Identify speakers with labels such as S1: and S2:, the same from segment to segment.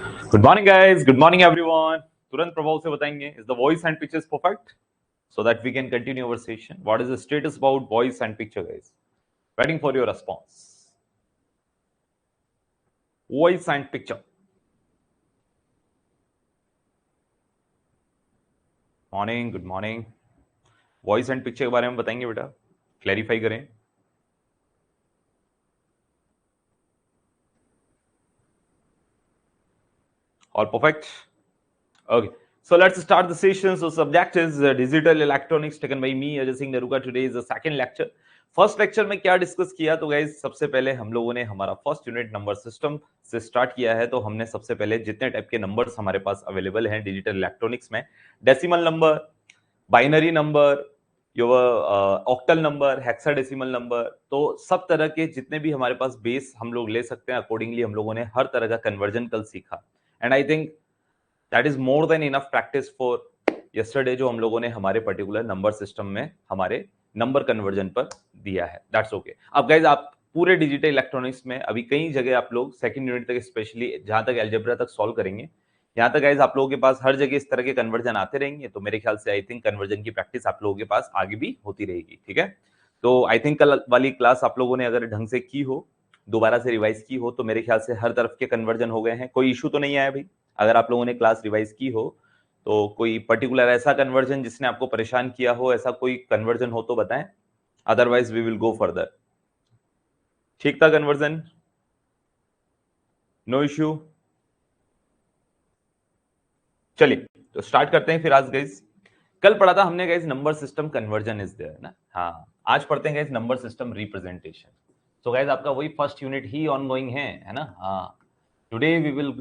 S1: Good morning guys, good morning everyone. तुरंत प्रभाव से बताएंगे, is the voice and pictures perfect so that we can continue our session? What is the status about voice and picture, guys? Waiting for your response. Voice and picture. Morning, good morning. Voice and picture के बारे में बताएंगे बेटा, clarify करें। All perfect? Okay. So let's start the session. So subject is digital electronics taken by me, Ajay Singh Naruka. Today is the second lecture. First lecture में क्या discuss किया, तो गाइज सबसे पहले हम लोगों ने हमारा फर्स्ट यूनिट नंबर सिस्टम से स्टार्ट किया है। तो हमने सबसे पहले जितने टाइप के नंबर्स हमारे पास अवेलेबल हैं डिजिटल इलेक्ट्रॉनिक्स में, decimal number, binary number, octal number, hexadecimal number, तो सब तरह के जितने भी हमारे पास बेस हम लोग ले सकते हैं, अकॉर्डिंगली हम लोगों ने हर तरह का कन्वर्जन कल सीखा। And I think that is more than enough practice for yesterday, जो हम लोगों ने हमारे पर्टिकुलर नंबर सिस्टम में हमारे नंबर कन्वर्जन पर दिया है। That's okay. अब गाइज आप पूरे डिजिटल इलेक्ट्रॉनिक्स में अभी कई जगह आप लोग सेकंड यूनिट तक, स्पेशली जहां तक अलजेब्रा तक सॉल्व करेंगे, यहाँ तक गाइज आप लोगों के पास हर जगह इस तरह के कन्वर्जन आते रहेंगे। तो मेरे ख्याल से आई थिंक कन्वर्जन की प्रैक्टिस आप लोगों के पास आगे भी होती रहेगी। ठीक है, तो आई थिंक कल वाली क्लास आप लोगों ने अगर ढंग से की हो, दोबारा से रिवाइज की हो, तो मेरे ख्याल से हर तरफ के कन्वर्जन हो गए हैं। कोई इशू तो नहीं आया भाई? अगर आप लोगों ने क्लास रिवाइज की हो तो कोई पर्टिकुलर ऐसा कन्वर्जन जिसने आपको परेशान किया हो, ऐसा कोई कन्वर्जन हो तो बताएं, otherwise we will go further. ठीक था कन्वर्जन? No issue? चलिए तो स्टार्ट करते हैं फिर। आज गाइस कल पढ़ा था हमने guys number system conversion is there ना। हाँ, आज पढ़ते हैं guys number system representation. So guys आपका वही फर्स्ट यूनिट ही ऑनगोइंग है ना। हाँ, today we will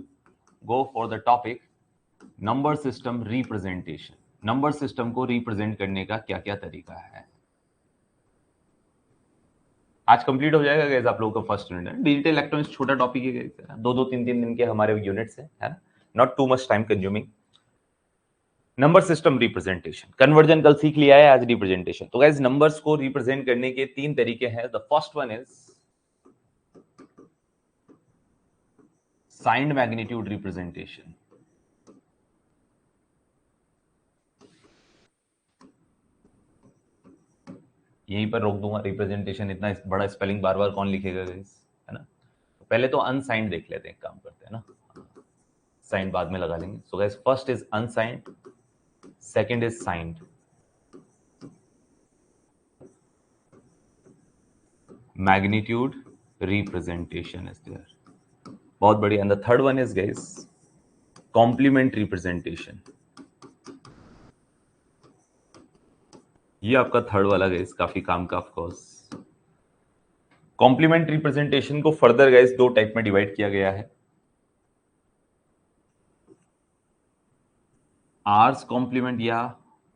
S1: go for the topic number system representation. Number system को रिप्रेजेंट करने का क्या क्या तरीका है, आज कंप्लीट हो जाएगा गाइस आप लोगों का फर्स्ट यूनिट है। डिजिटल इलेक्ट्रॉनिक्स छोटा टॉपिक है गाइस, दो दो तीन तीन दिन के हमारे यूनिट्स है ना, not too much time consuming. Number system representation, conversion कल सीख लिया है, आज रिप्रेजेंटेशन। तो गाइस नंबर्स को रिप्रेजेंट करने के तीन तरीके हैं। The first one is signed magnitude representation. यहीं पर रोक दूंगा, रिप्रेजेंटेशन इतना बड़ा स्पेलिंग बार बार कौन लिखेगा गाइस, है ना। तो पहले तो अनसाइंड देख लेते हैं, काम करते हैं ना, साइंड बाद में लगा लेंगे। So guys first is unsigned, second is signed, magnitude representation is there. बहुत बढ़िया। And the third one is guys complement representation. ये आपका थर्ड वाला गाइस काफी काम का, ऑफ कोर्स। कॉम्प्लीमेंट रिप्रेजेंटेशन को फर्दर गाइस दो टाइप में डिवाइड किया गया है, आर्स कॉम्प्लीमेंट या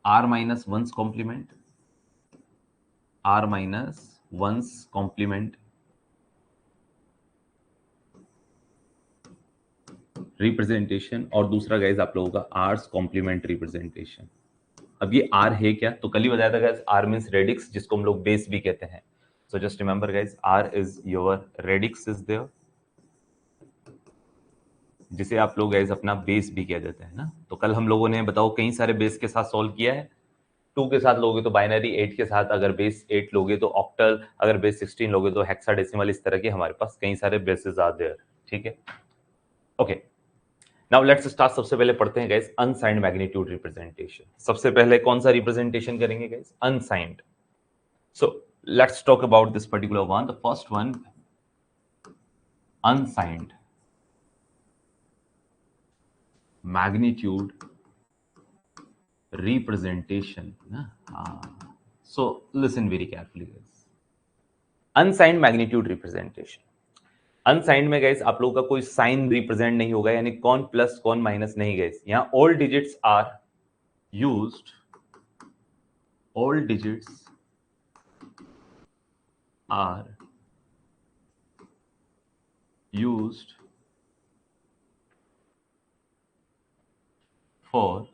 S1: R minus one's complement, R minus one's complement representation, और दूसरा गाइस आप लोगों का आर्स कॉम्प्लीमेंट रिप्रेजेंटेशन। अब ये आर है क्या, तो कल ही बताया था गाइस, आर मींस रेडिक्स, जिसको हम लोग बेस भी कहते हैं। So just remember guys, R is your radix is there, जिसे आप लोग गाइस अपना बेस भी कह देते हैं ना। तो कल हम लोगों ने बताओ कई सारे बेस के साथ सॉल्व किया है। 2 के साथ लोगे तो बाइनरी, 8 के साथ अगर बेस 8 लोगे तो ऑक्टल, अगर बेस 16 लोगे तो हेक्साडेसिमल। इस तरह के हमारे पास कई सारे बेसिस आर देयर। ठीक है, ओके। Now let's start. सबसे पहले पढ़ते हैं गाइस अनसाइंड मैग्नीट्यूड रिप्रेजेंटेशन। सबसे पहले कौन सा रिप्रेजेंटेशन करेंगे guys? Unsigned. So let's talk about this particular one. The first one, unsigned magnitude representation ना। हाँ, so listen very carefully guys. Unsigned magnitude representation, unsigned में गाइस आप लोगों का कोई साइन रिप्रेजेंट नहीं होगा, यानी कौन प्लस कौन माइनस नहीं गाइस। यहां all digits are used, all digits are used for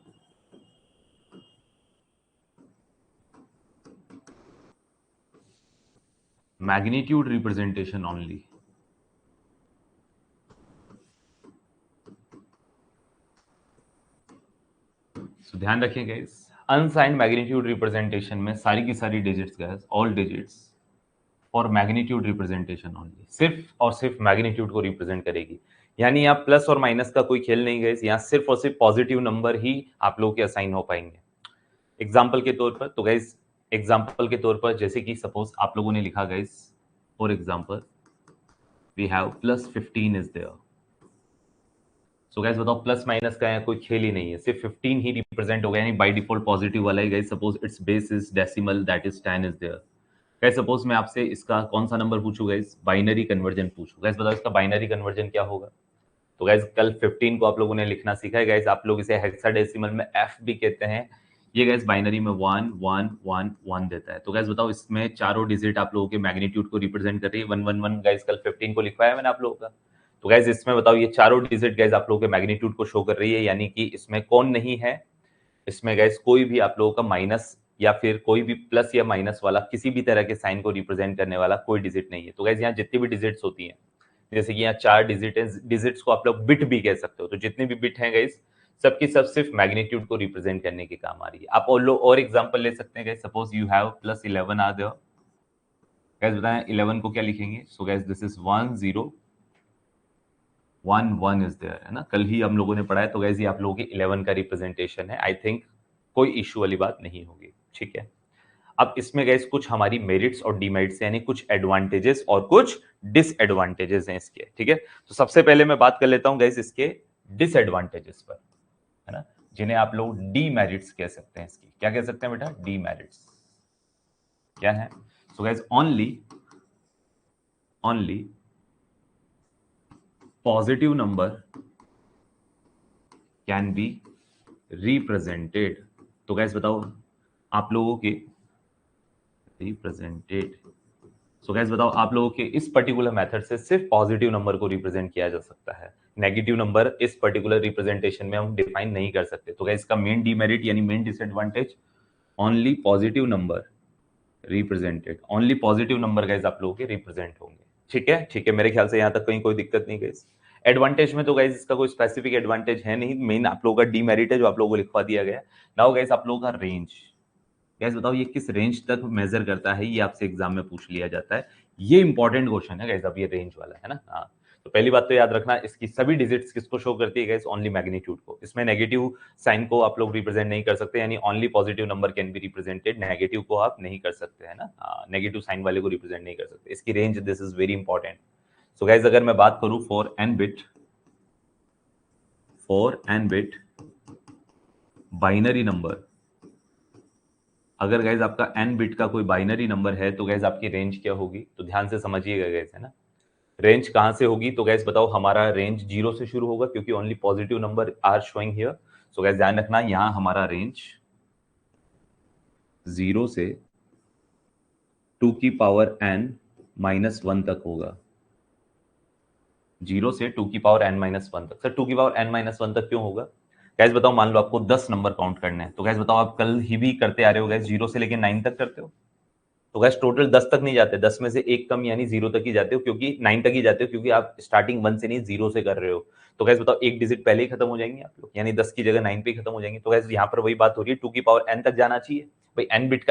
S1: magnitude representation only. So ध्यान रखिए गाइस, अनसाइंड मैग्नीट्यूड रिप्रेजेंटेशन में सारी की सारी digits guys, all digits for magnitude representation only, सिर्फ और सिर्फ मैग्नीट्यूड को रिप्रेजेंट करेगी। यानी यहाँ प्लस और माइनस का कोई खेल नहीं गाइस, यहाँ सिर्फ और सिर्फ पॉजिटिव नंबर ही आप लोगों के असाइन हो पाएंगे। एग्जाम्पल के तौर पर, तो गाइस एग्जाम्पल के तौर पर जैसे कि सपोज आप लोगों ने लिखा guys, for example we have +15 is there. So guys बताओ प्लस माइनस का यहाँ कोई खेल ही नहीं है, सिर्फ 15 ही रिप्रेजेंट हो गया, यानी बाय डिफॉल्ट पॉजिटिव वाला ही guys. Suppose it's base is decimal, that is 10 is there. Guys suppose मैं आपसे इसका कौन सा नंबर पूछूं गाइस, बाइनरी कन्वर्जन पूछूं। गाइस बताओ इसका बाइनरी कन्वर्जन क्या होगा। तो गाइस कल 15 को आप लोगों ने लिखना सीखा है गाइस, आप लोग इसे हेक्साडेसिमल में एफ भी कहते हैं। ये गाइस बाइनरी में 1 1 1 1 देता है। तो गाइस बताओ इसमें चारों डिजिट आप लोगों के मैग्नीट्यूड को रिप्रेजेंट कर रही है। 1 1 1 गाइस कल 15 को लिखवाया मैंने आप लोगों का। तो गाइस इसमें बताओ ये चारों डिजिट गाइस आप लोगों के मैग्नीट्यूड को शो कर रही है, यानी कि इसमें कौन नहीं है, इसमें गाइस कोई भी आप लोगों का माइनस या फिर कोई भी प्लस या माइनस वाला किसी भी तरह के साइन को रिप्रेजेंट करने वाला कोई डिजिट नहीं है। तो गाइस यहाँ जितनी भी डिजिट्स होती हैं, जैसे कि यहाँ 4 डिजिट है, डिजिट्स को आप लोग बिट भी कह सकते हो, तो जितने भी बिट हैं गाइस सबकी सब सिर्फ मैग्नीट्यूड को रिप्रेजेंट करने के काम आ रही है। आप और एग्जांपल ले सकते हैं गाइस, सपोज यू हैव +11 आ देयर। गाइस बताएं 11 को क्या लिखेंगे। So guys this is 1 0 1 1 is there, है ना, कल ही हम लोगों ने पढ़ा है। तो गाइस ये आप लोगों के 11 का रिप्रेजेंटेशन है। आई थिंक कोई इश्यू वाली बात नहीं होगी, ठीक है। अब इसमें गाइस कुछ हमारी मेरिट्स और डीमेरिट्स यानी कुछ एडवांटेजेस और कुछ डिसएडवांटेजेस हैं इसके, ठीक है। तो सबसे पहले मैं बात कर लेता हूं गाइस इसके डिसएडवांटेजेस पर, है ना, जिन्हें आप लोग डीमेरिट्स कह सकते हैं। इसकी क्या कह सकते हैं बेटा, डीमेरिट्स क्या है। So guys only positive number can be represented. तो गाइस बताओ आप लोगों के रिप्रेजेंटेड, सो गाइस बताओ आप लोगों के इस पर्टिकुलर मेथड से सिर्फ पॉजिटिव नंबर को रिप्रेजेंट किया जा सकता है। नेगेटिव नंबर इस पर्टिकुलर रिप्रेजेंटेशन में हम डिफाइन नहीं कर सकते। तो गाइस इसका मेन डीमेरिट यानी main disadvantage, only positive number represented, only positive number guys आप लोगों के रिप्रेजेंट होंगे, ठीक है। ठीक है, मेरे ख्याल से यहाँ तक कहीं कोई दिक्कत नहीं गाइस। एडवांटेज में तो गाइस इसका कोई स्पेसिफिक एडवांटेज है नहीं, मेन आप लोगों का डीमेरिट है जो आप लोगों को लिखवा दिया गया। नाउ गाइस आप लोगों का रेंज, गैस बताओ ये किस रेंज तक मेजर करता है, ये आपसे एग्जाम में पूछ लिया जाता है। ये इंपॉर्टेंट क्वेश्चन है गैस, अब ये रेंज वाला है ना। हाँ, तो पहली बात तो याद रखना इसकी सभी डिजिट्स किसको शो करती है गैस, ओनली मैग्नीट्यूड को। इसमें नेगेटिव साइन को आप लोग रिप्रेजेंट नहीं कर सकते, यानी only positive number can be represented, negative को आप नहीं कर सकते, है ना, नेगेटिव साइन वाले को रिप्रेजेंट नहीं कर सकते। इसकी range, this is very important. So guys अगर मैं बात करूं for N bit binary number, अगर गैस आपका n बिट का कोई बाइनरी नंबर है तो गैस आपकी रेंज क्या होगी, तो ध्यान से समझिएगा गैस, है ना। रेंज कहां से होगी, तो गैस बताओ हमारा रेंज 0 से शुरू होगा क्योंकि only positive number are showing here. So guys ध्यान रखना यहां हमारा रेंज 0 से 2 की पावर n-1 तक होगा। 0 से 2 की पावर n-1 तक। सर 2 की पावर n-1 तक क्यों होगा। गैस बताओ मान लो आपको 10 नंबर काउंट करने हैं, तो गैस बताओ आप कल ही भी करते आ रहे हो गैस, 0 से लेके 9 तक करते हो, तो गैस टोटल 10 तक नहीं जाते, 10 में से एक कम यानी 0 तक ही जाते हो, क्योंकि 9 तक ही जाते हो क्योंकि आप स्टार्टिंग 1 से नहीं 0 से कर रहे हो। तो गैस बताओ एक डिजिट पहले ही खत्म हो जाएंगे आप लोग, यानी 10 की जगह 9 पे ही खत्म हो जाएंगे। तो गैस यहाँ पर वही बात हो रही है, 2 की पावर n तक जाना चाहिए भाई, n बिट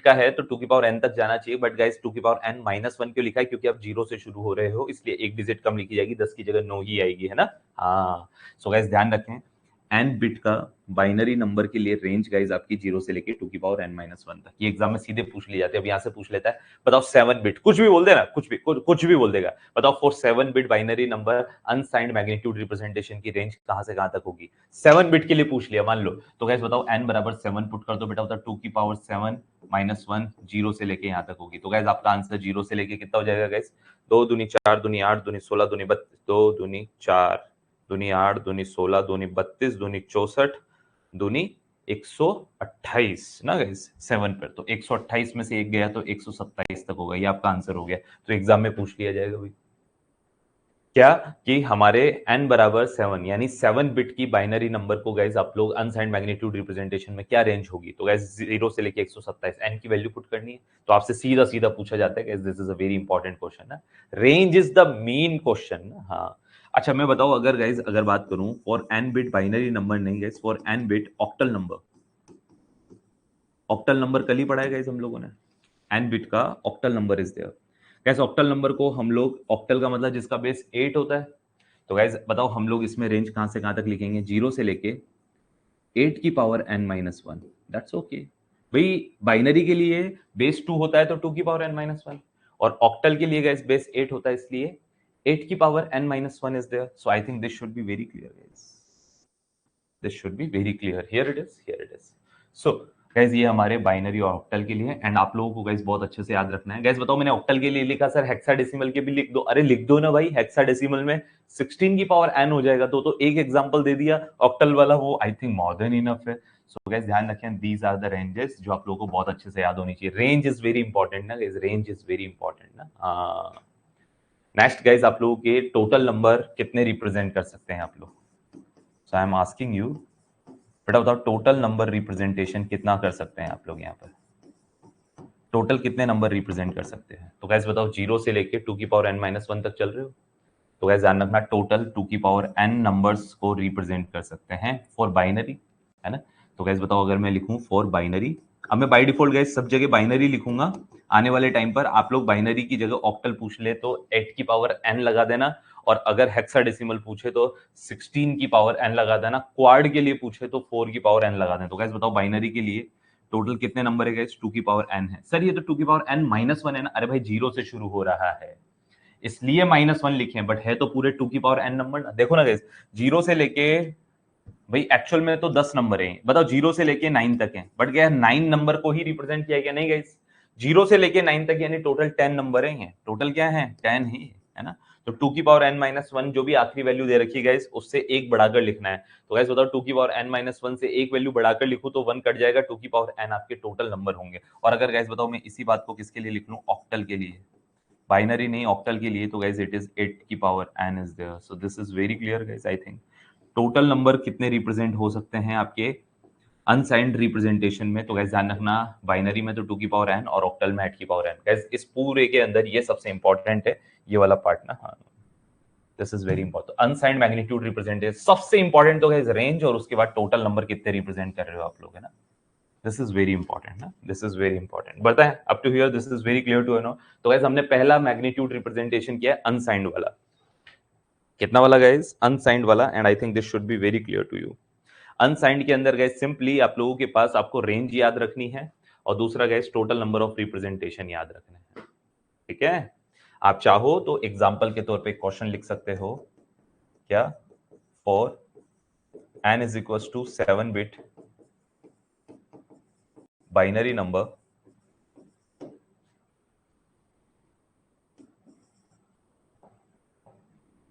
S1: का है तो 2 की पावर n तक जाना चाहिए। बट गैस 2 की पावर n-1 क्यों लिखा है, क्योंकि आप 0 से शुरू हो रहे हो, इसलिए एक डिजिट कम लिखी जाएगी, 10 की जगह 9 ही आएगी, है ना। हाँ, सो गैस ध्यान रखें n बिट का बाइनरी नंबर के लिए रेंज गाइस आपकी 0 से लेके 2 की पावर n-1 तक। ये एग्जाम में सीधे पूछ ली जाती है। अब यहाँ से पूछ लेता है, बताओ 7 बिट, कुछ भी बोल देना, कुछ भी बोल देगा। बताओ for 7 bit binary number unsigned magnitude representation की रेंज कहां से कहां तक होगी। 7 बिट के लिए पूछ लिया मान लो, तो गाइस बताओ n बराबर 7 पुट कर दो बेटा, होता 2 की पावर 7-1 0 से लेके यहाँ तक होगी। तो गाइस आपका आंसर 0 से लेके कितना हो जाएगा गाइस, 2 दूनी 4 दूनी 8 दूनी 16 दूनी 32, 2 दूनी 4 दूनी 8 दूनी 16 दूनी 32 दूनी 64 दूनी 128 ना गाइस 7 पर। तो 128 में से एक गया तो 127 तक होगा, ये आपका आंसर हो गया। तो एग्जाम में पूछ लिया जाएगा भाई क्या, कि हमारे n बराबर 7 यानी 7 बिट की बाइनरी नंबर को गाइस आप लोग अनसाइंड मैग्नीट्यूड रिप्रेजेंटेशन में क्या रेंज होगी। तो गाइस 0 से लेके 127 n की वैल्यू पुट करनी है, तो आपसे सीधा सीधा पूछा जाता है guys, this is a very important question ना, range is the main question. हाँ, अच्छा मैं बताऊं, अगर गाइज अगर बात करूं for N bit binary number नहीं guys, for N bit octal number, octal number कल ही पढ़ा है गाइज हम लोगों ने, एन बिट का octal number is there. Guys octal number को हम लोग, ऑक्टल का मतलब जिसका बेस 8 होता है, तो गाइज बताओ हम लोग इसमें रेंज कहां से कहां तक लिखेंगे, 0 से लेके 8 की पावर n-1, दैट्स ओके। भाई बाइनरी के लिए बेस 2 होता है तो 2 की पावर n-1, और ऑक्टल के लिए गाइस बेस 8 होता है, इसलिए 8 की power n-1 is there. So I think this should be very clear guys, this should be very clear, here it is, here it is. So guys ये हमारे binary और ऑक्टल के लिए, एंड आप लोगों को गाइस बहुत अच्छे से याद रखना है। गाइस बताओ मैंने ऑक्टल के लिए लिखा सर, हेक्साडेसिमल के भी लिख दो, अरे लिख दो ना भाई, हेक्साडेसिमल में 16 की पावर n हो जाएगा, तो एक एग्जांपल दे दिया ऑक्टल वाला, वो I think more than enough है। सो गाइस ध्यान रखें, दीज आर द रेंजेस जो आप लोगों को बहुत अच्छे से याद होनी चाहिए। रेंज इज वेरी इंपॉर्टेंट ना guys, range is very important ना। हाँ नेक्स्ट गाइस, आप लोगों के टोटल नंबर कितने रिप्रेजेंट कर सकते हैं आप लोग, सो आई एम आस्किंग यू बेटा बताओ टोटल नंबर रिप्रेजेंटेशन कितना कर सकते हैं आप लोग, यहाँ पर टोटल कितने नंबर रिप्रेजेंट कर सकते हैं। तो गैस बताओ 0 से लेके 2 की पावर n-1 तक चल रहे हो, तो गैस ध्यान रखना टोटल 2 की पावर n नंबर्स को रिप्रेजेंट कर सकते हैं फॉर बाइनरी, है ना। तो गैस बताओ अगर मैं लिखूं फॉर बाइनरी, अब मैं बाय डिफॉल्ट गैस सब जगह बाइनरी लिखूंगा, आने वाले टाइम पर आप लोग बाइनरी की जगह ऑक्टल पूछ ले तो 8 की पावर n लगा देना, और अगर हेक्साडेसिमल पूछे तो 16 की पावर n लगा देना, क्वाड के लिए पूछे तो 4 की पावर n लगा देना। तो गैस बताओ बाइनरी के लिए टोटल कितने नंबर है गाइस, 2 की पावर n है। सर ये तो 2 की पावर n-1 है ना, अरे भाई 0 से शुरू हो रहा है इसलिए -1 लिखे, बट है तो पूरे 2 की पावर n नंबर ना। देखो ना गाइस 0 से लेके, भाई एक्चुअल में तो 10 नंबर है, बताओ 0 से लेके 9 तक है, बट क्या 9 नंबर को ही रिप्रेजेंट किया गया, नहीं गाइस 0 से लेके 9 तक यानी टोटल 10 नंबर है, टोटल क्या है 10 ही है ना। तो 2 की पावर n-1 जो भी आखिरी वैल्यू दे रखी है गाइस उससे एक बढ़ाकर लिखना है। तो गाइस बताओ 2 की पावर n-1 से एक वैल्यू बढ़ाकर लिखूं तो 1 कट जाएगा, 2 की पावर n आपके टोटल नंबर होंगे। और अगर गाइस बताओ मैं इसी बात को किसके लिए लिख लूं, ऑक्टल के लिए, बाइनरी नहीं ऑक्टल के लिए, तो गाइस इट इज 8 की power n is there. So this is very clear guys. I think total number कितने रिप्रेजेंट हो सकते हैं आपके अनसाइंड रिप्रेजेंटेशन में, तो गाइस ध्यान रखना बाइनरी में तो 2 की पावर n और ऑक्टल में 8 की पावर n। गाइस इस पूरे के अंदर ये सबसे इंपॉर्टेंट है, ये वाला पार्ट ना। हाँ this is very important, unsigned magnitude representation सबसे इंपॉर्टेंट, तो गाइस रेंज और उसके बाद टोटल नंबर कितने रिप्रेजेंट कर रहे हो आप लोग, है ना। दिस इज वेरी इंपॉर्टेंट ना, दिस इज वेरी इंपॉर्टेंट, बताएं up to here this is very clear to no. तो गाइस हमने पहला मैग्नीट्यूड रिप्रेजेंटेशन किया अनसाइंड वाला, कितना वाला गाइस, अनसाइंड वाला, and I think this should be very clear to you. Unsigned के अंदर गाइस सिंपली आप लोगों के पास आपको रेंज याद रखनी है, और दूसरा guys total number of representation याद रखने हैं, ठीक है। आप चाहो तो एग्जांपल के तौर पे क्वेश्चन लिख सकते हो, क्या for n is equals to 7-bit binary number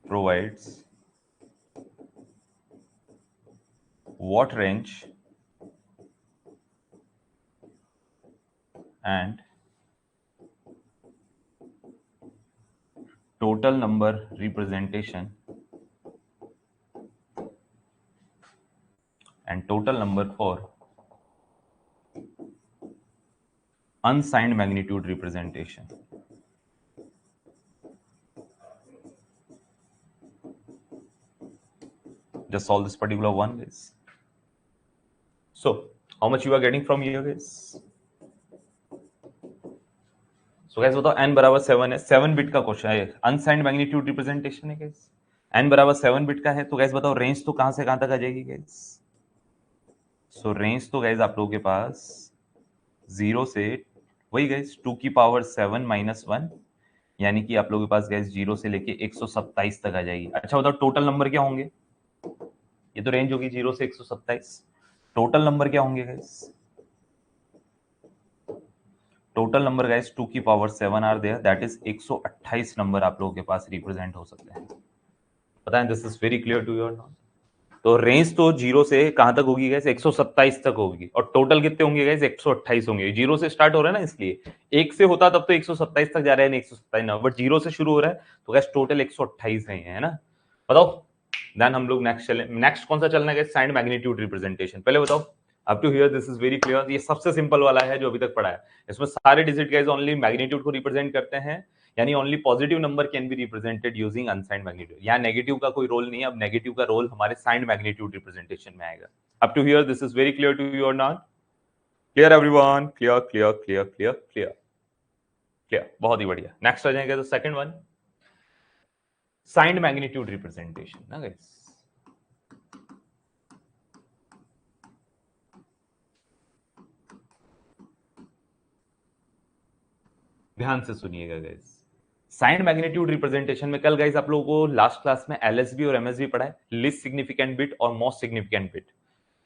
S1: provides what range and total number representation and total number for unsigned magnitude representation. Just solve this particular one, guys. So, how much you are getting from here, guys? So, guys, बताओ n बराबर 7 है, 7 bit का question है, unsigned magnitude representation है guys, n बराबर 7 bit का है, तो guys बताओ रेंज तो कहां से कहां तक आ जाएगी guys? सो रेंज तो guys आप लोगों के पास 0 से वही guys 2 की पावर 7-1, यानी कि आप लोगों के पास guys 0 से लेके 127 तक आ जाएगी। अच्छा बताओ टोटल नंबर क्या होंगे, ये तो रेंज होगी 0 से 127, टोटल नंबर क्या होंगे गाइस, टोटल नंबर गाइस 2 की power 7 are there, that is 128 number आप लोगों के पास रिप्रेजेंट हो सकते हैं, पता है। This is very clear to your not. तो रेंज तो 0 से कहां तक होगी गाइस, 127 तक होगी, और टोटल कितने होंगे गाइस, 128 होंगे। 0 से स्टार्ट हो रहा है ना, इसलिए 1 से होता तब तो 127 तक जा रहा है, नहीं 127 ना, बट 0 से शुरू हो रहा है तो गाइस टोटल 128 है ना। बताओ देन हम लोग नेक्स्ट चले, नेक्स्ट कौन सा चलना है गाइस, साइंड मैग्नीट्यूड रिप्रेजेंटेशन। पहले बताओ up to here this is very clear, ये सबसे सिंपल वाला है जो अभी तक पढ़ा है, इसमें सारे डिजिट गाइस ओनली मैग्नीट्यूड को रिप्रेजेंट करते हैं, यानी only positive number can be represented using unsigned magnitude. यहाँ नेगेटिव का कोई रोल नहीं है, अब नेगेटिव का रोल हमारे साइंड मैग्नीट्यूड रिप्रेजेंटेशन में आएगा। Up to here this is very clear to you और not? Clear everyone? Clear clear clear clear clear clear, बहुत ही बढ़िया। नेक्स्ट आ जाएंगे तो second one, signed magnitude representation ना गाइस। ध्यान से सुनिएगा गाइस, साइंड मैग्नीट्यूड रिप्रेजेंटेशन में कल गाइस आप लोगों को लास्ट क्लास में एलएसबी और एमएसबी पढ़ा है, लीस्ट सिग्निफिकेंट बिट और मोस्ट सिग्निफिकेंट बिट।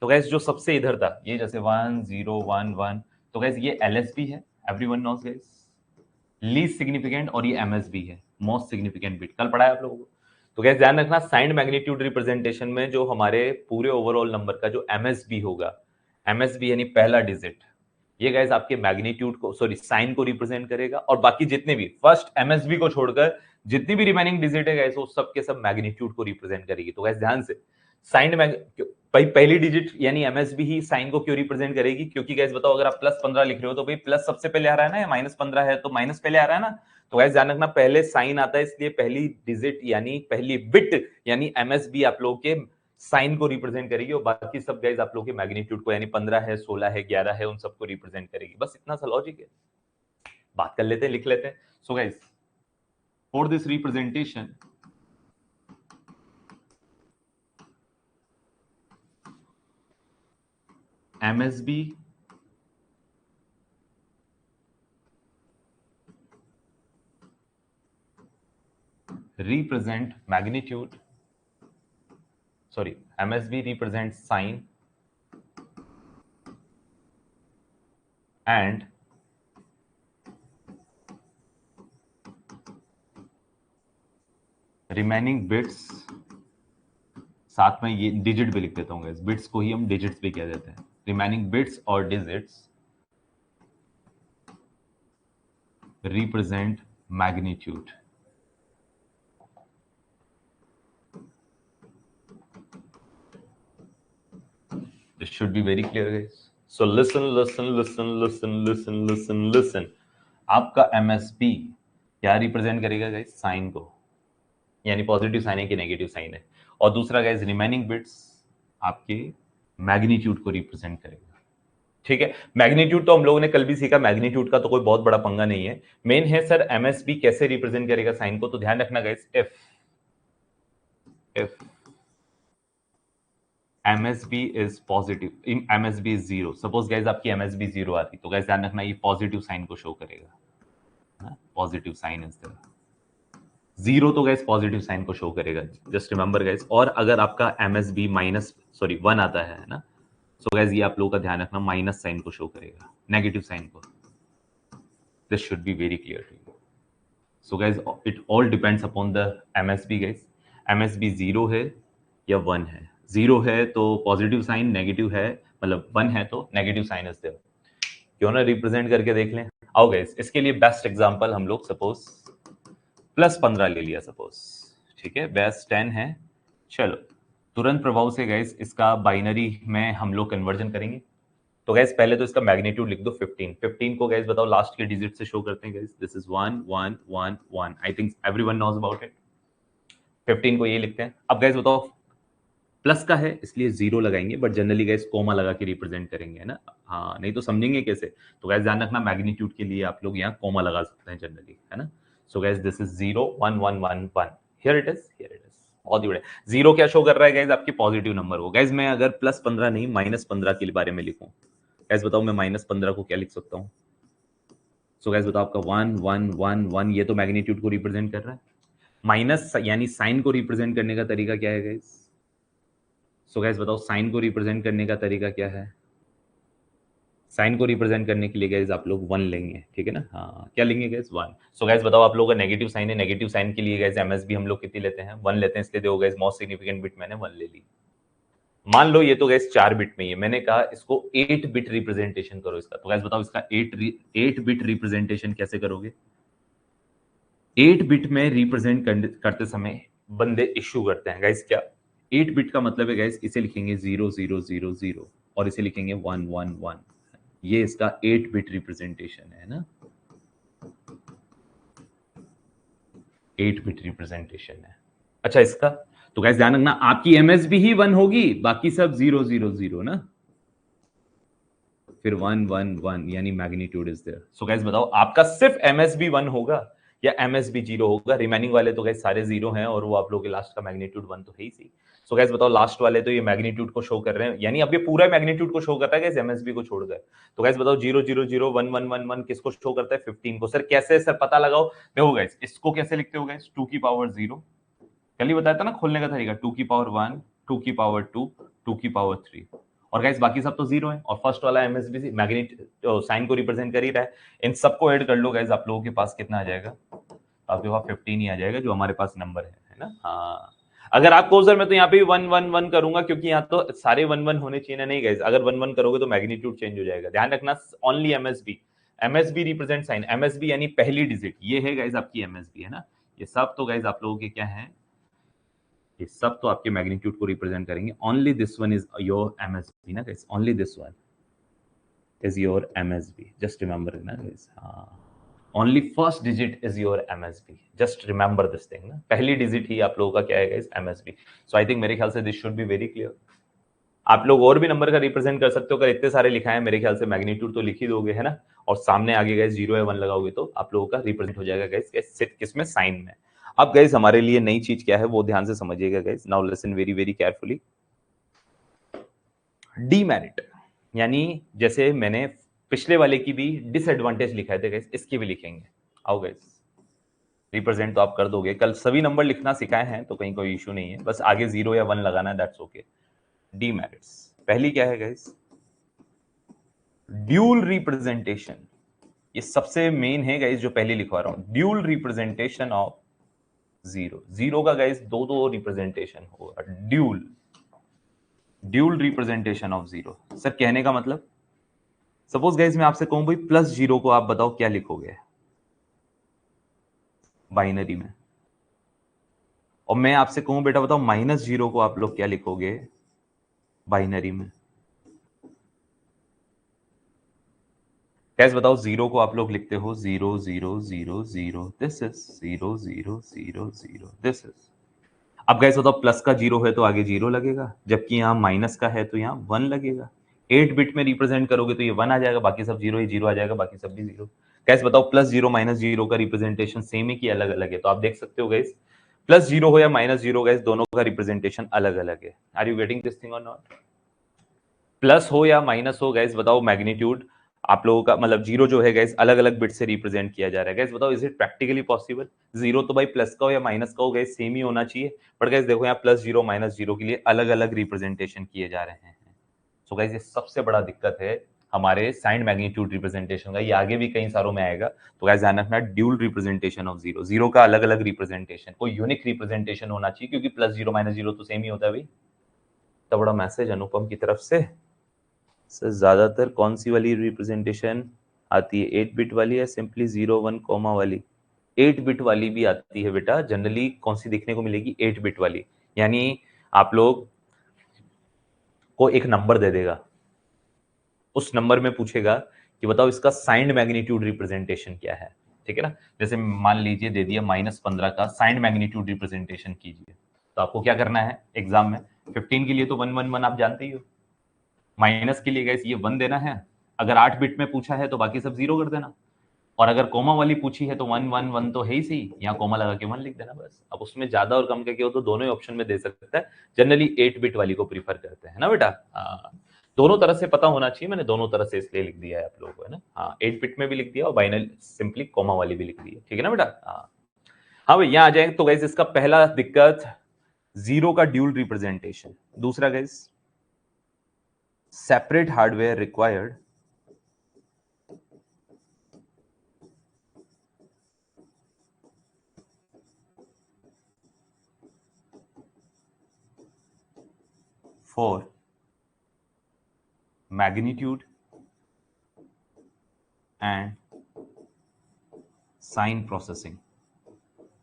S1: तो गाइस जो सबसे इधर था ये जैसे 1 0 1 1, तो गाइस ये एलएसबी है, everyone knows guys, least significant, और ये एमएसबी है, मोस्ट सिग्निफिकेंट बिट, कल पढ़ा है आप लोगों को। तो गाइस ध्यान रखना साइंड मैग्नीट्यूड रिप्रेजेंटेशन में जो हमारे पूरे ओवरऑल नंबर का जो एमएसबी होगा, एमएसबी यानी पहला डिजिट, ये गाइस आपके मैग्नीट्यूड को, सॉरी साइन को रिप्रेजेंट करेगा, और बाकी जितने भी फर्स्ट एमएसबी को छोड़कर जितनी भी रिमेनिंग डिजिट है गाइस वो सब के सब मैग्नीट्यूड को रिप्रेजेंट करेगी। तो गाइस ध्यान से, साइन पहली डिजिट यानी एमएसबी ही साइन को क्यों रिप्रेजेंट करेगी? क्योंकि गाइस बताओ अगर आप +15 लिख रहे हो तो भाई प्लस सबसे पहले आ रहा है ना, या -15 है तो माइनस पहले आ रहा है ना। तो गाइस ध्यान रखना पहले साइन आता है, इसलिए पहली डिजिट यानी पहली बिट यानी एमएसबी आप लोगों के साइन को रिप्रेजेंट करेगी, और बाकी सब गाइस आप लोगों के मैग्नीट्यूड को, यानी 15 है 16 है 11 है, उन सबको रिप्रेजेंट करेगी। बस इतना सा लॉजिक है, बात कर लेते हैं, लिख लेते हैं। So guys for this representation MSB represent magnitude, sorry, MSB represents sign and remaining bits, साथ में ये डिजिट भी लिख देता हूँ गाइस, बिट्स को ही हम डिजिट्स भी कह देते हैं, रिमेनिंग बिट्स और digits represent magnitude. This should be very clear guys. So listen. आपका MSB क्या रिप्रेजेंट करेगा गाइस? साइन को, यानी पॉजिटिव साइन है कि नेगेटिव साइन है, और दूसरा गाइस रिमेनिंग बिट्स आपके मैग्नीट्यूड को रिप्रेजेंट करेगा। ठीक है, मैग्नीट्यूड तो हम लोगों ने कल भी सीखा, मैग्नीट्यूड का तो कोई बहुत बड़ा पंगा नहीं है, मेन है सर एमएसबी कैसे रिप्रेजेंट करेगा साइन को। तो ध्यान रखना guys, if MSB is positive, MSB is 0, suppose guys आपकी MSB 0 आती, तो गाइस ध्यान रखना ये पॉजिटिव साइन को शो करेगा, पॉजिटिव साइन इज देयर, 0 तो गाइस पॉजिटिव साइन को शो करेगा, जस्ट रिमेंबर गाइस। और अगर आपका MSB 1 आता है ना, सो गाइस ये आप लोगों का ध्यान रखना माइनस साइन को शो करेगा, नेगेटिव साइन को। This should be very clear to you. So guys it all depends upon the MSB guys, MSB 0 है या 1 है, 0 है तो पॉजिटिव साइन, नेगेटिव है मतलब 1 है तो नेगेटिव साइन इज देयर। क्यों ना रिप्रेजेंट करके देख लें। आओ गाइस, इसके लिए बेस्ट एग्जांपल हम लोग सपोज +15 ले लिया सपोज, ठीक है, बेस 10 है। चलो तुरंत प्रभाव से गाइस इसका बाइनरी में हम लोग कन्वर्जन करेंगे। तो गाइस पहले तो इसका मैग्नीट्यूड लिख दो 15। 15 को गाइस बताओ लास्ट के डिजिट से शो करते हैं guys, this is 1 1 1 1, I think everyone knows about it. 15 को ये लिखते हैं। अब गाइस बताओ प्लस का है इसलिए 0 लगाएंगे, बट जनरली गाइस कोमा लगा के रिप्रेजेंट करेंगे, है ना। हाँ, नहीं तो समझेंगे कैसे। तो गाइस ध्यान रखना मैग्नीट्यूड के लिए आप लोग यहाँ कोमा लगा सकते हैं जनरली, है ना। So guys this is 0 1 1 1 1, here it is. बहुत ही बढ़िया। 0 क्या शो कर रहा है गाइस? आपकी पॉजिटिव नंबर को। गाइस मैं अगर +15 नहीं -15 के बारे में लिखूं, गाइस बताओ मैं -15 को क्या लिख सकता हूँ? सो गाइस बताओ आपका 1 1 1 1 ये तो मैग्नीट्यूड को रिप्रेजेंट कर रहा है, माइनस यानी साइन को रिप्रेजेंट करने का तरीका क्या है गाइस? सो गाइस बताओ साइन को रिप्रेजेंट करने का तरीका क्या है? साइन को रिप्रेजेंट करने के लिए गाइस आप लोग 1 लेंगे, ठीक है ना। हाँ, क्या लेंगे गाइस? 1। सो गाइस बताओ आप लोगों का नेगेटिव साइन है, नेगेटिव साइन के लिए गाइस एमएसबी हम लोग कितनी लेते हैं? 1 लेते हैं, इसलिए देखो गाइस मोस्ट सिग्निफिकेंट बिट मैंने 1 ले ली। मान लो ये तो गाइस 4 बिट में ही है, मैंने कहा इसको 8 बिट रिप्रेजेंटेशन करो इसका। तो गाइस बताओ इसका 8 बिट रिप्रेजेंटेशन कैसे करोगे? 8 बिट में रिप्रेजेंट करते समय बंदे इश्यू करते हैं गाइस, क्या 8 बिट का मतलब है गाइस, इसे लिखेंगे 0 0 0 0 और इसे लिखेंगे 1 1 1, ये इसका 8 बिट रिप्रेजेंटेशन है ना। 8 बिट रिप्रेजेंटेशन है। अच्छा इसका तो गाइस ध्यान रखना आपकी एमएसबी ही 1 होगी, बाकी सब 0 0 0 ना, फिर 1 1 1 यानी magnitude is there. So guys बताओ आपका सिर्फ एमएसबी 1 होगा या एमएसबी 0 होगा? रिमेनिंग वाले तो गाइस सारे 0 हैं और वो आप लोगों के लास्ट का मैग्नीट्यूड 1 तो है ही सी। सो गाइस बताओ लास्ट वाले तो ये मैग्नीट्यूड को शो कर रहे हैं, यानी अब ये पूरा मैग्नीट्यूड को शो करता है गाइस एमएसबी को छोड़कर। तो गाइस बताओ 0 0 0 1 1 1 1 किसको शो करता है? 15 को। सर कैसे सर पता लगाओ? देखो गाइस इसको कैसे लिखते हो गाइस? 2 की पावर 0, कल ही बताया था ना खोलने का तरीका, 2 की पावर 1, 2 की पावर 2, 2 की पावर 3, और गाइस बाकी सब तो 0 है और फर्स्ट वाला एमएसबी मैग्नेट साइन को रिप्रेजेंट कर ही रहा है। इन सबको ऐड कर लो गाइस, आप लोगों के पास कितना आ जाएगा? आपके पास 15 ही आ जाएगा जो हमारे पास नंबर है ना। हाँ अगर आपको सर मैं तो यहाँ पे 1 1 1 करूंगा क्योंकि यहाँ तो सारे 1 1 होने चाहिए ना। नहीं गाइस अगर 1 1 करोगे तो मैग्नीट्यूड चेंज हो जाएगा। ध्यान रखना only MSB, MSB represent sign, MSB यानी पहली डिजिट, ये है गाइस आपकी एमएसबी है ना। ये सब तो गाइस आप लोगों के क्या है, ये सब तो आपके मैग्नीट्यूड को रिप्रेजेंट करेंगे। Only this one is your MSB ना guys, only this one is your MSB, just remember ना गाइस। हाँ only first digit is your MSB, just remember this thing ना, पहली डिजिट ही आप लोगों का क्या है guys? MSB. So I think मेरे ख्याल से this should be very clear. आप लोग और भी नंबर का रिप्रेजेंट कर सकते हो, अगर इतने सारे लिखा है मेरे ख्याल से मैग्नीट्यूड तो लिख ही दोगे है ना, और सामने आगे गाइस 0 या 1 लगाओगे तो आप लोगों का रिप्रेजेंट हो जाएगा गाइस किसमें? साइन में। अब गाइस हमारे लिए नई चीज क्या है वो ध्यान से समझिएगा guys, now listen very very carefully. Demerit यानी जैसे मैंने पिछले वाले की भी डिसएडवांटेज लिखाए थे गाइस, इसकी भी लिखेंगे। आओ गाइस रिप्रेजेंट तो आप कर दोगे, कल सभी नंबर लिखना सिखाए हैं तो कहीं कोई इशू नहीं है, बस आगे 0 या 1 लगाना है, दैट्स ओके। डीमेरिट्स पहली क्या है गाइस? ड्यूल रिप्रेजेंटेशन, ये सबसे मेन है गाइस जो पहले लिखवा रहा हूं, ड्यूल रिप्रेजेंटेशन ऑफ 0। 0 का गाइस दो दो रिप्रेजेंटेशन होगा, dual, dual representation of 0। Sir कहने का मतलब सपोज गाइस मैं आपसे कहूं भाई +0 को आप बताओ क्या लिखोगे बाइनरी में, और मैं आपसे कहूं बेटा बताओ -0 को आप लोग क्या लिखोगे बाइनरी में? कैसे बताओ? 0 को आप लोग लिखते हो 0 0 0 0, दिस इज 0 0 0 0, दिस इज। अब गाइस बताओ प्लस का 0 है तो आगे 0 लगेगा, जबकि यहाँ माइनस का है तो यहाँ 1 लगेगा। 8 बिट में रिप्रेजेंट करोगे तो ये 1 आ जाएगा, बाकी सब 0 ही 0 आ जाएगा, बाकी सब भी 0। गाइस बताओ +0 -0 का रिप्रेजेंटेशन सेम है कि अलग अलग है? तो आप देख सकते हो गाइस +0 हो या -0 गाइस दोनों का रिप्रेजेंटेशन अलग अलग है। Are you getting this thing और नॉट? प्लस हो या माइनस हो गाइस बताओ मैग्नीट्यूड आप लोगों का मतलब 0 जो है गाइस अलग अलग बिट से रिप्रेजेंट किया जा रहा है। गाइस बताओ इज इट प्रैक्टिकली पॉसिबल? 0 तो भाई प्लस का हो या माइनस का हो गाइस सेम ही होना चाहिए, बट गाइस देखो यहाँ +0 -0 के लिए अलग अलग रिप्रेजेंटेशन किए जा रहे हैं। सो गाइस ये सबसे बड़ा दिक्कत है हमारे साइन मैग्नीट्यूड रिप्रेजेंटेशन का, ये आगे भी कई सारों में आएगा। तो गाइस ध्यान रखना ड्यूल रिप्रेजेंटेशन ऑफ 0, 0 का अलग अलग रिप्रेजेंटेशन, कोई यूनिक रिप्रेजेंटेशन होना चाहिए क्योंकि +0 -0 तो सेम ही होता है भाई। तो बड़ा मैसेज अनुपम की तरफ से। सर ज्यादातर कौन सी वाली रिप्रेजेंटेशन आती है, 8 बिट वाली या सिंपली 0 1 कॉमा वाली? 8 बिट वाली भी आती है बेटा, जनरली कौन सी देखने को मिलेगी? 8 बिट वाली, यानी आप लोग को एक नंबर दे देगा, उस नंबर में पूछेगा कि बताओ इसका साइंड मैग्नीट्यूड रिप्रेजेंटेशन क्या है, ठीक है ना। जैसे मान लीजिए दे दिया -15 का साइंड मैग्नीट्यूड रिप्रेजेंटेशन कीजिए, तो आपको क्या करना है एग्जाम में? 15 के लिए तो 1 1 1 आप जानते ही हो, माइनस के लिए गाइस ये 1 देना है, अगर 8 बिट में पूछा है तो बाकी सब 0 कर देना, और अगर कोमा वाली पूछी है तो 1 1 1 तो है ही सही, यहाँ कोमा लगा के 1 लिख देना बस। अब उसमें ज्यादा और कम करके हो तो दोनों ही ऑप्शन में दे सकता है, जनरली 8 बिट वाली को प्रीफर करते हैं ना बेटा। दोनों तरह से पता होना चाहिए, मैंने दोनों तरह से इसलिए लिख दिया है आप लोगों को, है ना। हाँ 8 बिट में भी लिख दिया और बाइनरी सिंपली कोमा वाली भी लिख दी है, ठीक है ना बेटा। हाँ भाई यहाँ आ जाए तो गाइस इसका पहला दिक्कत 0 का ड्यूल रिप्रेजेंटेशन। दूसरा guys separate hardware required for magnitude and sign processing।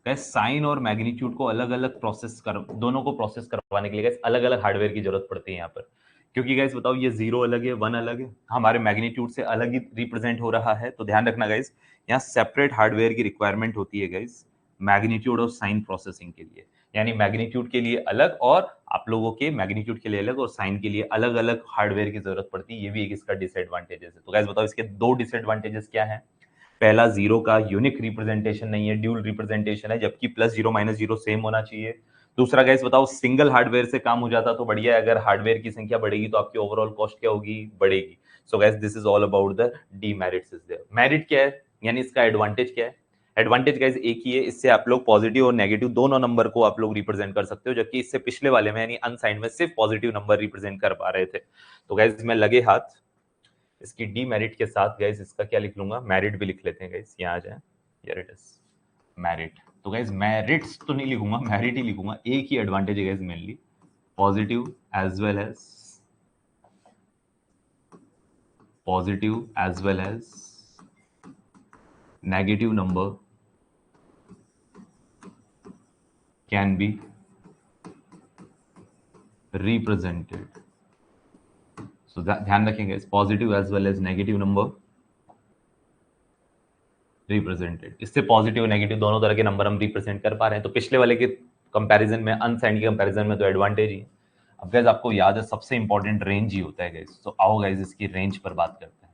S1: Sign और मैग्नीट्यूड को अलग अलग प्रोसेस कर, दोनों को प्रोसेस करवाने के लिए गाइस अलग अलग हार्डवेयर की जरूरत पड़ती है यहाँ पर, क्योंकि गाइस बताओ ये 0 अलग है 1 अलग है, हमारे मैग्नीट्यूड से अलग ही रिप्रेजेंट हो रहा है। तो ध्यान रखना गाइस यहाँ सेपरेट हार्डवेयर की रिक्वायरमेंट होती है गाइस मैग्नीट्यूड और साइन प्रोसेसिंग के लिए, यानी मैग्नीट्यूड के लिए अलग और आप लोगों के मैग्नीट्यूड के लिए अलग और साइन के लिए अलग अलग हार्डवेयर की जरूरत पड़ती है। ये भी एक इसका डिसएडवांटेजेस है। तो गाइस बताओ इसके दो डिसएडवांटेजेस क्या है। पहला, जीरो का यूनिक रिप्रेजेंटेशन नहीं है, ड्यूल रिप्रेजेंटेशन है, जबकि plus zero minus zero same होना चाहिए। दूसरा गाइस बताओ, सिंगल हार्डवेयर से काम हो जाता तो बढ़िया है, अगर हार्डवेयर की संख्या बढ़ेगी तो आपकी ओवरऑल कॉस्ट क्या होगी, बढ़ेगी। So guys this is all about the demerits is there. Merit क्या है, यानी इसका एडवांटेज क्या है। एडवांटेज गाइस एक ही है, इससे आप लोग पॉजिटिव और नेगेटिव दोनों नंबर को आप लोग रिप्रेजेंट कर सकते हो, जबकि इससे पिछले वाले में यानी अनसाइंड में सिर्फ पॉजिटिव नंबर रिप्रेजेंट कर पा रहे थे। तो गाइस मैं लगे हाथ इसकी डीमेरिट के साथ गाइस इसका क्या लिख लूंगा, मेरिट भी लिख लेते हैं गाइस, यहाँ आ जाए, हियर इट इज मेरिट। तो गाइस मेरिट्स तो नहीं लिखूंगा, मेरिट ही लिखूंगा। एक ही एडवांटेज है guys mainly, positive as well as negative number can be represented. So ध्यान रखेंगे, positive as well as negative number represented. इससे पॉजिटिव नेगेटिव दोनों तरह के नंबर हम रिप्रेजेंट कर पा रहे हैं। तो पिछले वाले के कंपैरिजन में, अनसाइंड के कंपैरिजन में तो एडवांटेज ही है। अब गाइस आपको याद है सबसे इंपॉर्टेंट रेंज ही होता है गाइस, तो आओ गाइस इसकी रेंज पर बात करते हैं।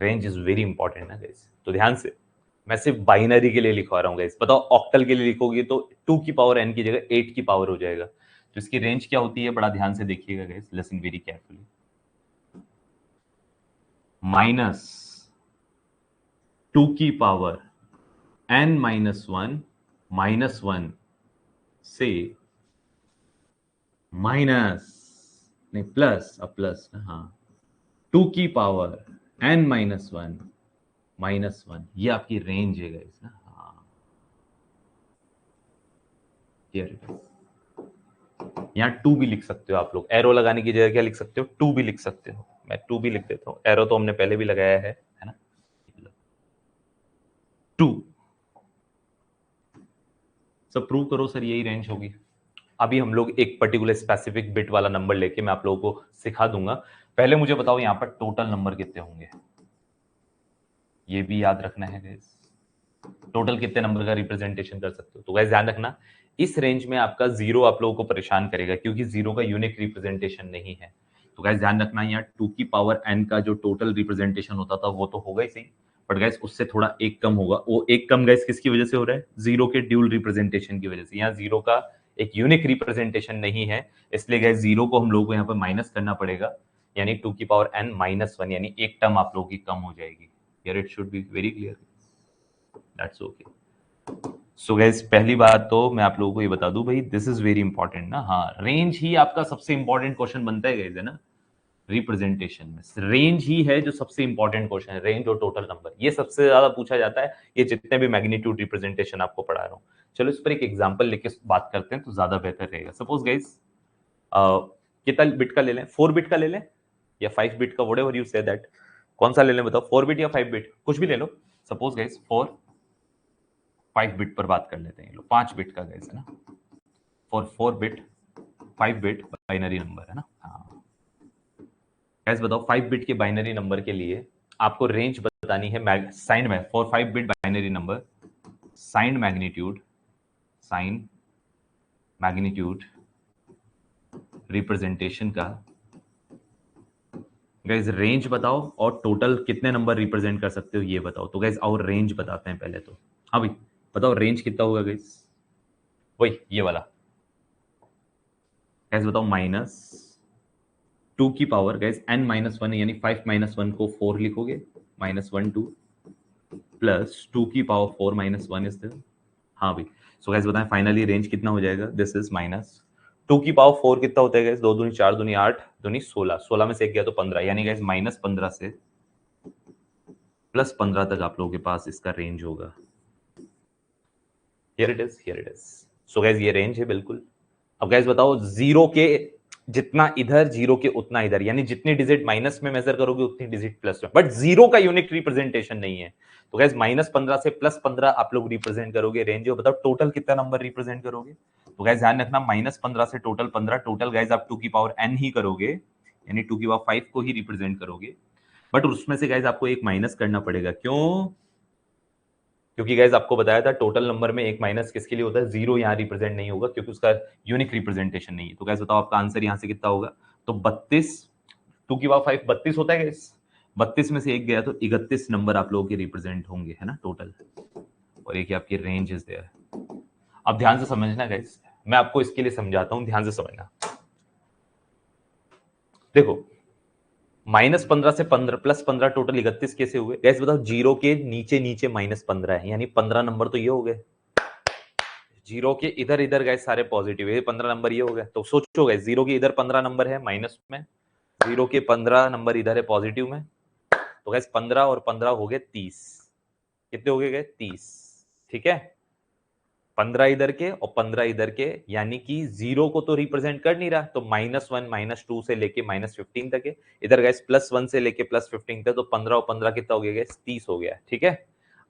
S1: रेंज इज वेरी इंपॉर्टेंट ना गाइस, तो ध्यान से, मैं सिर्फ बाइनरी के लिए लिखवा रहा हूँ गाइस। बताओ ऑक्टल के लिए लिखोगे तो 2 की पावर n की जगह 8 की पावर हो जाएगा। तो इसकी रेंज क्या होती है, बड़ा ध्यान से देखिएगा गाइस, लिसन वेरी केयरफुली। -2 की पावर n -1 से माइनस नहीं प्लस, अब प्लस ना, हाँ, 2 की पावर n -1 ये आपकी रेंज है गाइस ना। हाँ, यहाँ 2 भी लिख सकते हो आप लोग, एरो लगाने की जगह क्या लिख सकते हो, 2 भी लिख सकते हो। मैं 2 भी लिख देता हूँ, एरो तो हमने पहले भी लगाया है ना। 2 सब प्रूव करो सर, यही रेंज होगी। अभी हम लोग एक पर्टिकुलर स्पेसिफिक बिट वाला नंबर लेके मैं आप लोगों को सिखा दूंगा। पहले मुझे बताओ यहाँ पर टोटल नंबर कितने होंगे, ये भी याद रखना है गाइस। टोटल कितने नंबर का रिप्रेजेंटेशन कर सकते हो। तो गाइस ध्यान रखना, इस रेंज में आपका जीरो आप लोगों को परेशान करेगा, क्योंकि जीरो का यूनिक रिप्रेजेंटेशन नहीं है। तो गाइस ध्यान रखना, यहाँ 2 की पावर n का जो टोटल रिप्रेजेंटेशन होता था वो तो होगा ही सही, बट गाइस उससे थोड़ा एक कम होगा। वो एक कम गाइस किसकी वजह से हो रहा है, जीरो के ड्यूल रिप्रेजेंटेशन की वजह से। यहाँ जीरो का एक यूनिक रिप्रेजेंटेशन नहीं है, इसलिए गाइस जीरो को हम लोगों को यहाँ पर माइनस करना पड़ेगा, यानी 2 की पावर n -1, यानी एक टर्म आप लोगों की कम हो जाएगी। Here it should be very clear, that's okay. So guys पहली बात तो मैं आप लोगों को ये बता दूं भाई, दिस इज वेरी इंपॉर्टेंट ना। हाँ, रेंज ही आपका सबसे इंपॉर्टेंट क्वेश्चन बनता है गाइस, है ना। रिप्रेजेंटेशन में रेंज ही है जो सबसे इंपॉर्टेंट क्वेश्चन है, रेंज और टोटल नंबर, ये सबसे ज्यादा पूछा जाता है, ये जितने भी मैग्नीट्यूड रिप्रेजेंटेशन आपको पढ़ा रहा हूँ। चलो इस पर एक एग्जांपल लेके बात करते हैं तो ज्यादा बेहतर रहेगा। सपोज गाइस कितना बिट का ले लें, 4 बिट का ले लें या 5 बिट का, व्हाटएवर यू से दैट। कौन सा ले लें बताओ, 4 बिट या 5 बिट, कुछ भी ले लो। सपोज गाइस 5 बिट पर बात कर लेते हैं, लो 5 बिट का गाइस है ना, 4 बिट 5 बिट बाइनरी नंबर है ना। हाँ गाइस बताओ 5 बिट के बाइनरी नंबर के लिए आपको रेंज बतानी है, साइन में for 5 bit binary number, sign magnitude representation का गाइस रेंज बताओ, और टोटल कितने नंबर रिप्रेजेंट कर सकते हो ये बताओ। तो गाइस और रेंज बताते हैं पहले तो। हाँ भाई बताओ रेंज कितना होगा गाइस, वही ये वाला गाइस बताओ, -2 की पावर गाइस n -1 यानी 5 -1 को 4 लिखोगे, -1 2 प्लस 2 की पावर 4 -1 इज देयर। हाँ भाई, सो गाइस बताएं फाइनली रेंज कितना हो जाएगा, दिस इज -2 की पावर 4 कितना होता है गाइस, 2 दूनी 4 दूनी 8 दूनी 16, 16 में से एक गया तो 15, यानी गाइस -15 से +15 तक आप लोगों के पास इसका रेंज होगा। Here it is. So guys ये रेंज है बिल्कुल। अब गाइस बताओ जीरो के जितना इधर, जीरो के उतना इधर, यानी जितनी डिजिट माइनस में मेजर करोगे उतनी डिजिट प्लस में, बट जीरो का यूनिक रिप्रेजेंटेशन नहीं है। तो गाइस -15 से +15 आप लोग रिप्रेजेंट करोगे रेंज। और बताओ टोटल कितना नंबर रिप्रेजेंट करोगे। तो गाइस ध्यान रखना, -15 से टोटल 15, टोटल गाइस आप 2 की पावर n ही करोगे, यानी 2 की पावर 5 को ही रिप्रेजेंट करोगे, बट उसमें से गाइस आपको एक माइनस करना पड़ेगा। क्यों, क्योंकि गाइज आपको बताया था टोटल नंबर में एक माइनस किसके लिए होता है, जीरो यहाँ रिप्रेजेंट नहीं होगा क्योंकि उसका यूनिक रिप्रेजेंटेशन नहीं है। तो गाइज बताओ आपका आंसर यहाँ से कितना होगा, तो 32, 2 की पावर 5 32 होता है गाइज, 32 में से एक गया तो 31 नंबर आप लोगों के रिप्रेजेंट होंगे, है ना टोटल, और एक आपकी रेंज इज देयर। अब ध्यान से समझना गाइज, मैं आपको इसके लिए समझाता हूं, ध्यान से समझना। देखो -15 से 15 +15 टोटल 31 कैसे हुए गैस बताओ, जीरो के नीचे नीचे -15 है, यानी 15 नंबर तो ये हो गए, जीरो के इधर इधर गए सारे पॉजिटिव है, 15 नंबर ये हो गए। तो सोचो गए, जीरो के इधर 15 नंबर है माइनस में, जीरो के 15 नंबर इधर है पॉजिटिव में, तो गैस 15 और 15 हो गए 30, कितने हो गए 30, ठीक है, 15 इधर के और 15 इधर के, यानी कि जीरो को तो रिप्रेजेंट कर नहीं रहा, तो -1 -2 से लेके -15 तक है, इधर गैस +1 से लेके +15 तक, तो 15 और 15 कितना हो गया गैस, 30 हो गया, ठीक है।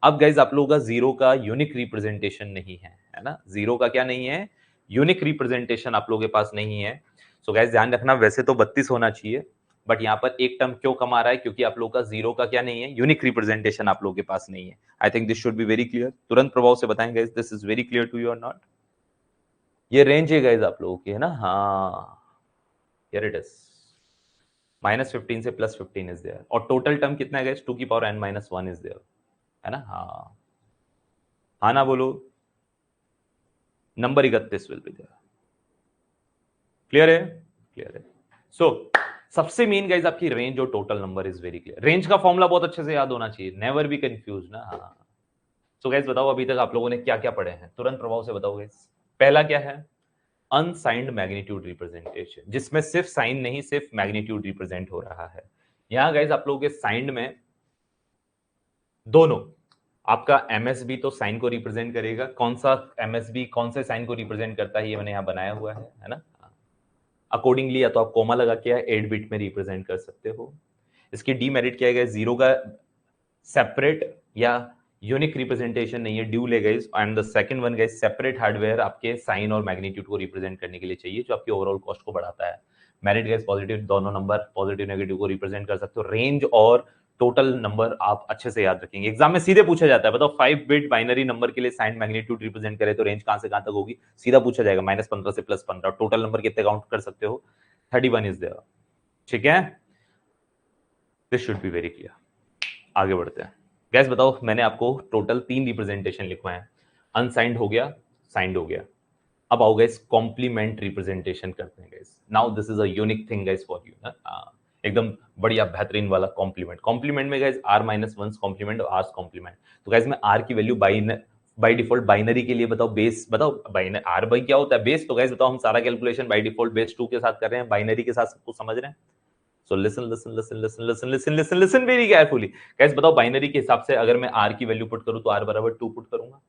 S1: अब गाइज आप लोगों का जीरो का यूनिक रिप्रेजेंटेशन नहीं है ना, जीरो का क्या नहीं है, यूनिक रिप्रेजेंटेशन आप लोगों के पास नहीं है। सो गाइज ध्यान रखना, वैसे तो 32 होना चाहिए, बट यहाँ पर एक टर्म क्यों कम आ रहा है, क्योंकि आप लोगों का जीरो का क्या नहीं है, यूनिक रिप्रेजेंटेशन आप लोगों के पास नहीं है। I think this should be very clear, तुरंत प्रभाव से बताएंगे this is very clear to you और नॉट। ये रेंज है गाइज आप लोगों की, है ना, हाँ हियर इट इज, -15 से +15 इज देयर, और टोटल टर्म कितना है गाइज, 2 की पावर n-1 इज देयर, है ना, हाँ हाँ ना बोलो, number 31 will be there, clear है, क्लियर है। सो सबसे मेन गाइज आपकी रेंज और total number is very clear, range का फॉर्मूला बहुत अच्छे से याद होना चाहिए, नेवर बी कंफ्यूज ना, हाँ। सो गाइज बताओ अभी तक आप लोगों ने क्या क्या पढ़े हैं, तुरंत प्रभाव से बताओ गाइज। पहला क्या है, अनसाइंड मैग्नीट्यूड रिप्रेजेंटेशन, जिसमें सिर्फ साइन नहीं सिर्फ मैग्नीट्यूड रिप्रेजेंट हो रहा है। यहां गाइज आप लोगों के साइंड में दोनों, आपका एमएसबी तो साइन को रिप्रेजेंट करेगा, कौन सा एमएसबी कौन से साइन को रिप्रेजेंट करता है ये मैंने यहां बनाया हुआ है ना, अकॉर्डिंगली या तो आप कोमा लगा के 8 बिट में रिप्रेजेंट कर सकते हो। इसकी डीमेरिट क्या है, जीरो का सेपरेट या यूनिक रिप्रेजेंटेशन नहीं है, ड्यू लेगा इस, and the second one guys separate hardware आपके साइन और मैग्नीट्यूड को रिप्रेजेंट करने के लिए चाहिए, जो आपकी ओवरऑल कॉस्ट को बढ़ाता है। मेरिट गाइस पॉजिटिव, दोनों नंबर पॉजिटिव नेगेटिव को रिप्रेजेंट कर सकते हो। रेंज और टोटल नंबर आप अच्छे से याद रखेंगे, एग्जाम में सीधे पूछा जाता है, बताओ 5 बिट बाइनरी नंबर के लिए साइन मैग्नीट्यूड रिप्रेजेंट करे तो रेंज कहां से कहां तक होगी, सीधा पूछा जाएगा, -15 से +15, टोटल नंबर कितने काउंट कर सकते हो, 31 इज देयर, ठीक है, this should be very clear. आगे बढ़ते हैं गैस, बताओ मैंने आपको टोटल 3 रिप्रेजेंटेशन लिखवाए हैं, अनसाइंड हो गया, साइंड हो गया, अब आओ गैस कॉम्प्लीमेंट रिप्रेजेंटेशन करते हैं gas, now this is a unique thing gas for you ना, एकदम बढ़िया बेहतरीन वाला कॉम्प्लीमेंट। कॉम्प्लीमेंट में गैस r-1 कॉम्प्लीमेंट और r कॉम्प्लीमेंट, तो गैस मैं r की वैल्यू बाई डिफॉल्ट बाइनरी के लिए बताओ बेस, बताओ बाइनरी r बाई क्या होता है बेस, तो गैस बताओ हम सारा कैलकुलेशन बाई डिफॉल्ट बेस 2 के साथ कर रहे हैं, बाइनरी के साथ सब कुछ समझ रहे हैं। So listen listen very carefully guys, बताओ बाइनरी के हिसाब से अगर मैं r की वैल्यू पुट करूं तो r बराबर 2 पुट करूंगा,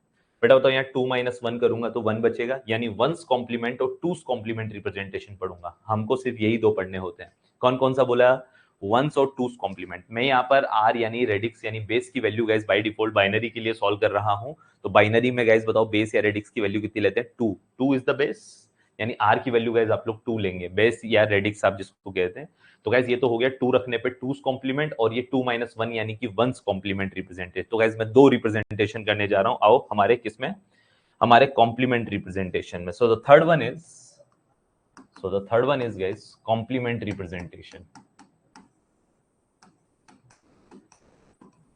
S1: बेटा बताओ यहाँ 2 - 1 करूंगा तो 1 बचेगा, यानी वंस कॉम्प्लीमेंट और टूस कॉम्प्लीमेंट रिप्रेजेंटेशन पढ़ूंगा, हमको सिर्फ यही दो पढ़ने होते हैं, कौन कौन सा बोला, वंस और टूस कॉम्प्लीमेंट। मैं यहाँ पर r यानी रेडिक्स यानी बेस की value guys by default binary के लिए सॉल्व कर रहा हूं, तो बाइनरी में गाइस बताओ बेस या रेडिक्स की वैल्यू कितनी लेते हैं, 2, 2 इज द बेस, यानी r की वैल्यू गाइस आप लोग 2 लेंगे, बेस या रेडिक्स आप जिसको कहते हैं। तो गाइस ये तो हो गया 2 रखने पे टूस कॉम्प्लीमेंट, और ये 2 - 1 यानी कि वंस कॉम्प्लीमेंट रिप्रेजेंटेशन। तो गाइस मैं दो रिप्रेजेंटेशन करने जा रहा हूं, आओ हमारे किसमें, हमारे कॉम्प्लीमेंट रिप्रेजेंटेशन में। So the third one is guys complement representation,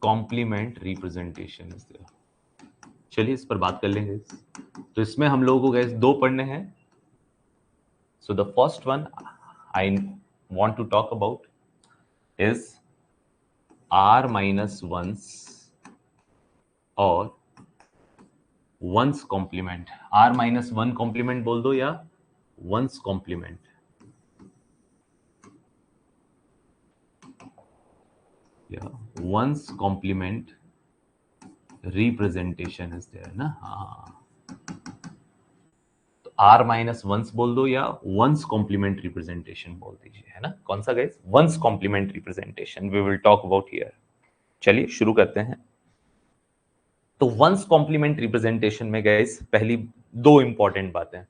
S1: complement representation is there, चलिए इस पर बात कर लेंगे। तो इसमें हम लोगों को गाइस दो पढ़ने हैं। So the first one I want to talk about is r-1 और वंस कॉम्प्लीमेंट, r-1 कॉम्प्लीमेंट बोल दो या वंस कॉम्प्लीमेंट, या one's complement representation is there ना, हाँ तो r-1 बोल दो या वंस कॉम्प्लीमेंट रिप्रेजेंटेशन बोल दीजिए, है ना, कौन सा guys, one's complement representation we will talk about here. चलिए शुरू करते हैं। तो वंस कॉम्प्लीमेंट रिप्रेजेंटेशन में गाइस पहली दो इंपॉर्टेंट बातें,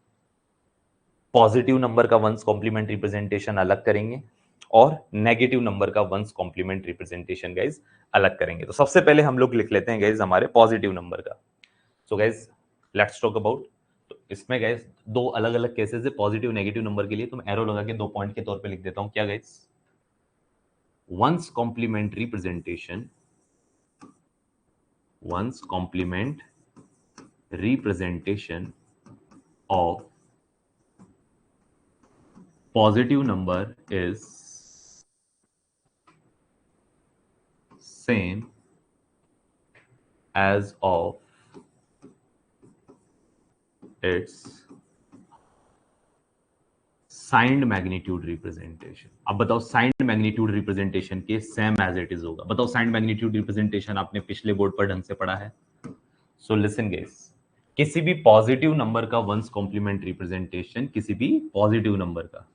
S1: पॉजिटिव नंबर का वंस कॉम्प्लीमेंट रिप्रेजेंटेशन अलग करेंगे और नेगेटिव नंबर का वंस कॉम्प्लीमेंट रिप्रेजेंटेशन गाइज अलग करेंगे। तो सबसे पहले हम लोग लिख लेते हैं गाइज हमारे पॉजिटिव नंबर का। So guys let's talk about, तो इसमें गाइज दो अलग अलग केसेस है पॉजिटिव नेगेटिव नंबर के लिए, तो मैं एरो लगा के 2 पॉइंट के तौर पे लिख देता हूं। क्या guys, one's complement representation, one's complement representation of positive number is same as of its signed magnitude representation। अब बताओ साइंड मैग्नीट्यूड रिप्रेजेंटेशन के सेम एज इट इज होगा। बताओ साइंड मैग्नीट्यूड रिप्रेजेंटेशन आपने पिछले बोर्ड पर ढंग से पढ़ा है। सो लिसन गाइस, किसी भी पॉजिटिव नंबर का वंस कॉम्प्लीमेंट रिप्रेजेंटेशन किसी भी पॉजिटिव नंबर का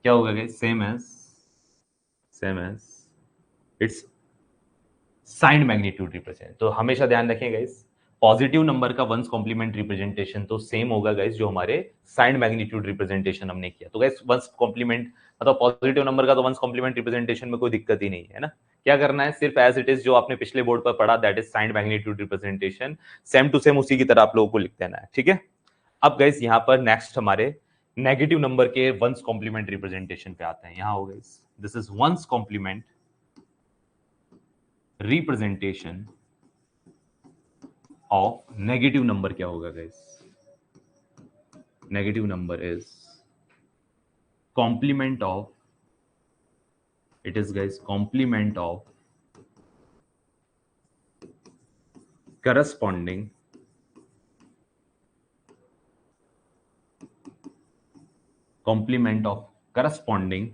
S1: क्या होगा guys, same as its signed magnitude represent. तो हमेशा ध्यान रखें गाइस, पॉजिटिव नंबर का वंस कॉम्प्लीमेंट रिप्रेजेंटेशन तो सेम होगा गाइस जो हमारे साइंड मैग्नीट्यूड रिप्रेजेंटेशन हमने किया। तो गाइस वंस कॉम्प्लीमेंट मतलब पॉजिटिव नंबर का तो वंस कॉम्प्लीमेंट रिप्रेजेंटेशन में कोई दिक्कत ही नहीं है ना। क्या करना है, सिर्फ एज इट इज जो आपने पिछले बोर्ड पर पढ़ा that is signed magnitude representation, same to same उसी की तरह आप लोगों को लिख देना है, ठीक है। अब गाइस यहाँ पर नेक्स्ट हमारे नेगेटिव नंबर के वंस कॉम्प्लीमेंट रिप्रेजेंटेशन पे आते हैं। यहाँ हो guys, this is one's complement representation of negative number. क्या होगा guys, negative number is complement of, it is guys complement of corresponding complement of corresponding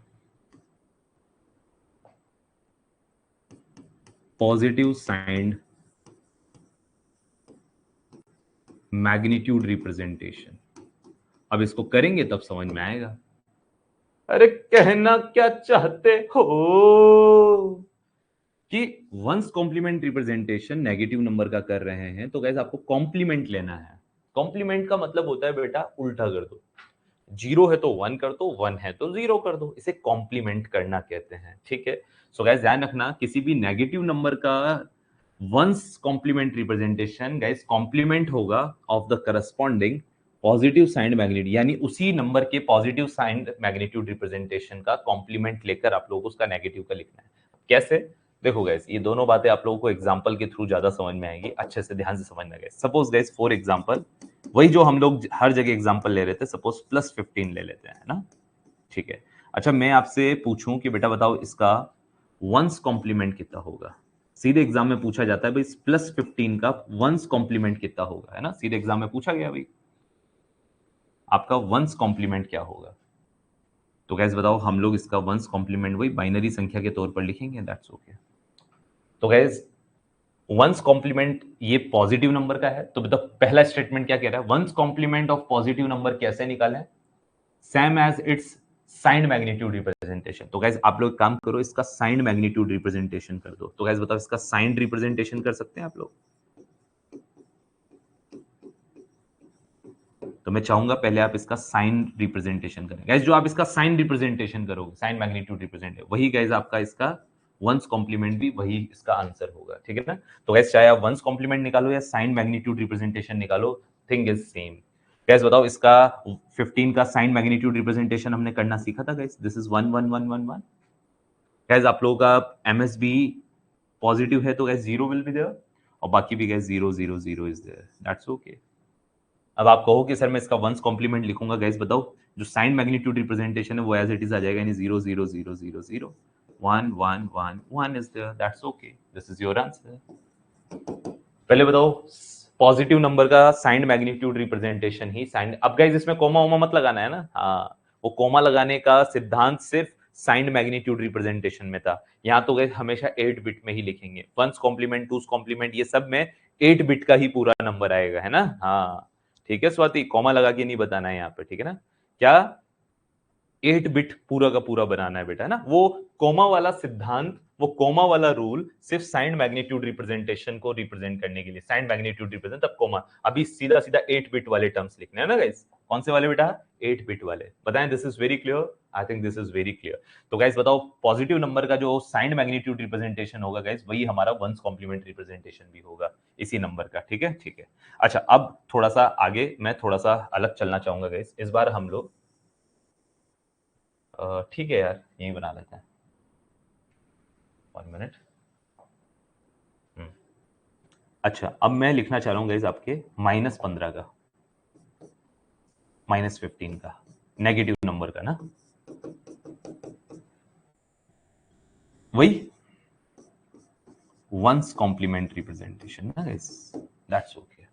S1: positive signed magnitude representation। अब इसको करेंगे तब समझ में आएगा। अरे कहना क्या चाहते हो कि one's complement representation negative number का कर रहे हैं तो गाइस आपको कॉम्प्लीमेंट लेना है। कॉम्प्लीमेंट का मतलब होता है बेटा उल्टा कर दो, 0 है तो 1 कर दो, 1 है तो 0 कर दो, इसे कॉम्प्लीमेंट करना कहते हैं, ठीक है। सो गाइस ध्यान रखना, किसी भी नेगेटिव नंबर का once complement representation guys complement होगा of the corresponding positive signed magnitude, यानी उसी नंबर के पॉजिटिव साइंड मैग्नीट्यूड रिप्रेजेंटेशन का कॉम्प्लीमेंट लेकर आप लोगों को उसका नेगेटिव का लिखना है। कैसे, देखो गाइस ये दोनों बातें आप लोगों को एग्जांपल के थ्रू ज्यादा समझ में आएगी, अच्छे से ध्यान से समझना guys. Suppose guys for example, वही जो हम लोग हर जगह एग्जांपल ले रहे थे, सपोज +15 ले लेते हैं ना, ठीक है। अच्छा मैं आपसे पूछूं कि बेटा बताओ इसका वंस कॉम्प्लीमेंट कितना होगा। सीधे एग्जाम में पूछा जाता है भाई +15 का वंस कॉम्प्लीमेंट कितना होगा, है ना, सीधे एग्जाम में पूछा गया भाई आपका वंस कॉम्प्लीमेंट क्या होगा। तो गाइस बताओ हम लोग इसका वंस कॉम्प्लीमेंट वही बाइनरी संख्या के तौर पर लिखेंगे, दैट्स ओके। तो गाइस वंस कॉम्प्लीमेंट ये पॉजिटिव नंबर का है, तो बताओ पहला स्टेटमेंट क्या कह रहा है, one's complement of positive number कैसे निकालें, same as its signed magnitude representation. तो गाइस आप लोग काम करो, इसका साइंड मैग्नीट्यूड रिप्रेजेंटेशन कर दो। तो गाइस बताओ इसका साइंड रिप्रेजेंटेशन कर सकते हैं आप लोग। तो मैं चाहूंगा पहले आप इसका साइन रिप्रेजेंटेशन करें गाइस। जो आप इसका साइन रिप्रेजेंटेशन करोगे, साइन मैग्नीट्यूड रिप्रेजेंट वही गाइस आपका इसका वंस कॉम्प्लीमेंट भी वही इसका आंसर होगा, ठीक है ना। तो गाइस चाहे आप वंस कॉम्प्लीमेंट निकालो या साइन मैग्नीट्यूड रिप्रेजेंटेशन निकालो, थिंग इज सेम। गाइस बताओ इसका 15 का साइन मैग्नीट्यूड रिप्रेजेंटेशन हमने करना सीखा था गाइस, दिस इज 1 1 1 1 1। गाइस आप लोगों का एमएसबी पॉजिटिव है तो गाइस 0 विल बी देयर, और बाकी भी guys 0 0 0 is there, that's okay. अब आप कहो कि सर मैं इसका वंस कॉम्प्लीमेंट लिखूंगा, गाइस बताओ जो साइन मैग्नीट्यूड रिप्रेजेंटेशन है वो एज इट इज आ जाएगा, यानी 0 0 0 0 0 1 1 1 1 is there, that's okay, this is your answer. पहले बताओ पॉजिटिव नंबर का साइन मैग्नीट्यूड रिप्रेजेंटेशन ही साइन। अब गाइस इसमें कोमा वोमा मत लगाना है ना, हाँ वो कोमा लगाने का सिद्धांत सिर्फ साइन मैग्नीट्यूड रिप्रेजेंटेशन में था। यहाँ तो गाइस हमेशा 8 बिट में ही लिखेंगे, वंस कॉम्प्लीमेंट टूस कॉम्प्लीमेंट ये सब में 8 बिट का ही पूरा नंबर आएगा, है ना, हाँ ठीक है स्वाति, कॉमा लगा के नहीं बताना है यहाँ पे, ठीक है ना, क्या 8 बिट पूरा का पूरा बनाना है बेटा, है ना। वो कोमा वाला सिद्धांत वो कोमा वाला रूल सिर्फ साइन मैग्नीट्यूड रिप्रेजेंटेशन को रिप्रेजेंट करने के लिए, साइन मैग्नीट्यूड रिप्रेजेंट तब कोमा। अभी सीधा सीधा 8 बिट वाले टर्म्स लिखने हैं ना गाइस। कौन से वाले बेटा? 8 बिट वाले। बताएं this is very clear? I think this is very clear. तो गाइस बताओ पॉजिटिव नंबर का जो साइन मैग्नीट्यूड रिप्रेजेंटेशन होगा गाइस, वही हमारा वंस कॉम्प्लीमेंट रिप्रेजेंटेशन भी होगा इसी नंबर का। ठीक है, ठीक है। अच्छा, अब थोड़ा सा आगे मैं थोड़ा सा अलग चलना चाहूंगा गाइस। इस बार हम लोग ठीक है यार, यही बना लेते हैं। 1 मिनट। अच्छा, अब मैं लिखना चाह रहा हूँ गाइस आपके -15 का, -15 का नेगेटिव नंबर का ना, वही वंस कॉम्प्लीमेंट रिप्रेजेंटेशन ना guys, that's okay.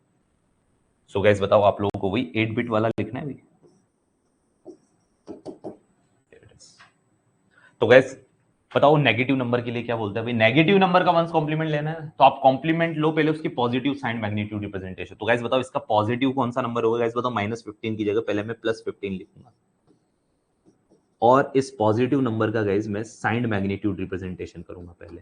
S1: So guys बताओ आप लोगों को वही 8 बिट वाला लिखना है भी। तो गाइस बताओ नेगेटिव नंबर के लिए क्या बोलते हैं भाई? नेगेटिव नंबर का वंस कॉम्प्लीमेंट लेना है तो आप कॉम्प्लीमेंट लो पहले उसकी पॉजिटिव साइन मैग्नीट्यूड रिप्रेजेंटेशन। तो गाइस बताओ इसका पॉजिटिव कौन सा नंबर होगा? गाइस बताओ -15 की जगह पहले मैं +15 लिखूंगा, और इस पॉजिटिव नंबर का गाइस मैं साइन मैग्नीट्यूड रिप्रेजेंटेशन करूंगा पहले,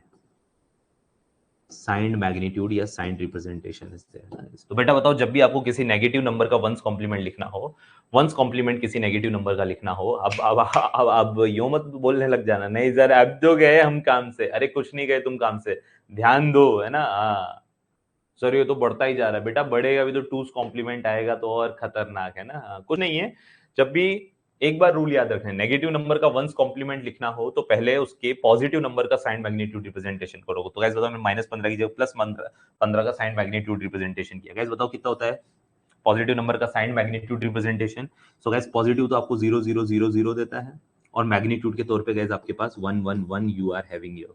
S1: साइन मैग्नीट्यूड या साइन रिप्रेजेंटेशन इससे। तो बेटा बताओ जब भी आपको किसी नेगेटिव नंबर का वंस कॉम्प्लीमेंट लिखना हो, वंस कॉम्प्लीमेंट किसी नेगेटिव नंबर का लिखना हो, अब यो मत बोलने लग जाना नहीं सर अब तो गए हम काम से। अरे कुछ नहीं गए तुम काम से, ध्यान दो, है ना। हाँ सर ये तो बढ़ता ही जा रहा है बेटा, बढ़ेगा भी तो टूस कॉम्प्लीमेंट आएगा तो और खतरनाक है ना। कुछ नहीं है, जब भी एक बार रूल याद रखना है, नेगेटिव नंबर का वंस कॉम्प्लीमेंट लिखना हो तो पहले उसके पॉजिटिव नंबर का साइन मैग्नीट्यूड रिप्रेजेंटेशन करोगे। तो गाइस बताओ मैं -15 की जगह +15 का साइन मैग्नीट्यूड रिप्रेजेंटेशन किया। गाइस बताओ कितना होता है पॉजिटिव नंबर का sign magnitude representation? So guys positive तो आपको 0 0 0 0 देता है, और मैग्नीट्यूड के तौर पे गाइस आपके पास 1 1 1 यू आर हैविंग हियर।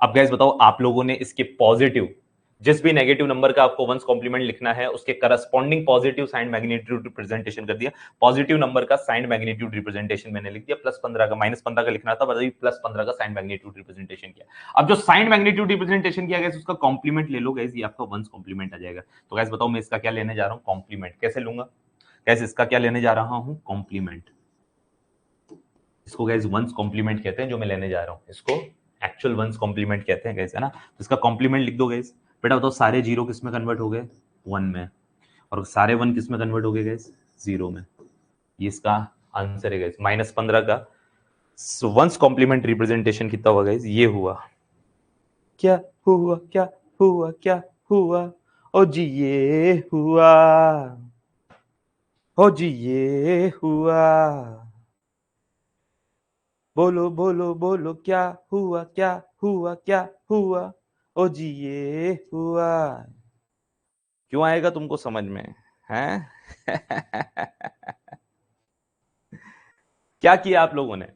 S1: अब गाइस बताओ आप लोगों ने इसके पॉजिटिव, जिस भी नेगेटिव नंबर का आपको वंस कॉम्प्लीमेंट लिखना है उसके corresponding positive sign magnitude representation कर दिया। पॉजिटिव नंबर का साइन मैग्नीट्यूड रिप्रेजेंटेशन मैंने लिख दिया +15 का, -15 का लिखना था बताइए, +15 का साइन मैग्नीट्यूड रिप्रेजेंटेशन किया। अब जो साइन मैग्नीट्यूड रिप्रेजेंटेशन किया गया उसका कॉम्प्लीमेंट ले लो गाइस, ये आपका वंस कॉम्प्लीमेंट आ जाएगा। तो गाइस बताओ मैं इसका क्या लेने जा रहा हूं? कॉम्प्लीमेंट। कैसे लूंगा गाइस? इसका क्या लेने जा रहा हूं? कॉम्प्लीमेंट। इसको गाइस वंस कॉम्प्लीमेंट कहते हैं जो मैं लेने जा रहा हूं, इसको एक्चुअल वंस कॉम्प्लीमेंट कहते हैं गाइस, है ना। तो इसका कॉम्प्लीमेंट लिख दो गाइस। बेटा बताओ सारे जीरो किस में कन्वर्ट हो गए? 1 में। और सारे 1 किस में कन्वर्ट हो गए गाइस? 0 में। ये इसका आंसर है गाइस, -15 का वंस कॉम्प्लीमेंट रिप्रेजेंटेशन कितना हुआ गाइस? ये हुआ। क्या हुआ, क्या हुआ, क्या हुआ? ओ जी ये हुआ, ओ जी ये हुआ, बोलो बोलो बोलो क्या हुआ, क्या हुआ, क्या हुआ? ओ जी ये हुआ। क्यों आएगा तुमको समझ में? हैं? क्या किया आप लोगों ने?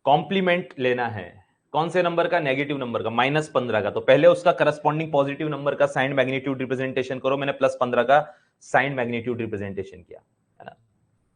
S1: कॉम्प्लीमेंट लेना है। कौन से नंबर का? नेगेटिव नंबर का, -15 का। तो पहले उसका करस्पॉन्डिंग पॉजिटिव नंबर का साइन मैग्नीट्यूड रिप्रेजेंटेशन करो। मैंने +15 का साइन मैग्नीट्यूड रिप्रेजेंटेशन किया, है ना।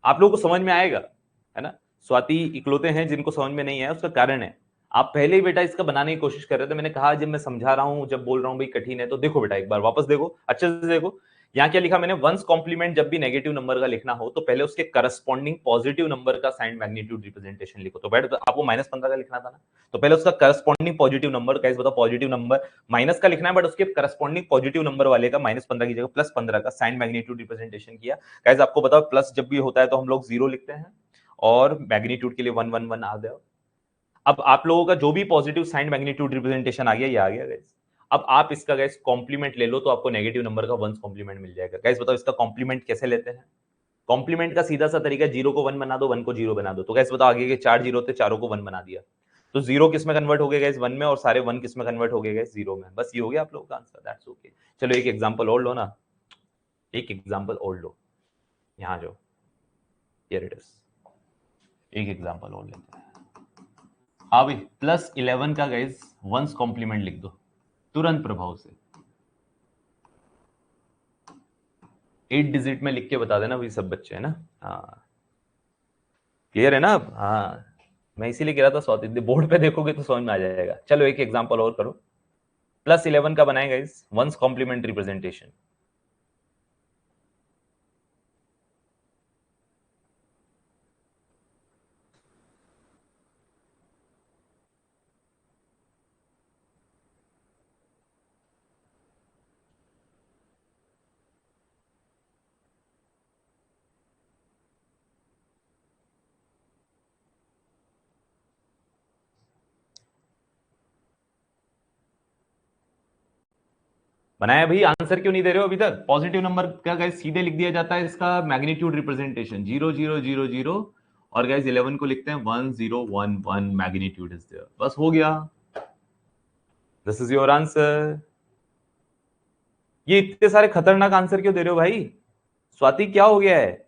S1: आप लोगों को समझ में आएगा, है ना। स्वाति इकलौते हैं जिनको समझ में नहीं आया, उसका कारण है आप पहले ही बेटा इसका बनाने की कोशिश कर रहे थे। मैंने कहा जब मैं समझा रहा हूं, जब बोल रहा हूं भाई कठिन है, तो देखो बेटा एक बार वापस देखो, अच्छे से देखो। यहाँ क्या लिखा मैंने? वंस कॉम्प्लीमेंट जब भी नेगेटिव नंबर का लिखना हो तो पहले उसके करस्पॉन्डिंग पॉजिटिव नंबर का साइन मैग्नीट्यूड रिप्रेजेंटेशन लिखो। तो बेटा आपको -15 का लिखना था ना, तो पहले उसका करस्पॉन्डिंग पॉजिटिव नंबर, गाइस बताओ पॉजिटिव नंबर माइनस का लिखना है, बट उसके करस्पॉन्डिंग पॉजिटिव नंबर वाले का -15 की जगह +15 का साइन मैग्नीट्यूड रिप्रेजेंटेशन किया। गाइस आपको बताओ प्लस जब भी होता है तो हम लोग 0 लिखते हैं, और मैग्नीट्यूड के लिए 1 1 1 आ गया। अब आप लोगों का जो भी पॉजिटिव साइन मैग्नीट्यूड रिप्रेजेंटेशन आ गया, ये आ गया गाइस। अब आप इसका गाइस कॉम्प्लीमेंट ले लो तो आपको नेगेटिव नंबर का वंस कॉम्प्लीमेंट मिल जाएगा। गाइस बताओ इसका कॉम्प्लीमेंट कैसे लेते हैं? कॉम्प्लीमेंट का सीधा सा तरीका, 0 को 1 बना दो, 1 को 0 बना दो। तो गाइस बताओ आगे के 4 जीरो थे, चारों को 1 बना दिया, तो 0 किस में कन्वर्ट हो गए गाइस? 1 में, और सारे 1 किस में कन्वर्ट हो गए गाइस? 0 में। बस ये हो गया आप लोगों का आंसर, दैट्स ओके। चलो एक एग्जांपल और लो ना, एक एग्जांपल और लो, यहां जाओ, हियर इट इज। एक एग्जांपल और लेते हैं। हाँ भाई, +11 का गाइस वंस कॉम्प्लीमेंट लिख दो तुरंत प्रभाव से। 8 डिजिट में लिख के बता देना भाई, सब बच्चे है ना। हाँ क्लियर है ना अब? हाँ मैं इसीलिए कह रहा था स्वाति बोर्ड पे देखोगे तो समझ में आ जाएगा। चलो एक एग्जांपल और करो। +11 का बनाएगा गाइस वंस कॉम्प्लीमेंट रिप्रेजेंटेशन। बनाया भाई, आंसर क्यों नहीं दे रहे हो अभी तक? पॉजिटिव नंबर का गाइस सीधे लिख दिया जाता है इसका मैग्नीट्यूड रिप्रेजेंटेशन 0000 और गाइस 11 को लिखते हैं 1011 मैग्नीट्यूड इज देयर, बस हो गया। This is your answer. ये इतने सारे खतरनाक आंसर क्यों दे रहे हो भाई? स्वाति क्या हो गया है?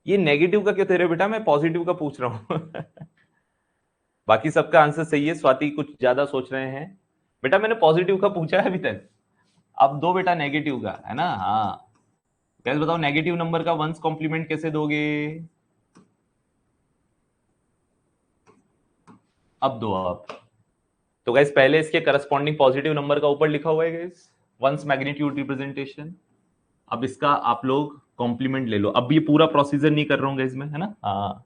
S1: ये नेगेटिव का क्यों दे रहे हो बेटा? मैं पॉजिटिव का पूछ रहा हूं। बाकी सबका आंसर सही है, स्वाति कुछ ज्यादा सोच रहे हैं। बेटा मैंने पॉजिटिव का पूछा है अभी तक, अब दो बेटा नेगेटिव का, है ना? हाँ कैसे बताओ, नेगेटिव नंबर का वंस कॉम्प्लीमेंट कैसे दोगे? अब दो आप। तो गाइस पहले इसके करस्पॉन्डिंग पॉजिटिव नंबर का ऊपर लिखा हुआ है गाइस, वंस मैग्नीट्यूड रिप्रेजेंटेशन। अब इसका आप लोग कॉम्प्लीमेंट ले लो। अब ये पूरा प्रोसीजर नहीं कर रहा हूँ गाइस मैं, है ना? हाँ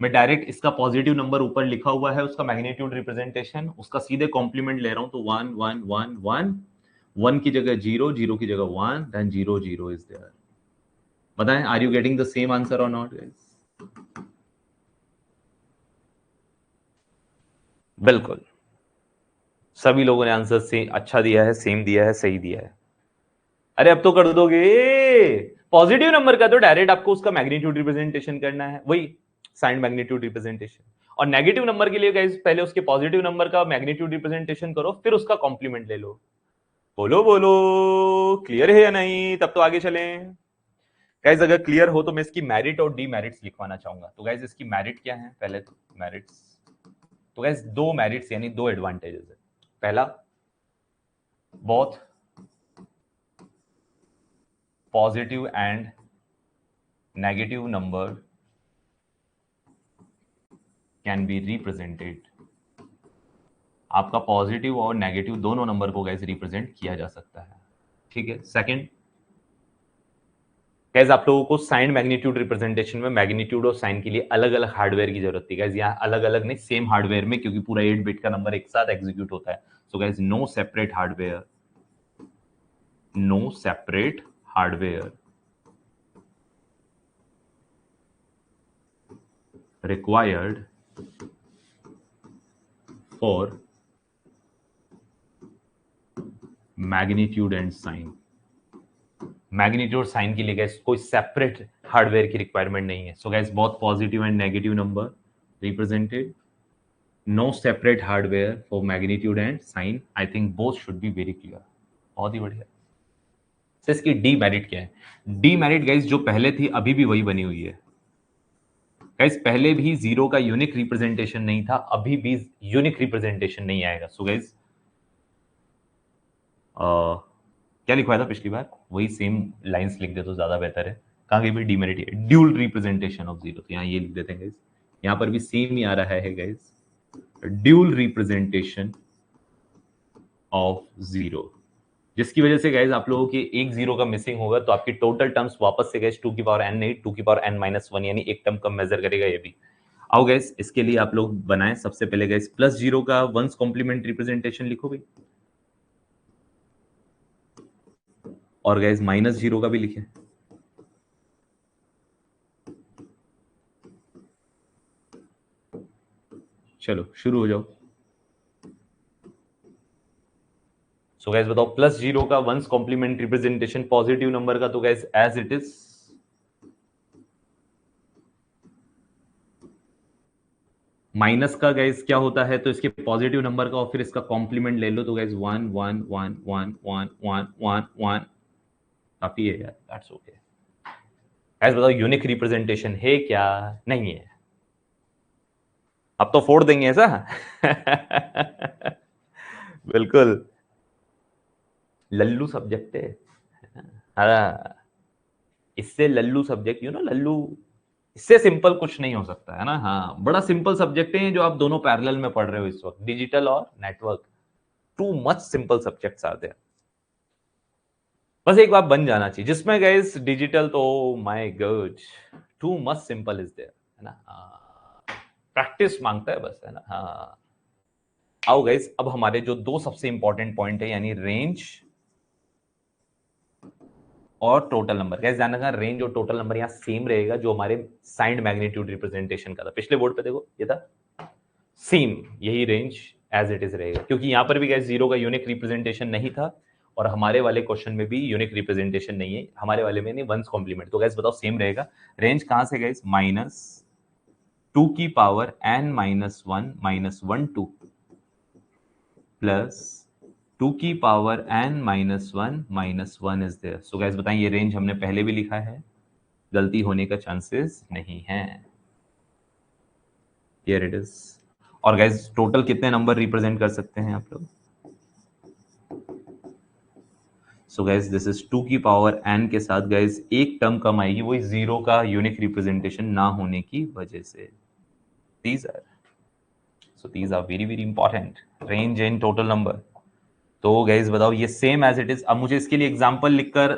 S1: मैं डायरेक्ट इसका पॉजिटिव नंबर ऊपर लिखा हुआ है उसका मैग्नीट्यूड रिप्रेजेंटेशन, उसका सीधे कॉम्प्लीमेंट ले रहा हूं। तो 1 1 1 1 1 की जगह 0, 0 की जगह 1, देन 0 0 इज देयर। बताएं, are you getting the same answer और नॉट गाइस? बिल्कुल, सभी लोगों ने आंसर से अच्छा दिया है, सेम दिया है, सही दिया है। अरे अब तो कर दोगे। पॉजिटिव नंबर का तो डायरेक्ट आपको उसका मैग्नीट्यूड रिप्रेजेंटेशन करना है, वही साइन मैग्नीट्यूड रिप्रेजेंटेशन। और नेगेटिव नंबर के लिए गाइस पहले उसके पॉजिटिव नंबर का मैग्नीट्यूड रिप्रेजेंटेशन करो, फिर उसका कॉम्प्लीमेंट ले लो। बोलो बोलो, क्लियर है या नहीं? तब तो आगे चलें। गाइस अगर क्लियर हो तो मैं इसकी मेरिट और डीमेरिट्स लिखवाना चाहूंगा। तो गाइस इसकी मेरिट क्या है? पहले तो मेरिट्स, तो गाइस दो मेरिट्स यानी दो एडवांटेजेस है। पहला, both positive and negative number can be represented. आपका पॉजिटिव और नेगेटिव दोनों नंबर को गाइस रिप्रेजेंट किया जा सकता है, ठीक है। सेकंड गाइस, आप लोगों को साइन मैग्नीट्यूड रिप्रेजेंटेशन में मैग्नीट्यूड और साइन के लिए अलग अलग हार्डवेयर की जरूरत थी गाइस। यहाँ अलग अलग नहीं, सेम हार्डवेयर में, क्योंकि पूरा 8 बिट का नंबर एक साथ एग्जीक्यूट होता है। So guys no separate hardware, no separate hardware required for magnitude and sign। Magnitude और साइन के लिए गाइस कोई सेपरेट हार्डवेयर की रिक्वायरमेंट नहीं है। So guys both positive and negative number represented, no separate hardware for magnitude and sign. I think both should be very clear. बहुत ही बढ़िया। तो इसकी डी मेरिट क्या है? डी मेरिट गाइस जो पहले थी अभी भी वही बनी हुई है गाइस। पहले भी जीरो का यूनिक रिप्रेजेंटेशन नहीं था, अभी भी यूनिक रिप्रेजेंटेशन नहीं आएगा। सो गाइस क्या लिखवाया था पिछली बार? वही सेम लाइंस लिख दे तो ज्यादा बेहतर है। कहाँ गई भी डीमेरिट है? Dual representation of zero. तो यहाँ ये लिख देते हैं गाइस, यहाँ पर भी सेम ही आ रहा है guys, dual representation of zero. जिसकी वजह से गाइस आप लोगों के एक जीरो का मिसिंग होगा, तो आपकी टोटल टर्म्स वापस से गाइस 2 की पावर n नहीं 2 की पावर n-1 यानी एक टर्म कम मेजर करेगा ये भी। आओ गाइस इसके लिए आप लोग बनाएं। सबसे पहले गाइस प्लस जीरो का वंस कॉम्प्लीमेंट रिप्रेजेंटेशन लिखो भाई, और गाइस माइनस जीरो का भी लिखें। चलो शुरू हो जाओ। सो गाइस बताओ, प्लस जीरो का once complement representation positive number का, तो guys as it is. Minus का गाइस क्या होता है? तो इसके पॉजिटिव नंबर का और फिर इसका कॉम्प्लीमेंट ले लो, तो गाइस 1 1 1 1 1 1 1 1 काफी है यार, दैट्स ओके। गाइस बताओ, यूनिक रिप्रेजेंटेशन है क्या? नहीं है। अब तो फोड़ देंगे ऐसा। बिल्कुल, लल्लू सब्जेक्ट है। हाँ, इससे Lallu subject, you know Lallu, इससे सिंपल कुछ नहीं हो सकता है ना। हाँ बड़ा सिंपल सब्जेक्ट है जो आप दोनों पैरेलल में पढ़ रहे हो इस वक्त, डिजिटल और network. Too much simple subjects आते हैं। बस एक बात बन जाना चाहिए जिसमें गाइस डिजिटल, तो my god too much simple is there, है ना? प्रैक्टिस मांगता है बस, है ना? हाँ आओ गाइस, अब हमारे जो दो सबसे इंपॉर्टेंट पॉइंट है यानी रेंज और टोटल नंबर। गाइस ध्यान रखना, रेंज और टोटल नंबर यहाँ सेम रहेगा जो हमारे साइंड मैग्नीट्यूड रिप्रेजेंटेशन का था पिछले बोर्ड पे। देखो ये था सेम, यही रेंज एज इट इज रहेगा, क्योंकि यहां पर भी गाइस जीरो का यूनिक रिप्रेजेंटेशन नहीं था और हमारे वाले क्वेश्चन में भी यूनिक रिप्रेजेंटेशन नहीं है, हमारे वाले में नहीं वंस कॉम्प्लीमेंट। तो गैस बताओ सेम रहेगा, रेंज कहां से गैस, -2 की पावर n माइनस 1 2 प्लस 2 की power n minus 1 is there. So guys बताएं ये रेंज हमने पहले भी लिखा है, गलती होने का चांसेस नहीं है। Here it is. और गैस टोटल कितने नंबर रिप्रेजेंट कर सकते हैं आप लोग? सो गैस दिस इज 2 की पावर n के साथ गैस एक टर्म कम आएगी, वही जीरो का यूनिक रिप्रेजेंटेशन ना होने की वजह से। These are very very important, range in total number. तो गैस बताओ ये सेम एज इट इज। अब मुझे इसके लिए एग्जांपल लिखकर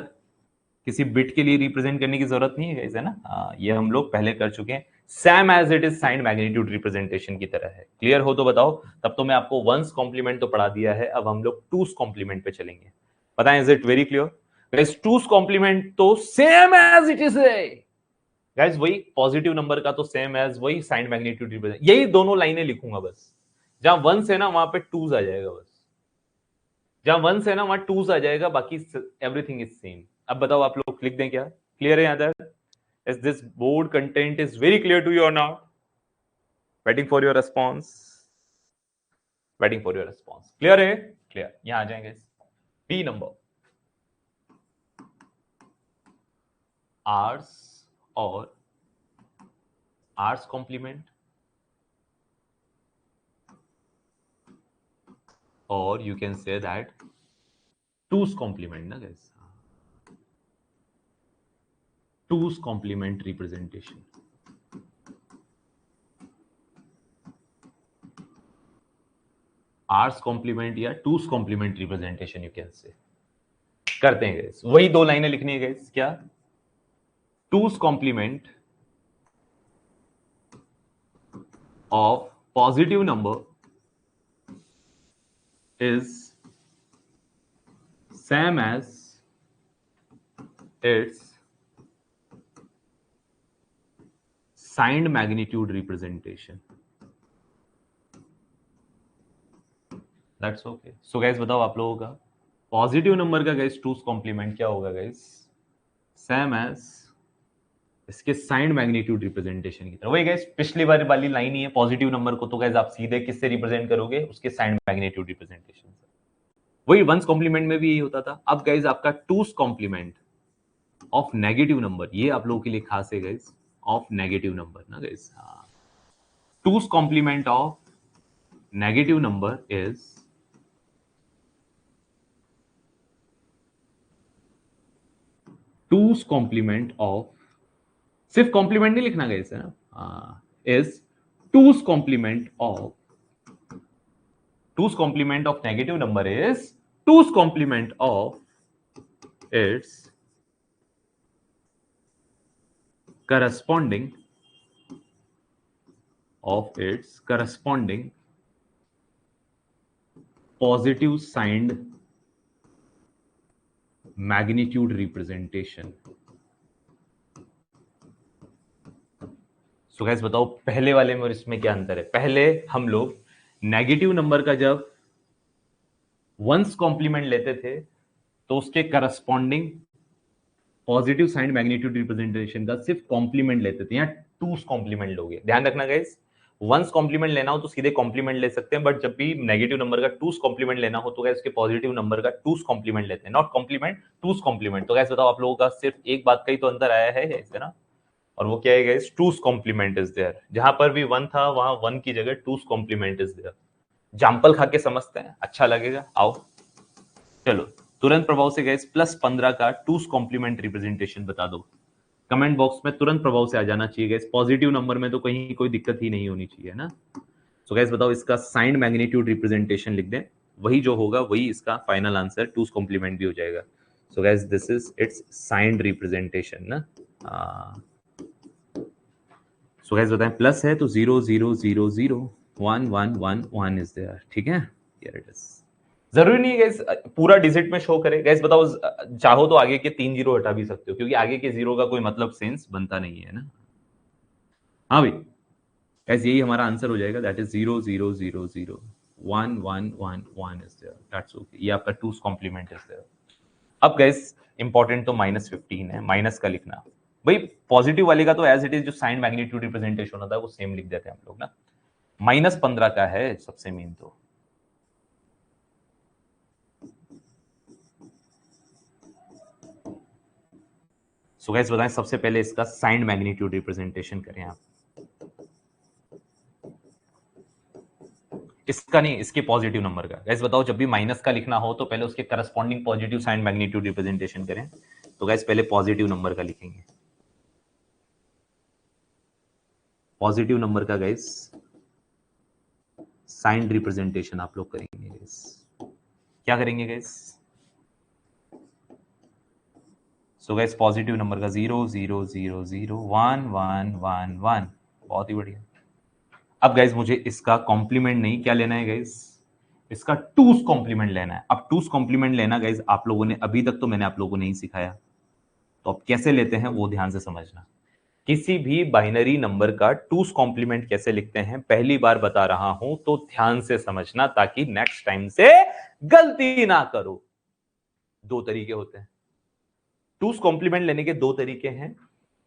S1: किसी बिट के लिए रिप्रेजेंट करने की जरूरत नहीं है गैस, है ना? ये हम लोग पहले कर चुके हैं, same as it is sign magnitude representation की तरह है। क्लियर हो तो बताओ। तब तो मैं आपको वंस कॉम्प्लीमेंट तो पढ़ा दिया है, अब हम लोग टूस कॉम्प्लीमेंट पे चलेंगे। बताएं, is it very clear? Guys two's complement तो सेम एज इट इज है गाइस, वही पॉजिटिव नंबर का तो सेम एज वही साइन मैग्नीट्यूड रिप्रेजेंट, यही दोनों लाइनें लिखूंगा बस। जहां वंस है ना वहां पे टूज आ जाएगा बस, जहां वंस है ना वहां टूज आ जाएगा, बाकी एवरीथिंग इज सेम। अब बताओ आप लोग लिख दें क्या? क्लियर है यहाँ तक? Is this board content is very clear to you और not? Waiting for your response, waiting for your response. Clear है? क्लियर। यहां आ जाएंगे बी नंबर, आर्स और आर्स कॉम्प्लीमेंट और you can say that two's complement ना guys, two's complement representation। R's complement या two's complement representation you can say करते हैं guys। वही दो लाइनें लिखनी है guys, क्या? Two's complement of positive number is same as its signed magnitude representation। That's okay। So guys बताओ आप लोगों का पॉजिटिव नंबर का गाइस टूस कॉम्प्लीमेंट क्या होगा गाइस? सेम एज इसके साइंड मैग्नीट्यूड रिप्रेजेंटेशन की तरह। वही गाइस पिछली बार वाली लाइन ही है, पॉजिटिव नंबर को तो गाइस आप सीधे किससे रिप्रेजेंट करोगे? उसके साइंड मैग्नीट्यूड रिप्रेजेंटेशन से। वही वंस कॉम्प्लीमेंट में भी यही होता था। अब गाइस आपका two's complement of negative number, ये आप लोगों के लिए खास है गाइस, ऑफ नेगेटिव नंबर ना guys. Two's complement of negative number is two's complement of, सिर्फ कॉम्प्लीमेंट नहीं लिखना गाइस, है ना, is two's complement of, two's complement of negative number is two's complement of its corresponding positive signed magnitude representation। So guys बताओ पहले वाले में और इसमें क्या अंतर है? पहले हम लोग नेगेटिव नंबर का जब वंस कॉम्प्लीमेंट लेते थे तो उसके corresponding positive sign magnitude representation का सिर्फ कॉम्प्लीमेंट लेते थे, यहाँ टूस कॉम्प्लीमेंट लोगे। ध्यान रखना गाइस, वंस कॉम्प्लीमेंट लेना हो तो सीधे कॉम्प्लीमेंट ले सकते हैं, बट जब भी नेगेटिव नंबर का टूस कॉम्प्लीमेंट लेना हो तो गाइस उसके पॉजिटिव नंबर का टूस कॉम्प्लीमेंट लेते हैं, नॉट कॉम्प्लीमेंट, टूस कॉम्प्लीमेंट। तो गाइस बताओ आप लोगों का सिर्फ एक बात का ही तो अंतर आया है इससे ना, और वो क्या है guys? Two's complement is there. जहां पर भी वन था वहां वन की जगह two's complement is there. Example खा के समझते हैं, अच्छा लगेगा। आओ चलो तुरंत प्रभाव से गाइस +15 का टूस कॉम्प्लीमेंट रिप्रेजेंटेशन बता दो। कमेंट बॉक्स में तुरंत प्रभाव से आ जाना चाहिए गाइस, पॉजिटिव नंबर में तो कहीं कोई दिक्कत ही नहीं होनी चाहिए ना। सो गाइस बताओ इसका साइंड मैग्नीट्यूड रिप्रेजेंटेशन लिख दें, वही जो होगा वही इसका फाइनल आंसर टूस कॉम्प्लीमेंट भी हो जाएगा। So guys this is it's signed representation ना। सो गाइस बताएं प्लस है तो 0 0 0 0 1 1 1 1 इज देयर। ठीक है, हियर इट इज। जरूरी नहीं है गाइस पूरा डिजिट में शो करे। गाइस बताओ चाहो तो आगे के 3 जीरो हटा भी सकते हो, क्योंकि आगे के जीरो का कोई मतलब सेंस बनता नहीं है ना। हाँ भाई गाइस यही हमारा आंसर हो जाएगा, that is 0 0 0 0। 1 1 1 1 is there, that's okay. ये आपका 2's कॉम्प्लीमेंट इज देयर। अब गाइस इंपॉर्टेंट तो -15 है, माइनस का लिखना भाई। पॉजिटिव वाले का तो एज इट इज जो साइन मैग्नीट्यूड रिप्रेजेंटेशन होता है वो सेम लिख देते हैं हम लोग ना। -15 का है सबसे मेन तो। सो गाइस बताएं सबसे पहले इसका साइन मैग्नीट्यूड रिप्रेजेंटेशन करें आप। इसका नहीं, इसके पॉजिटिव नंबर का। गाइस बताओ जब भी माइनस का लिखना हो तो पहले उसके corresponding positive sign magnitude representation करें। तो गाइस पहले पॉजिटिव नंबर का लिखेंगे। पॉजिटिव नंबर का गाइस साइन रिप्रेजेंटेशन आप लोग करेंगे गाइस। क्या करेंगे guys? So guys positive number का 0 0 0 0 1 1 1 1। बहुत ही बढ़िया। अब गाइस मुझे इसका कॉम्प्लीमेंट नहीं, क्या लेना है गाइस? इसका टूस कॉम्प्लीमेंट लेना है। अब टूस कॉम्प्लीमेंट लेना गाइस आप लोगों ने अभी तक तो मैंने आप लोगों को नहीं सिखाया, तो अब कैसे लेते हैं वो ध्यान से समझना। किसी भी बाइनरी नंबर का टूस कॉम्प्लीमेंट कैसे लिखते हैं पहली बार बता रहा हूं, तो ध्यान से समझना ताकि नेक्स्ट टाइम से गलती ना करो। दो तरीके होते हैं टूस कॉम्प्लीमेंट लेने के, दो तरीके हैं।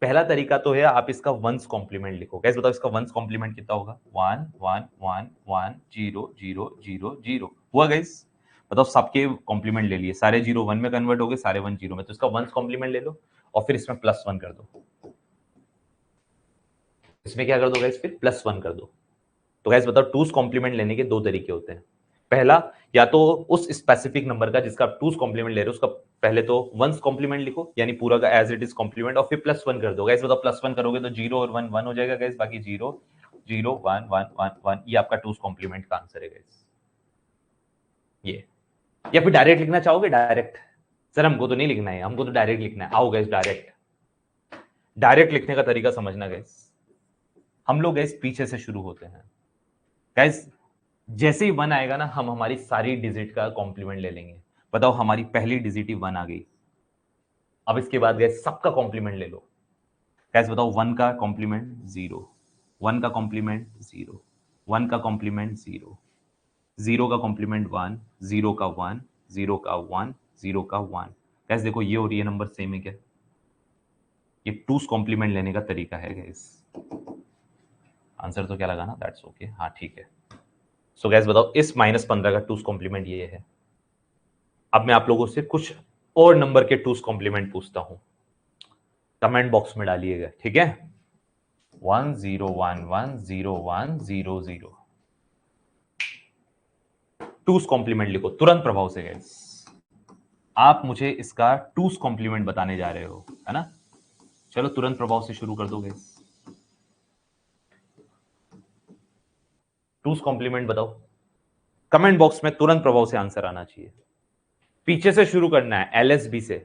S1: पहला तरीका तो है आप इसका वंस कॉम्प्लीमेंट लिखो। कैसे बताओ इसका वंस कॉम्प्लीमेंट कितना होगा? 1 1 1 1 0 0 0 0 हुआ गाइस। बताओ सबके कॉम्प्लीमेंट ले लिए, सारे 0 1 में कन्वर्ट हो गए, सारे 1 0 में, तो इसका वंस कॉम्प्लीमेंट ले लो और फिर इसमें +1 कर दो। इसमें क्या कर दो गाइस? फिर +1 कर दो। तो गाइस बताओ टूस कॉम्प्लीमेंट लेने के दो तरीके होते हैं। पहला, या तो उस स्पेसिफिक नंबर का जिसका आप टूस कॉम्प्लीमेंट ले रहे हो उसका पहले तो वंस कॉम्प्लीमेंट लिखो, यानी पूरा का एज इट इज कॉम्प्लीमेंट, और फिर +1 कर दो। गाइस बताओ +1 करोगे तो 0 और 1 1 हो जाएगा गाइस, बाकी 0 0 1 1 1 1। ये आपका टूस कॉम्प्लीमेंट का आंसर है गाइस ये। या फिर डायरेक्ट लिखना चाहोगे? डायरेक्ट सर हमको तो नहीं लिखना है, हमको तो डायरेक्ट लिखना है। आओ गाइस डायरेक्ट, डायरेक्ट लिखने का तरीका समझना गाइस। हम लोग गाइस पीछे से शुरू होते हैं गाइस। जैसे ही 1 आएगा ना हम हमारी सारी डिजिट का कॉम्प्लीमेंट ले लेंगे। बताओ हमारी पहली डिजिट ही 1 आ गई। अब इसके बाद गैस सबका कॉम्प्लीमेंट ले लो। गैस बताओ 1 का कॉम्प्लीमेंट 0, 1 का कॉम्प्लीमेंट 0, 1 का कॉम्प्लीमेंट 0, 0 का कॉम्प्लीमेंट 1, 0 का 1, 0 का 1, 0 का 1। गैस देखो ये और ये नंबर सेम है क्या? ये टूस कॉम्प्लीमेंट लेने का तरीका है गैस। आंसर तो क्या लगाना? दैट्स ओके, हाँ ठीक है। सो गैस बताओ इस -15 का टूस कॉम्प्लीमेंट ये है। अब मैं आप लोगों से कुछ और नंबर के टूस कॉम्प्लीमेंट पूछता हूं, कमेंट बॉक्स में डालिएगा, ठीक है? 1 0 1 1 0 1 0 0 टूस कॉम्प्लीमेंट लिखो तुरंत प्रभाव से गाइस। आप मुझे इसका टूस कॉम्प्लीमेंट बताने जा रहे हो, है ना? चलो तुरंत प्रभाव से शुरू कर दो गाइस। टूस कॉम्प्लीमेंट बताओ, कमेंट बॉक्स में तुरंत प्रभाव से आंसर आना चाहिए। पीछे से शुरू करना है, एलएसबी से।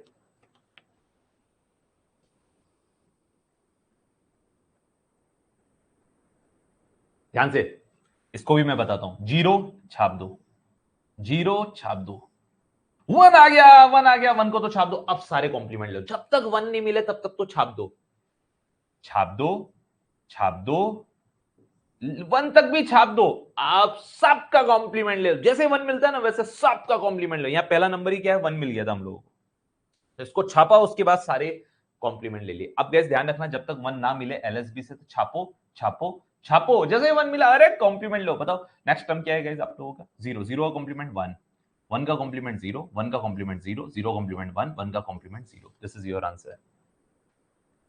S1: ध्यान से, इसको भी मैं बताता हूं। 0 छाप दो, 0 छाप दो, 1 आ गया, 1 आ गया, 1 को तो छाप दो। अब सारे कॉम्प्लीमेंट लो, जब तक 1 नहीं मिले तब तक तो छाप दो, छाप दो, छाप दो, 1 तक भी छाप दो। आप सबका कॉम्प्लीमेंट ले लो, जैसे 1 मिलता है ना वैसे सबका कॉम्प्लीमेंट लो। यहां पहला नंबर ही क्या है? 1 मिल गया था हम लोगों को, तो इसको छापा, उसके बाद सारे कॉम्प्लीमेंट ले लिए। अब गैस ध्यान रखना, जब तक 1 ना मिले एलएसबी से तो छापो छापो छापो, जैसे 1 मिला अरे कॉम्प्लीमेंट लो। बताओ नेक्स्ट टर्म क्या है गैस आप लोगों का? 0 0 का कॉम्प्लीमेंट 1, 1 का कॉम्प्लीमेंट 0, 1 का कॉम्प्लीमेंट 0, 0 कॉम्प्लीमेंट 1, 1 का complement 0। This is your answer.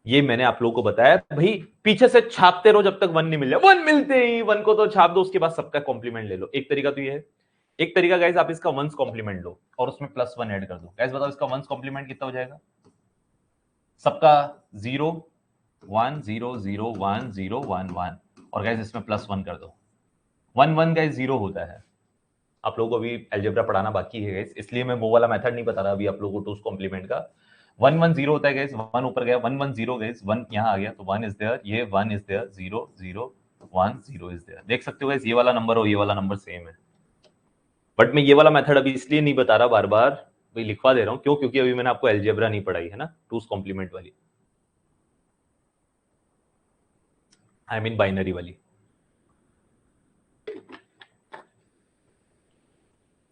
S1: ये मैंने आप लोगों को बताया भाई, पीछे से छापते रहो जब तक 1 नहीं मिले। 1 मिलते ही 1 को तो छाप दो, उसके बाद सबका कॉम्प्लीमेंट ले लो। एक तरीका तो ये है। एक तरीका गाइस आप इसका वंस कॉम्प्लीमेंट लो और उसमें +1 ऐड कर दो। गाइस बताओ इसका वंस कॉम्प्लीमेंट कितना हो जाएगा? सबका 0 1 0 0 1 0 1 1, और गाइस इसमें +1 कर दो। 1 1 गाइस 0 होता है। आप लोगों को अभी अलजेब्रा पढ़ाना बाकी है गाइस, इसलिए मैं वो वाला मेथड नहीं बता रहा अभी आप लोगों को टूस कॉम्प्लीमेंट का। 1 1 0 होता है गाइस, 1 ऊपर गया, 1 1 0 गाइस, 1 यहां आ गया तो 1 इज देयर, ये 1 इज देयर, 0 0 1 0 इज देयर। देख सकते हो गाइस ये वाला नंबर और ये वाला नंबर सेम है। बट मैं ये वाला मेथड अभी इसलिए नहीं बता रहा, बार बार भाई लिखवा दे रहा हूं, क्यों? क्योंकि अभी मैंने आपको अलजेब्रा नहीं पढ़ाई है ना, टूस कॉम्प्लीमेंट वाली, आई मीन बाइनरी वाली।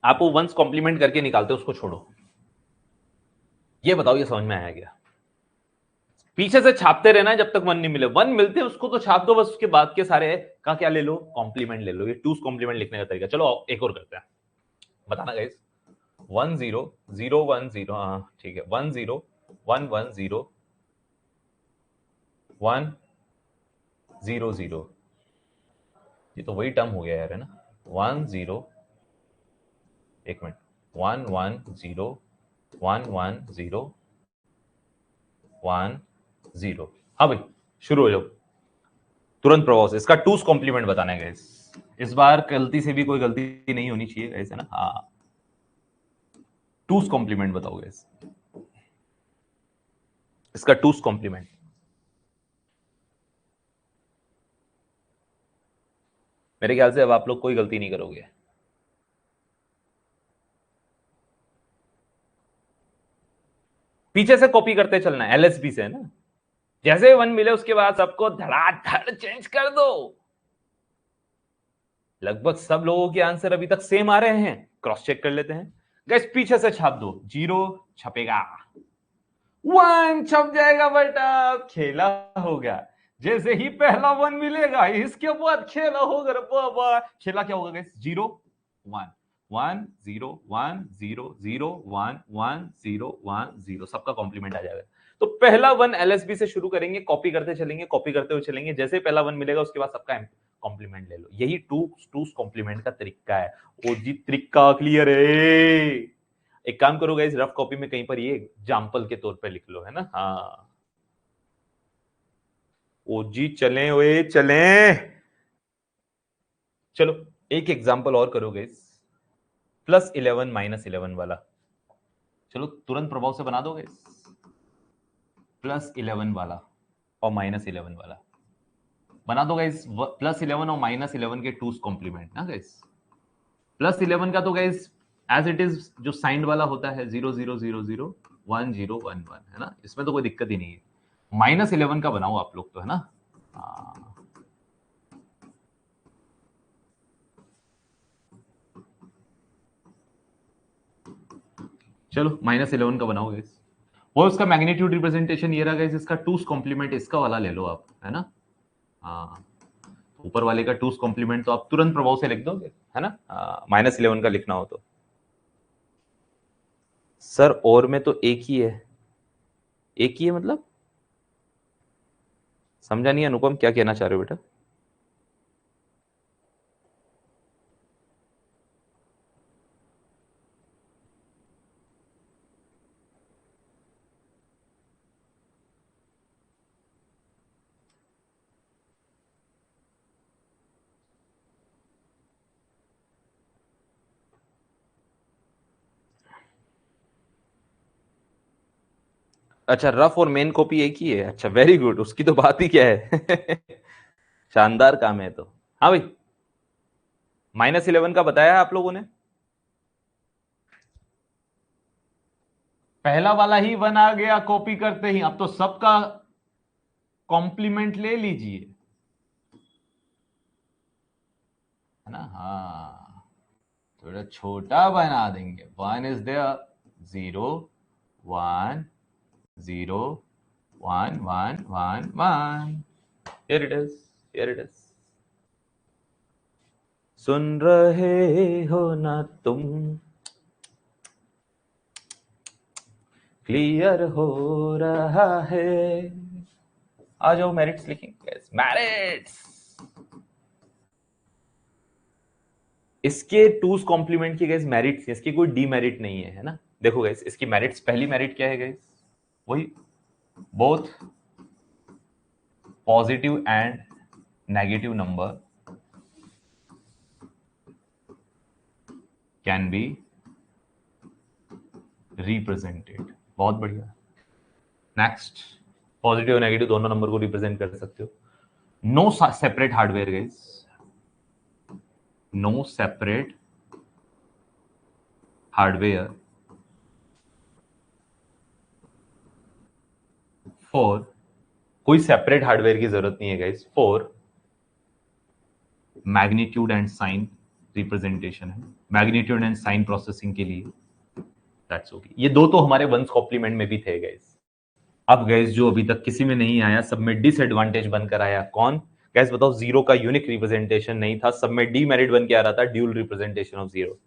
S1: आप वो वंस कॉम्प्लीमेंट करके निकालते हो, उसको छोड़ो। ये बताओ, ये समझ में आया क्या? पीछे से छापते रहना है जब तक वन नहीं मिले। वन मिलते हैं उसको तो छाप दो बस, उसके बाद के सारे का क्या ले लो, कॉम्प्लीमेंट ले लो। ये टूस कॉम्प्लीमेंट लिखने का तरीका। चलो एक और करते हैं, बताना गाइस। 1 0 0 1 0, हाँ ठीक है, 1 0 1 1 0 1 0 0। ये तो वही टर्म हो गया यार, है ना? 1 0, एक मिनट, 1 1 0 1 1 0 1 0। हाँ भाई, शुरू हो जाओ तुरंत प्रभाव से। इसका टूस कॉम्प्लीमेंट बताना है गाइस। इस बार गलती से भी कोई गलती नहीं होनी चाहिए गाइस, है ना? हाँ, टूस कॉम्प्लीमेंट बताओ गाइस, इसका टूस कॉम्प्लीमेंट। मेरे ख्याल से अब आप लोग कोई गलती नहीं करोगे। पीछे से कॉपी करते चलना है, एलएसबी से, है ना? जैसे वन मिले उसके बाद सबको धड़ाधड़ चेंज कर दो। लगभग सब लोगों के आंसर अभी तक सेम आ रहे हैं, क्रॉस चेक कर लेते हैं गाइस। पीछे से छाप दो, 0 छपेगा, 1 छप जाएगा बेटा, खेला होगा। जैसे ही पहला 1 मिलेगा इसके बाद खेला होगा बाबा। खेला क्या होगा गाइस? 0 1 1 0 1 0 0 1 1 0 1 0, सबका कॉम्प्लीमेंट आ जाएगा। तो पहला 1 एलएसबी से शुरू करेंगे, कॉपी करते चलेंगे, कॉपी करते हुए चलेंगे। जैसे पहला 1 मिलेगा उसके बाद सबका कॉम्प्लीमेंट ले लो। यही टूस कॉम्प्लीमेंट का तरीका है। ओ जी, तरीका क्लियर है। एक काम करो गाइस, रफ कॉपी में कहीं पर ये एग्जाम्पल के तौर पे लिख लो, है ना? हाँ, ओ जी चलें ओए चलें। चलो एक एग्जाम्पल और करो गाइस, +11 -11 वाला। चलो तुरंत प्रभाव से बना दो गाइस, +11 वाला और -11 वाला बना दो गाइस। +11 और -11 के टूस कॉम्प्लीमेंट ना गाइस। +11 का तो गाइस एज इट इज जो साइंड वाला होता है, 0 0 0 0 1 0 1 1, है ना? इसमें तो कोई दिक्कत ही नहीं है। -11 का बनाओ आप लोग तो, है ना? हाँ। चलो -11 का बनाओ गाइस। वो उसका मैग्नीट्यूड रिप्रेजेंटेशन ये रहा गाइस। इसका टूस कॉम्प्लीमेंट इसका वाला ले लो आप, है ना? हाँ, ऊपर वाले का टूस कॉम्प्लीमेंट तो आप तुरंत प्रभाव से लिख दोगे, है ना? -11 का लिखना हो तो। सर और में तो एक ही है। एक ही है मतलब? समझा नहीं अनुपम, क्या कहना चाह रहे हो बेटा? अच्छा, रफ और मेन कॉपी एक ही है। अच्छा वेरी गुड, उसकी तो बात ही क्या है। शानदार काम है तो। हाँ भाई, -11 का बताया आप लोगों ने। पहला वाला ही 1 आ गया कॉपी करते ही। अब तो सबका कॉम्प्लीमेंट ले लीजिए, है ना? हाँ, थोड़ा छोटा बना देंगे। 1 is there, 0 1 0 1 1 1 1। Here it is, here it is। सुन रहे हो ना तुम, क्लियर हो रहा है। आ जाओ, मेरिट्स लिखेंगे। मेरिट्स, इसके टूस कॉम्प्लीमेंट की गाइस मेरिट्स, इसकी कोई डीमेरिट नहीं है, है ना? देखो गाइस, इसकी मेरिट्स, पहली मेरिट क्या है गाइस? वही, both positive and negative number can be represented. बहुत बढ़िया। नेक्स्ट, पॉजिटिव और नेगेटिव दोनों नंबर को रिप्रेजेंट कर सकते हो। No separate hardware guys, no separate hardware for, कोई सेपरेट हार्डवेयर की जरूरत नहीं है guys, for magnitude and sign representation है, मैग्नीट्यूड एंड साइन प्रोसेसिंग के लिए, दैट्स ओके। ये दो तो हमारे वंस कॉम्प्लीमेंट में भी थे गाइस। अब गाइस जो अभी तक किसी में नहीं आया, सब में डिसएडवांटेज बनकर आया, कौन गाइस बताओ? जीरो का यूनिक रिप्रेजेंटेशन नहीं था, सब में डीमेरिट बन के आ रहा था, ड्यूल रिप्रेजेंटेशन ऑफ जीरो।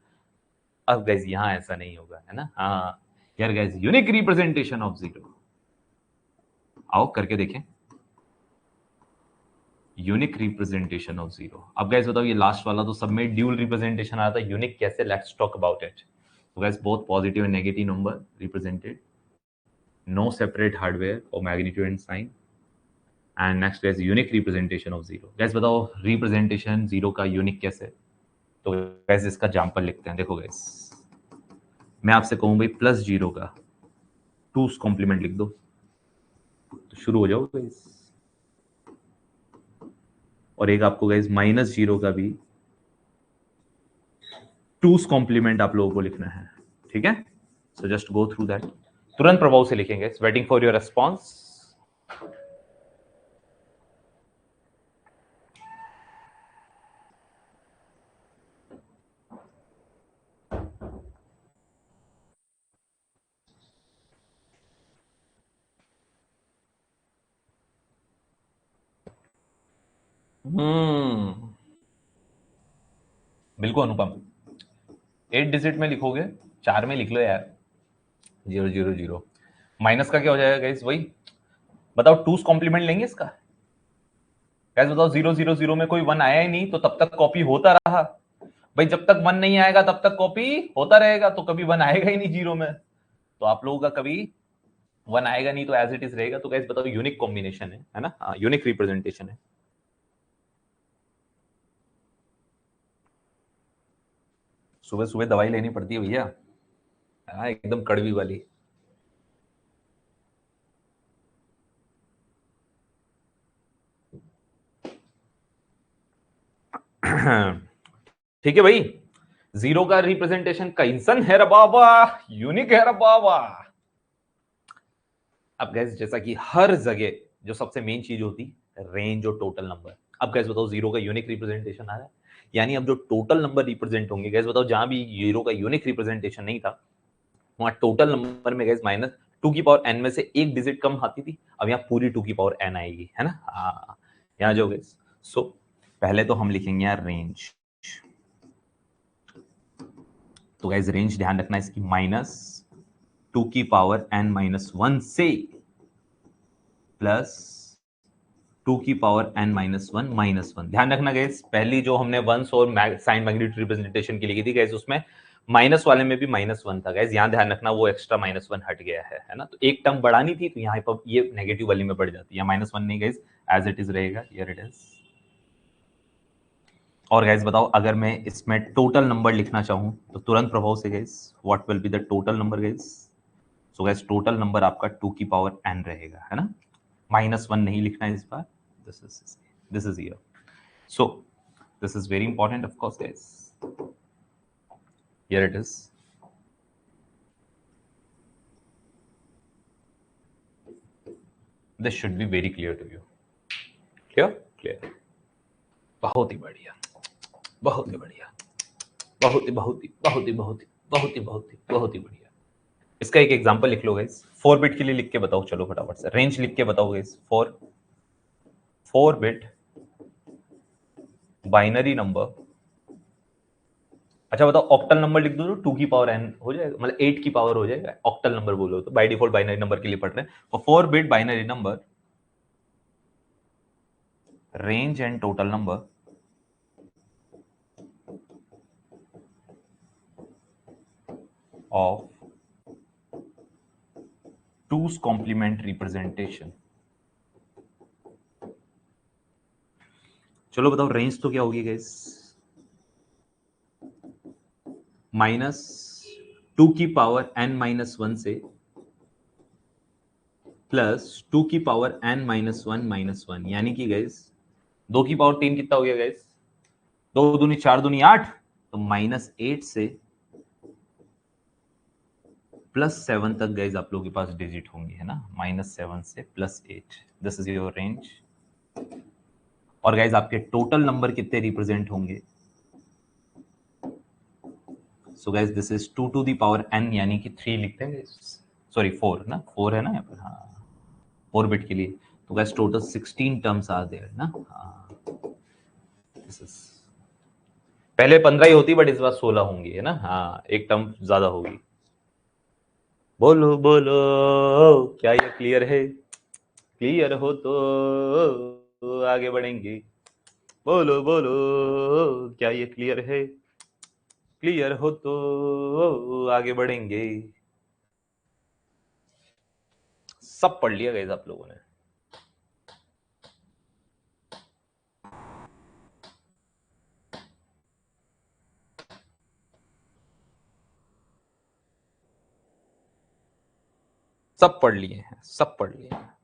S1: अब गाइस यहां ऐसा नहीं होगा, है ना? हाँ यार guys, unique representation of zero, आओ करके देखें, यूनिक रिप्रेजेंटेशन ऑफ जीरो। अब गाइस बताओ, ये लास्ट वाला तो सब में ड्यूल रिप्रेजेंटेशन आता है, यूनिक कैसे? Let's talk about it. तो guys both positive and negative number represented, no separate hardware और magnitude and sign, and next is unique representation of zero. Guys बताओ रिप्रेजेंटेशन जीरो का यूनिक कैसे? तो guys इसका एग्जांपल लिखते हैं, देखो गाइस, मैं आपसे कहूं भाई प्लस जीरो का टूस कॉम्प्लीमेंट लिख दो, तो शुरू हो जाओ गाइस। और एक आपको गाइस माइनस जीरो का भी टूस कॉम्प्लीमेंट आप लोगों को लिखना है, ठीक है? So just go through that, तुरंत प्रभाव से लिखेंगे, वेटिंग फॉर योर रेस्पॉन्स। बिल्कुल अनुपम, 8 डिजिट में लिखोगे, 4 में लिख लो यार, 0 0 0। माइनस का क्या हो जाएगा गाइस? वही बताओ, टूस कॉम्प्लीमेंट लेंगे इसका? गाइस बताओ, 0 0 0 में कोई 1 आया ही नहीं, तो तब तक कॉपी होता रहा भाई, जब तक 1 नहीं आएगा तब तक कॉपी होता रहेगा, तो कभी 1 आएगा ही नहीं जीरो में, तो आप लोगों का कभी 1 आएगा नहीं, तो एज इट इज रहेगा। तो गाइस बताओ, यूनिक कॉम्बिनेशन है ना? हाँ, यूनिक रिप्रेजेंटेशन है। सुबह सुबह दवाई लेनी पड़ती है भैया, हाँ, एकदम कड़वी वाली। ठीक है भाई, जीरो का रिप्रेजेंटेशन कैसन है रे बाबा, यूनिक है रे बाबा। अब गैस जैसा कि हर जगह जो सबसे मेन चीज होती है, रेंज और टोटल नंबर। अब गैस बताओ, जीरो का यूनिक रिप्रेजेंटेशन आ रहा है, यानी अब जो टोटल नंबर रिप्रेजेंट होंगे, गैस बताओ जहां भी जीरो का यूनिक रिप्रेजेंटेशन नहीं था, वहां टोटल नंबर में गैस माइनस टू की पावर एन में से एक डिजिट कम आती थी, अब यहाँ पूरी टू की पावर एन आएगी, है ना? हाँ, यहाँ जो गैस, सो पहले तो हम लिखेंगे यार रेंज। तो गैस रेंज ध्यान रखना इसकी, माइनस टू की पावर एन माइनस वन से प्लस टू की पावर एन माइनस वन। ध्यान रखना गैस, पहली जो हमने वंस और साइन मैग्नीट्यूड रिप्रेजेंटेशन की लिखी थी गैस, उसमें माइनस वाले में भी माइनस वन था गैस, यहां ध्यान रखना वो एक्स्ट्रा माइनस वन हट गया है ना? तो एक टर्म बढ़ानी थी, तो यहाँ पर ये नेगेटिव वाली में बढ़ जाती है, माइनस वन नहीं गैस, एज इट इज रहेगा, हियर इट इज। और गैस बताओ, अगर मैं इसमें टोटल नंबर लिखना चाहूं तो तुरंत प्रभाव से guys, what will be the total number guys? So guys total number आपका टू की पावर एन रहेगा, है ना? माइनस वन नहीं लिखना है इस बार, this is here. So this is very important of course guys, here it is. This should be very clear to you, clear? Clear, बहुत ही बढ़िया, बहुत ही बढ़िया, बहुत ही बहुत ही बहुत ही बहुत ही बहुत ही बहुत ही बहुत ही बढ़िया। इसका एक एग्जांपल लिख लो गाइस, 4 बिट के लिए लिख के बताओ, चलो फटाफट से रेंज लिख के बताओ गाइस। 4 बिट बाइनरी नंबर, अच्छा बताओ ऑक्टल नंबर लिख दो तो 2 की पावर n हो जाएगा, मतलब 8 की पावर हो जाएगा, ऑक्टल नंबर बोलो तो, बाय डिफॉल्ट बाइनरी नंबर के लिए पढ़ रहे हैं। और 4 bit binary number range and total number of two's complement representation. चलो बताओ रेंज तो क्या होगी गाइस? माइनस टू की पावर n माइनस वन से प्लस टू की पावर n माइनस वन, यानी कि गाइस 2 की पावर 3 कितना हो गया गाइस? 2 दूनी 4 दूनी 8, तो माइनस 8 से प्लस 7 तक गाइस आप लोगों के पास डिजिट होंगे, है ना? माइनस 7 से plus 8, this is your range. और गाइस आपके टोटल नंबर कितने रिप्रेजेंट होंगे? So guys this is 2 to the power n, यानी कि 3 लिखते हैं, सॉरी 4 ना, 4 है ना यहाँ पर, हाँ 4 बिट के लिए। तो guys total 16 terms are there ना, हाँ दिस इज, पहले 15 ही होती बट इस बार 16 होंगी, है ना, हाँ एक टर्म ज्यादा होगी। बोलो बोलो क्या ये क्लियर है? क्लियर हो तो आगे बढ़ेंगे। बोलो बोलो क्या ये क्लियर है? क्लियर हो तो आगे बढ़ेंगे। सब पढ़ लिया गाइस आप लोगों ने? सब पढ़ लिए हैं, सब पढ़ लिए हैं।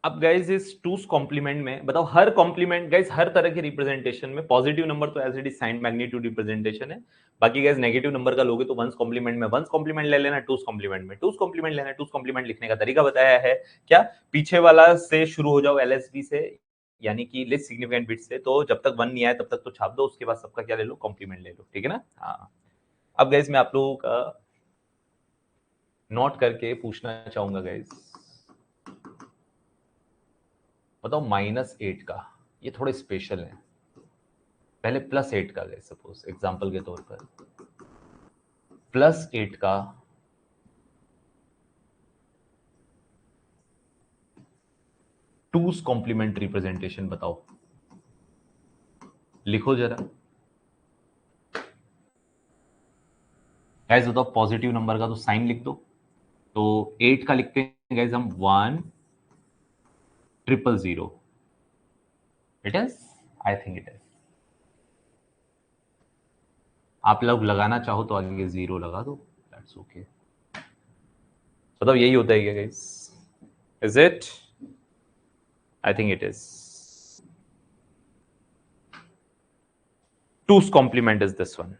S1: अब गाइज इस टूस कॉम्प्लीमेंट में बताओ, हर कॉम्प्लीमेंट गाइज हर तरह के रिप्रेजेंटेशन में पॉजिटिव नंबर तो as it is sign magnitude representation है। बाकी गाइज नेगेटिव नंबर का लोगे तो वंस कॉम्प्लीमेंट में वंस कॉम्प्लीमेंट ले लेना, टूस कॉम्प्लीमेंट में टूस कॉम्प्लीमेंट लेना। टूस कॉम्प्लीमेंट लिखने का तरीका बताया है क्या? पीछे वाला से शुरू हो जाओ, एलएसबी से, यानी कि लिस्ट सिग्निफिकेंट बिट से, तो जब तक 1 नहीं आए तब तक तो छाप दो, उसके बाद सबका क्या ले लो, कॉम्प्लीमेंट ले लो, ठीक है ना। हाँ अब गाइज मैं आप लोगों का नोट करके पूछना चाहूंगा गाइज, बताओ -8 का, ये थोड़े स्पेशल है। पहले +8 का गए, सपोज एग्जांपल के तौर पर +8 का टूस कॉम्प्लीमेंट रिप्रेजेंटेशन बताओ, लिखो जरा गाइस। बताओ पॉजिटिव नंबर का तो साइन लिख दो, तो 8 का लिखते हैं गाइस हम 1,000,000। It is, I think it is. आप लोग लगाना चाहो तो आगे 0 लगा दो, दैट्स ओके। बताओ यही होता है क्या guys? Is it? I think it is. Two's complement is this one.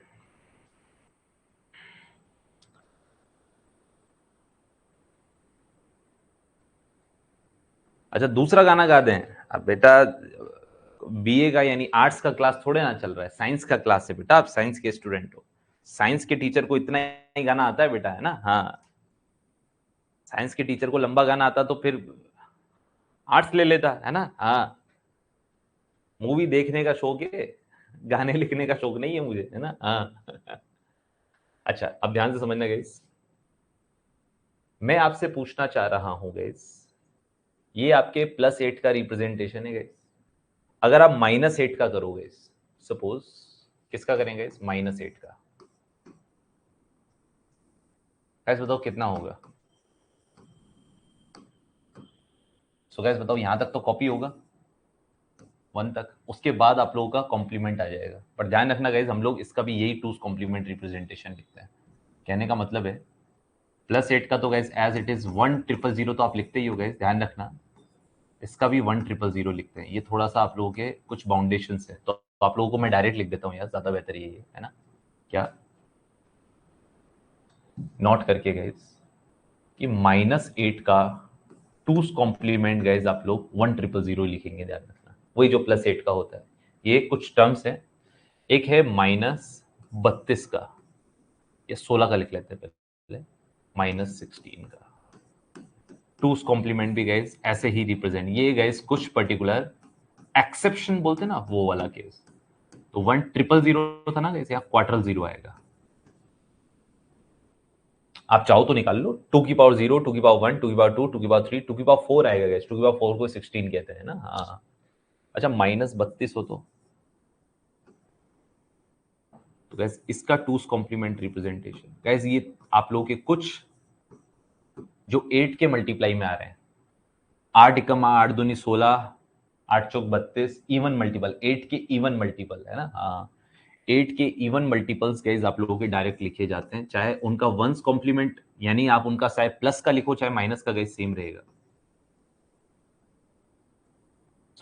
S1: अच्छा दूसरा गाना गा दें? अब बेटा बीए का यानी आर्ट्स का क्लास थोड़े ना चल रहा है, साइंस का क्लास है बेटा, आप साइंस के स्टूडेंट हो। साइंस के टीचर को इतना ही गाना आता है बेटा, है ना। हाँ साइंस के टीचर को लंबा गाना आता तो फिर आर्ट्स ले लेता, है ना। हाँ मूवी देखने का शौक है, गाने लिखने का शौक नहीं है मुझे, है ना। हाँ अच्छा अब ध्यान से समझना गाइस, मैं आपसे पूछना चाह रहा हूं गाइस, ये आपके +8 का रिप्रेजेंटेशन है गाइस। अगर आप -8 का करोगे, सपोज किसका करेंगे -8 का, कैसे बताओ कितना होगा? सो गाइस बताओ, यहां तक तो कॉपी होगा 1 तक, उसके बाद आप लोगों का कॉम्प्लीमेंट आ जाएगा। पर ध्यान रखना गाइस, हम लोग इसका भी यही टूस कॉम्प्लीमेंट रिप्रेजेंटेशन लिखते हैं। कहने का मतलब है +8 का तो गाइस एज इट इज 1,000,000 तो आप लिखते ही हो गाइस, ध्यान रखना इसका भी 1,000,000 लिखते हैं। ये थोड़ा सा आप लोगों के कुछ बाउंडेशन है, तो आप लोगों को मैं डायरेक्ट लिख देता हूँ यार, ज्यादा बेहतर यही है ना। क्या नोट करके गाइस कि -8 का टूस कॉम्प्लीमेंट गाइस आप लोग 1,000,000 लिखेंगे, ध्यान रखना वही जो +8 का होता है। ये कुछ टर्म्स है, एक है -32 का, या 16 का लिख लेते हैं पहले, -16 का टूस कॉम्प्लीमेंट भी गाइस ऐसे ही रिप्रेजेंट, ये गाइस कुछ पर्टिकुलर एक्सेप्शन बोलते हैं ना, वो वाला केस। तो 1,000,000 था ना गाइस, यहाँ ∴0 आएगा। आप चाहो तो निकाल लो, 2⁻0, 2⁻1, 2⁻2, 2⁻3, 2⁻4 आएगा गाइस। 2⁻4 को 16 कहते हैं ना। हाँ अच्छा -32 हो तो गैस इसका टूस कॉम्प्लीमेंट रिप्रेजेंटेशन गैस, ये आप लोगों के कुछ जो 8 के मल्टीप्लाई में आ रहे हैं, 8 एकम 8 दूनी 16, 8 चौक 32, इवन मल्टीपल 8 के इवन मल्टीपल, है ना। हाँ 8 के इवन मल्टीपल्स गाइस आप लोगों के डायरेक्ट लिखे जाते हैं, चाहे उनका वंस कॉम्प्लीमेंट यानी आप उनका चाहे प्लस का लिखो चाहे माइनस का, गाइस सेम रहेगा।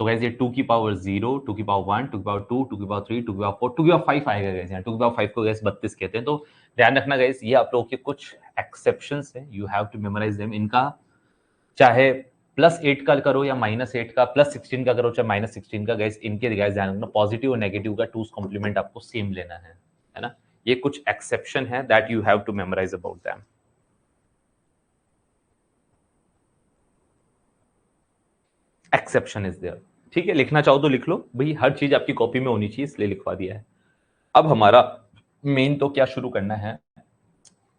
S1: सो गाइस ये 2⁻0, 2⁻1, 2⁻2, 2⁻3, 2⁻4, 2⁻5 आएगा गाइस। यहाँ 2⁻5 को गाइस 32 कहते हैं। तो ध्यान रखना गाइस, ये आप लोगों के कुछ एक्सेप्शंस हैं, you have to memorize them. इनका चाहे +8 का करो या -8 का, +16 का करो चाहे -16 का, गाइस इनके गाइस ध्यान रखना, पॉजिटिव और नेगेटिव का टूज कॉम्प्लीमेंट आपको सेम लेना है ना। ये कुछ एक्सेप्शन है that you have to memorize about them. Exception is there, ठीक है, लिखना चाहो तो लिख लो भाई, हर चीज आपकी कॉपी में होनी चाहिए इसलिए लिखवा दिया है। अब हमारा मेन तो क्या शुरू करना है,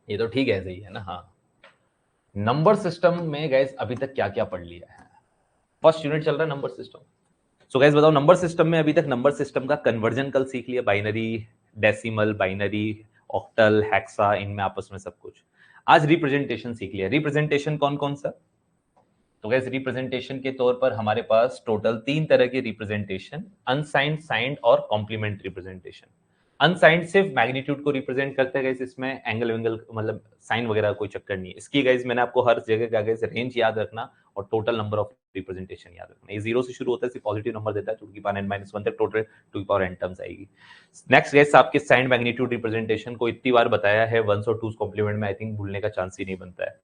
S1: ये तो ठीक है, सही है ना। हाँ, नंबर सिस्टम में गाइस अभी तक क्या क्या पढ़ लिया है। फर्स्ट यूनिट चल रहा है नंबर सिस्टम। सो गाइस बताओ, नंबर सिस्टम में अभी तक नंबर सिस्टम का कन्वर्जन कल सीख लिया, binary, decimal, binary, octal, hexa, इनमें आपस में सब कुछ। आज रिप्रेजेंटेशन सीख लिया। रिप्रेजेंटेशन कौन कौन सा, तो गाइस रिप्रेजेंटेशन के तौर पर हमारे पास टोटल 3 तरह के रिप्रेजेंटेशन, अनसाइंड, साइंड और कॉम्प्लीमेंट रिप्रेजेंटेशन। अनसाइंड सिर्फ मैग्नीट्यूड को रिप्रेजेंट करते हैं गाइस, इसमें एंगल वेंगल मतलब साइन वगैरह कोई चक्कर नहीं है इसकी। गाइस मैंने आपको हर जगह का गाइस रेंज याद रखना और टोटल नंबर ऑफ रिप्रेजेंटेशन याद रखना। ये 0 से शुरू होता है, सिर्फ पॉजिटिव नंबर देता है, 2 की पावर n-1 तक टोटल 2 की पावर n टर्म्स आएगी। नेक्स्ट गाइस आपके साइंड मैग्नीट्यूड रिप्रेजेंटेशन को इतनी बार बताया है, वंस और टूस कॉम्प्लीमेंट में, आई थिंक भूलने का चांस ही नहीं बनता है।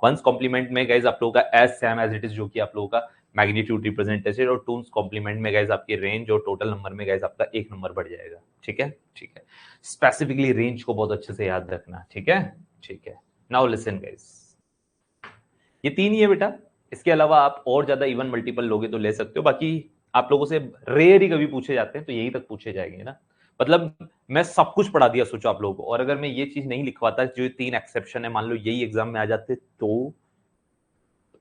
S1: वंस कॉम्प्लीमेंट में गाइस आप लोगों का as same as it is, जो कि आप लोगों का मैग्नीट्यूड रिप्रेजेंटेशन, और टूस कॉम्प्लीमेंट में गाइस आपकी रेंज और टोटल नंबर में गाइस आपका 1 नंबर बढ़ जाएगा। ठीक है, ठीक है, स्पेसिफिकली रेंज को बहुत अच्छे से याद रखना। ठीक है, ठीक है। नाउ लिसन गाइस, ये 3 ही है बेटा, इसके अलावा आप और ज्यादा इवन मल्टीपल लोगे तो ले सकते हो, बाकी आप लोगों से रेयर ही कभी पूछे जाते हैं तो यही तक पूछे जाएंगे ना। मतलब मैं सब कुछ पढ़ा दिया सोचो आप लोगों को, और अगर मैं ये चीज नहीं लिखवाता, जो 3 एक्सेप्शन है, मान लो यही एग्जाम में आ जाते तो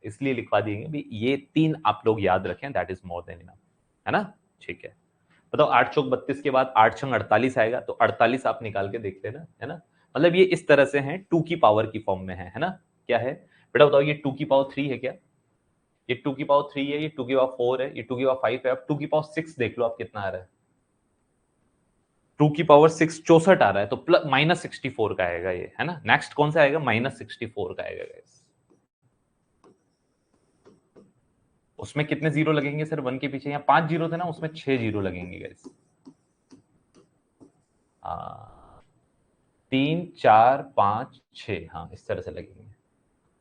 S1: इसलिए लिखवा दिएंगे भी, ये 3 आप लोग याद रखें, that is more than enough, है ना। ठीक है, बताओ 8 चौक 32 के बाद 8 छंग 48 आएगा, तो 48 आप निकाल के देख लेना, है ना। मतलब ये इस तरह से है, 2 की पावर की फॉर्म में है ना। क्या है बेटा बताओ, ये 2 की पावर 3 है क्या, ये 2 की पावर 3 है, ये 2 की पावर 4 है, ये 2 की पावर 5 है। अब 2 की पावर 6 देख लो आप कितना आ रहा है, 2 की पावर 6 64 आ रहा है, तो प्लस -64 का आएगा ये, है ना। नेक्स्ट कौन सा आएगा, -64 का आएगा गाइस। उसमें कितने जीरो लगेंगे सर 1 के पीछे, यहाँ 5 जीरो थे ना, उसमें 6 जीरो लगेंगे गाइस। 3 4 5 6, हाँ इस तरह से लगेंगे।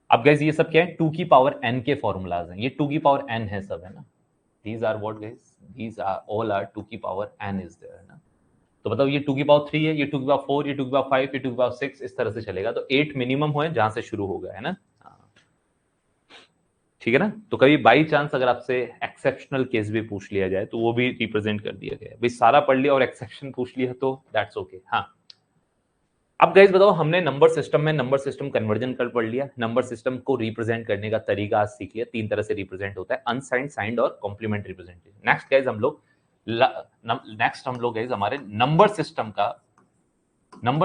S1: अब गाइस ये सब क्या है, 2 की पावर n के फॉर्मूलाज हैं, ये 2 की पावर n है सब, है ना। These are what guys, these are all are 2 की पावर n इज देयर, है ना। तो बताओ ये 2 की पावर 3 है, ये 2 की पावर 4, ये 2 की पावर 5, ये 2 की पावर 6, इस तरह से चलेगा। तो 8 मिनिमम हो जहां से शुरू होगा, है ना। ठीक है ना। तो कभी बाई चांस अगर आपसे एक्सेप्शनल केस भी पूछ लिया जाए तो वो भी रिप्रेजेंट कर दिया गया है। भाई सारा पढ़ लिया और एक्सेप्शन पूछ लिया तो दैट्स ओके। हाँ, अब गाइस बताओ, हमने नंबर सिस्टम में नंबर सिस्टम कन्वर्जन कर पढ़ लिया, नंबर सिस्टम को रिप्रेजेंट करने का तरीका आज सीख लिया। 3 तरह से रिप्रेजेंट होता है, अनसाइंड, साइंड और कॉम्प्लीमेंट रिप्रेजेंटेशन। नेक्स्ट गाइस हम लोग गाइस हमारे नंबर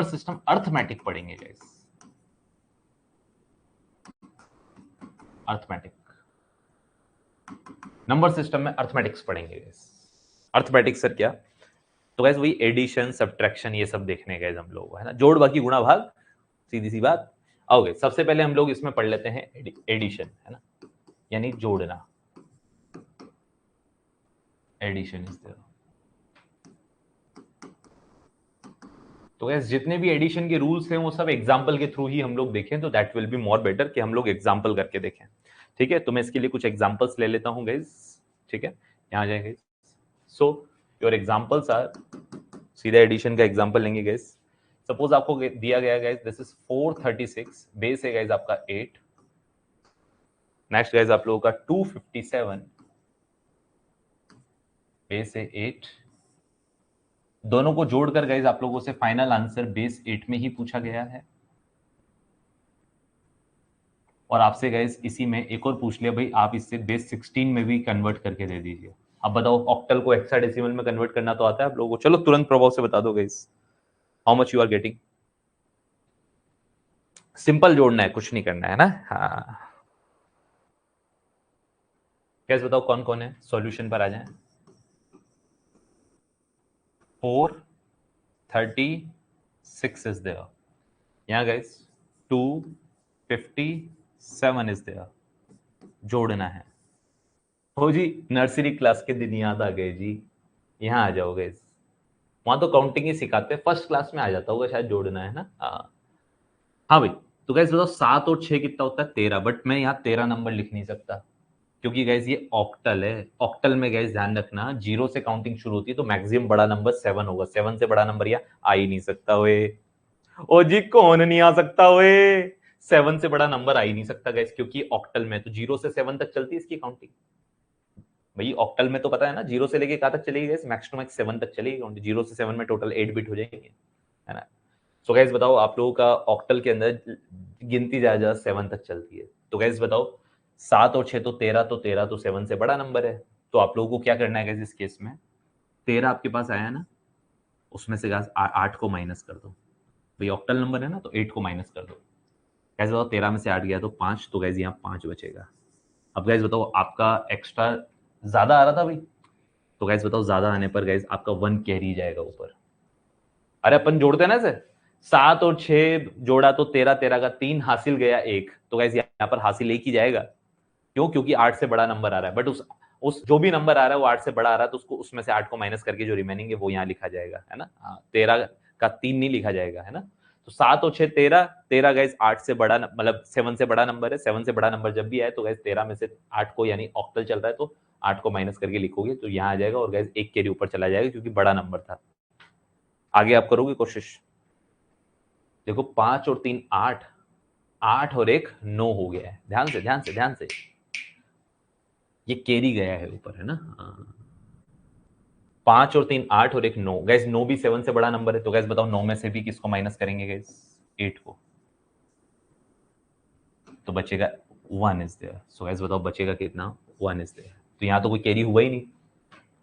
S1: सिस्टम अर्थमेटिक पढ़ेंगे गाइस, अर्थमेटिक। नंबर सिस्टम में अर्थमेटिक्स पढ़ेंगे गाइस। अर्थमेटिक्स सर क्या, तो गाइस वही एडिशन, सब्ट्रैक्शन, ये सब देखने गए हम लोग, है ना। जोड़, बाकी गुणा, भाग, सीधी सी बात। आओगे सबसे पहले हम लोग इसमें पढ़ लेते हैं एडिशन, है ना, यानी जोड़ना। Addition is there. तो गाइस जितने भी एडिशन के रूल्स हैं वो सब एग्जांपल के थ्रू ही हम लोग देखें, तो that will be more better कि हम लोग एग्जांपल करके देखें। ठीक है, तो मैं इसके लिए कुछ एग्जांपल्स ले लेता हूं गाइस। ठीक है, यहां जाएंगे। सो योर एग्जांपल्स आर, सीधा एडिशन का एग्जांपल लेंगे गाइस। सपोज आपको दिया गया गाइस, दिस इज 436, बेस है गाइस आपका 8। नेक्स्ट गाइस आप लोगों का 257, बेस है 8। दोनों को जोड़कर गाइस आप लोगों से फाइनल आंसर बेस 8 में ही पूछा गया है। और आपसे गाइस इसी में एक और पूछ लिया, भाई आप इससे बेस 16 में भी कन्वर्ट करके दे दीजिए। अब बताओ, ऑक्टल को हेक्साडेसिमल में कन्वर्ट करना तो आता है आप लोगों को, चलो तुरंत प्रभाव से बता दो guys, how much you are getting. Simple जोड़ना है, कुछ नहीं करना है ना। हाँ, गाइस बताओ कौन कौन है, सॉल्यूशन पर आ जाएं। 436 इज देयर, यहाँ गाइस 257 इज देयर, जोड़ना है। हो जी, नर्सरी क्लास के दिन याद आ गए जी, यहाँ आ जाओ गाइस। वहां तो काउंटिंग ही सिखाते हैं, फर्स्ट क्लास में आ जाता होगा शायद जोड़ना, है ना। हाँ, हाँ भाई। तो गाइस बताओ 7 और 6 कितना होता है, 13, बट मैं यहाँ 13 नंबर लिख नहीं सकता, क्योंकि गैस ये ऑक्टल है। ऑक्टल में गैस ध्यान रखना, जीरो से काउंटिंग शुरू होती है तो मैक्सिमम बड़ा नंबर 7 होगा। 7 से बड़ा नंबर या आ ही नहीं सकता हुए। ओ जी कौन नहीं आ सकता हुए? 7 से बड़ा नंबर आ ही नहीं सकता गैस, क्योंकि ऑक्टल में तो 0 से 7 तक चलती है इसकी काउंटिंग। भाई ऑक्टल में तो पता है ना, 0 से लेके कहां तक चलेगी गैस? मैक्स टू मैक्स 7 तक चलेगी काउंटिंग। 0 से 7 में टोटल 8 बिट हो जाएंगे, है ना। सो गैस बताओ, आप लोगों का ऑक्टल के अंदर गिनती ज्यादा 7 तक चलती है। तो गैस बताओ, 7 और 6 तो 13, तो 13 तो 7 से बड़ा नंबर है। तो आप लोगों को क्या करना है गैस इस केस में? 13 आपके पास आया ना, उसमें से गैस 8 को माइनस कर दो। भाई ऑक्टल नंबर है ना, तो 8 को माइनस कर दो। गैस बताओ, 13 में से 8 गया तो 5, तो गैस यहाँ 5 बचेगा। अब गैस बताओ, आपका एक्स्ट्रा ज्यादा आ रहा था भाई, तो गैस बताओ ज्यादा आने पर गैस आपका 1 कैरी जाएगा ऊपर। अरे अपन जोड़ते हैं ना सर, 7 और 6 जोड़ा तो 13, 13 का 3 हासिल गया 1, तो गैस यहाँ पर हासिल 1 ही जाएगा। क्यों? क्योंकि 8 से बड़ा नंबर आ रहा है, बट उस जो भी नंबर आ रहा है वो 8 से बड़ा आ रहा है, तो उसको उसमें से 8 को माइनस करके जो रिमेनिंग है वो यहाँ लिखा जाएगा, है ना। 13 का 3 नहीं लिखा जाएगा, है ना। तो 7 और 6 13, 13 गैस 8 से बड़ा मतलब 7 से बड़ा नंबर है। 7 से बड़ा नंबर जब भी आए तो गैस 13 में से 8 को, यानी ऑक्टल चल रहा है तो 8 को माइनस करके लिखोगे तो यहाँ आ जाएगा, और गैस 1 कैरी ऊपर चला जाएगा क्योंकि बड़ा नंबर था। आगे आप करोगे कोशिश। देखो 5 और 3 8, 8 और 1 9 हो गया है। ध्यान से ध्यान से ध्यान से, ये कैरी गया है ऊपर, है ना। 5 और 3 8 और 1 9, गैस 9 भी 7 से बड़ा नंबर है, तो गैस बताओ 9 में से भी किसको माइनस करेंगे गैस? 8 को, तो बचेगा 1 इज देयर। सो गैस बताओ बचेगा कितना? 1 इज देयर। तो यहाँ तो कोई कैरी हुआ ही नहीं।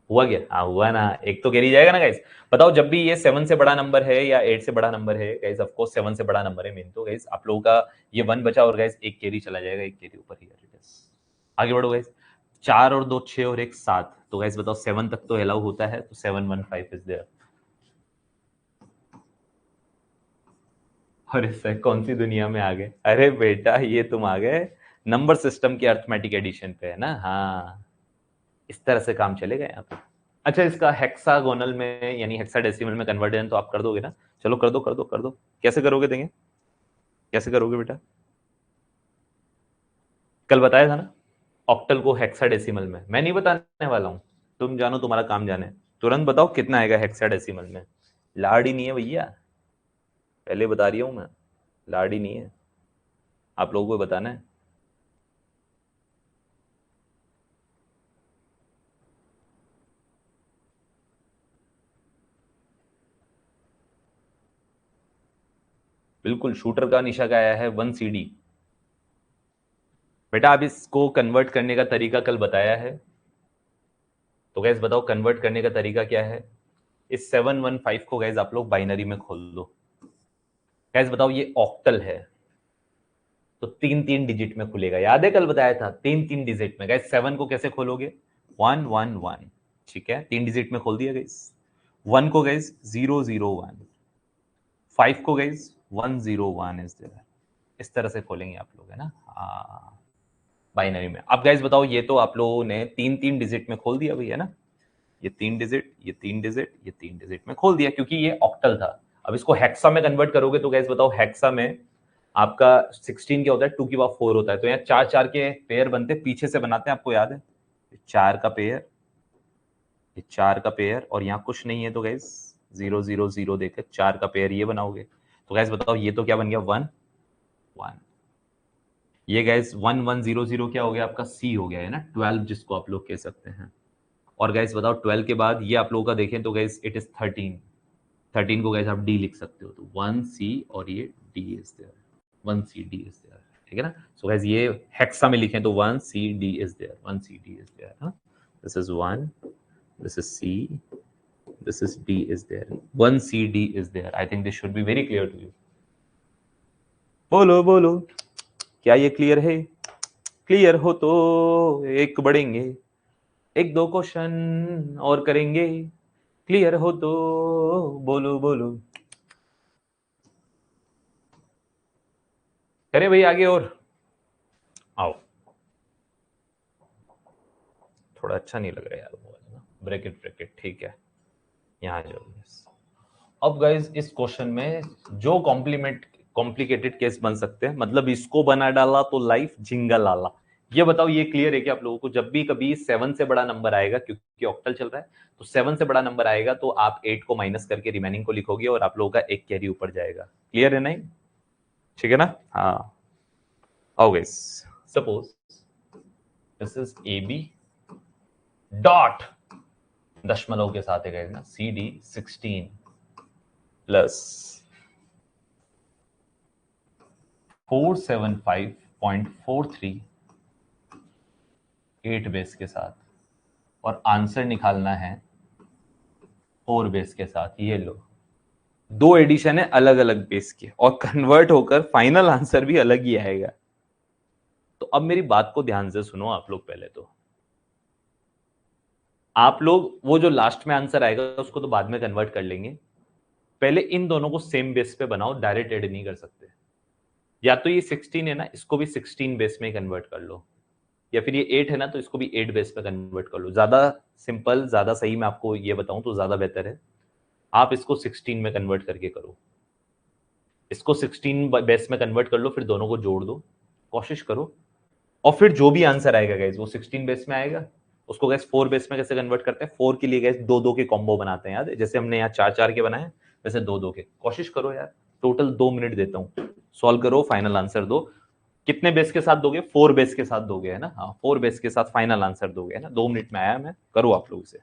S1: हुआ क्या? हाँ हुआ ना, एक तो कैरी जाएगा ना गैस। बताओ जब भी ये 7 से बड़ा नंबर है या 8 से बड़ा नंबर है गैस, ऑफ कोर्स 7 से बड़ा नंबर है मेन, तो गैस आप लोगों का ये 1 बचा और गैस एक कैरी चला जाएगा, एक कैरी ऊपर ही। आगे बढ़ो गैस। 4 और 2 6 और 1 7, तो गैस बताओ 7 तक तो अलाउ होता है, तो 715 इज देयर। अरे सर कौन सी दुनिया में आ गए? अरे बेटा ये तुम आ गए नंबर सिस्टम के अर्थमेटिक एडिशन पे, है ना। हाँ, इस तरह से काम चलेगा यहाँ पे। अच्छा, इसका हेक्सागोनल में यानी हेक्साडेसिमल में कन्वर्जन तो आप कर दोगे ना? चलो कर दो कर दो कर दो। कैसे करोगे देंगे? कैसे करोगे बेटा? कल बताया था ना, ऑक्टल को हेक्साडेसिमल में। मैं नहीं बताने वाला हूँ, तुम जानो तुम्हारा काम जाने। तुरंत बताओ कितना आएगा हेक्साडेसिमल में। लाड ही नहीं है भैया, पहले बता रही हूँ मैं, लाड ही नहीं है, आप लोगों को बताना है। बिल्कुल, शूटर का निशा का आया है 1 CD। बेटा आप इसको कन्वर्ट करने का तरीका कल बताया है, तो गैस बताओ कन्वर्ट करने का तरीका क्या है? इस 715 को गैस आप लोग बाइनरी में खोल दो। गैस बताओ ये ऑक्टल है, तो 3 3 डिजिट में खुलेगा। याद है कल बताया था 3 3 डिजिट में। गैस 7 को कैसे खोलोगे? 1 1 1, ठीक है, 3 डिजिट में खोल दिया गैस। 1 को गैस 0 0 1, 5 को गैस 1 0 1 इज देयर। इस तरह से खोलेंगे आप लोग, है ना। बाइनरी में। अब गाइस बताओ, ये तो आप लोगों ने 3 3 डिजिट में खोल दिया भैया ना। ये 3 डिजिट, ये 3 डिजिट, ये 3 डिजिट में खोल दिया क्योंकि ये ऑक्टल था। अब इसको हेक्सा में कन्वर्ट करोगे तो गाइस बताओ, हेक्सा में आपका 16 क्या होता है? 2 की पावर 4 होता है। तो यहाँ 4 4 के पेयर बनते, पीछे से बनाते हैं, आपको याद है? 4 का पेयर, ये 4 का पेयर, और यहाँ कुछ नहीं है तो गाइस 0 0 0 देकर 4 का पेयर ये बनाओगे। तो गाइस बताओ ये तो क्या बन गया? 1 1। ये गाइस 1 1 0 0 क्या हो गया आपका? सी हो गया, है ना, 12 जिसको आप लोग कह सकते हैं। और गाइस बताओ 12 के बाद ये आप लोगों का देखें तो गाइस इट इज 13। 13 को गाइस आप डी लिख सकते हो, तो 1 C और ये D is there, 1 C D is there, ठीक है ना। सो गाइस ये हेक्सा में लिखें तो 1 C D is there, 1 C D is there. This is 1, this is C, this is D is there, 1 C D is there. I think this should be very clear to you. बोलो बोलो, क्या ये clear है? Clear हो तो एक बढ़ेंगे, एक दो क्वेश्चन और करेंगे। क्लियर हो तो बोलो बोलो। करें भाई आगे और? आओ, थोड़ा अच्छा नहीं लग रहा यार मोबाइल ना। ब्रैकेट ब्रैकेट, ठीक है, यहाँ आ जाओ। अब गाइज इस क्वेश्चन में जो कॉम्प्लीमेंट कॉम्प्लिकेटेड केस बन सकते हैं, मतलब इसको बना डाला तो लाइफ झिंगा लाला। ये बताओ, ये क्लियर है कि आप लोगों को जब भी कभी 7 से बड़ा नंबर आएगा, क्योंकि ऑक्टल चल रहा है, तो 7 से बड़ा नंबर आएगा तो आप 8 को माइनस करके रिमेनिंग को लिखोगे और आप लोगों का एक कैरी ऊपर जाएगा। क्लियर है नहीं? ठीक है ना? हाँ। आओ guys, suppose this is A B dot, दशमलव के साथ है गाइस ना, सी डी 16 प्लस 475.43 8 बेस के साथ, और आंसर निकालना है 4 बेस के साथ। ये लो, दो एडिशन है अलग अलग बेस के, और कन्वर्ट होकर फाइनल आंसर भी अलग ही आएगा। तो अब मेरी बात को ध्यान से सुनो आप लोग। पहले तो आप लोग वो जो लास्ट में आंसर आएगा उसको तो बाद में कन्वर्ट कर लेंगे, पहले इन दोनों को सेम बेस पे बनाओ, डायरेक्ट ऐड नहीं कर सकते। या तो ये 16 है ना, इसको भी 16 बेस में कन्वर्ट कर लो, या फिर ये 8 है ना, तो इसको भी 8 बेस पे कन्वर्ट कर लो। ज्यादा सिंपल, ज्यादा सही मैं आपको ये बताऊं तो ज्यादा बेहतर है, आप इसको 16 में कन्वर्ट करके करो। इसको 16 बेस में कन्वर्ट कर लो, फिर दोनों को जोड़ दो, कोशिश करो, और फिर जो भी आंसर आएगा गाइस वो 16 बेस में आएगा। उसको गैस 4 बेस में कैसे कन्वर्ट करते हैं? 4 के लिए गैस 2-2 के कॉम्बो बनाते हैं, याद है? जैसे हमने यहाँ 4-4 के बनाए, वैसे 2-2 के। कोशिश करो यार, टोटल 2 मिनट देता हूँ, सॉल्व करो, फाइनल आंसर दो। कितने बेस के साथ दोगे? 4 बेस के साथ दोगे, है ना? हाँ, 4 बेस के साथ फाइनल आंसर दोगे, है ना? 2 मिनट में आया मैं, करो आप लोग से।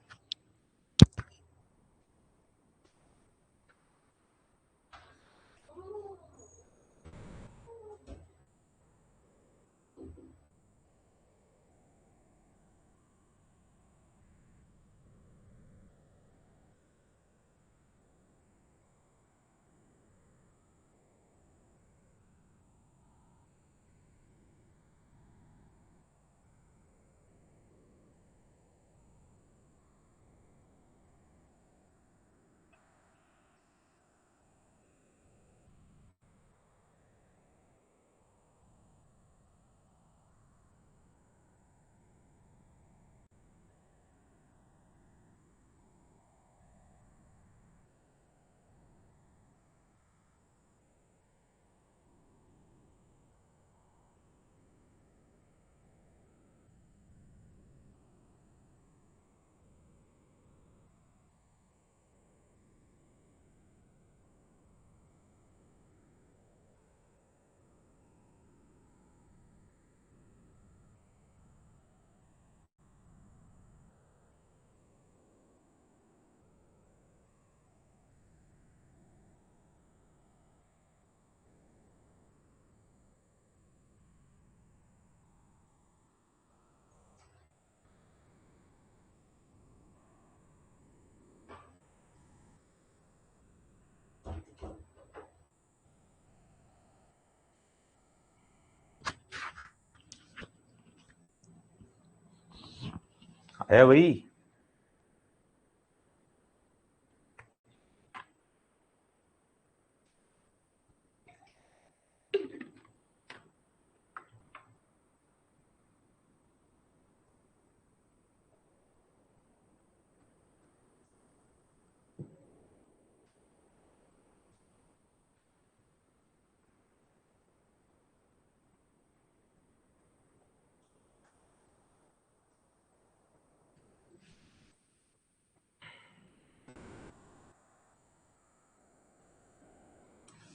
S1: आया भाई?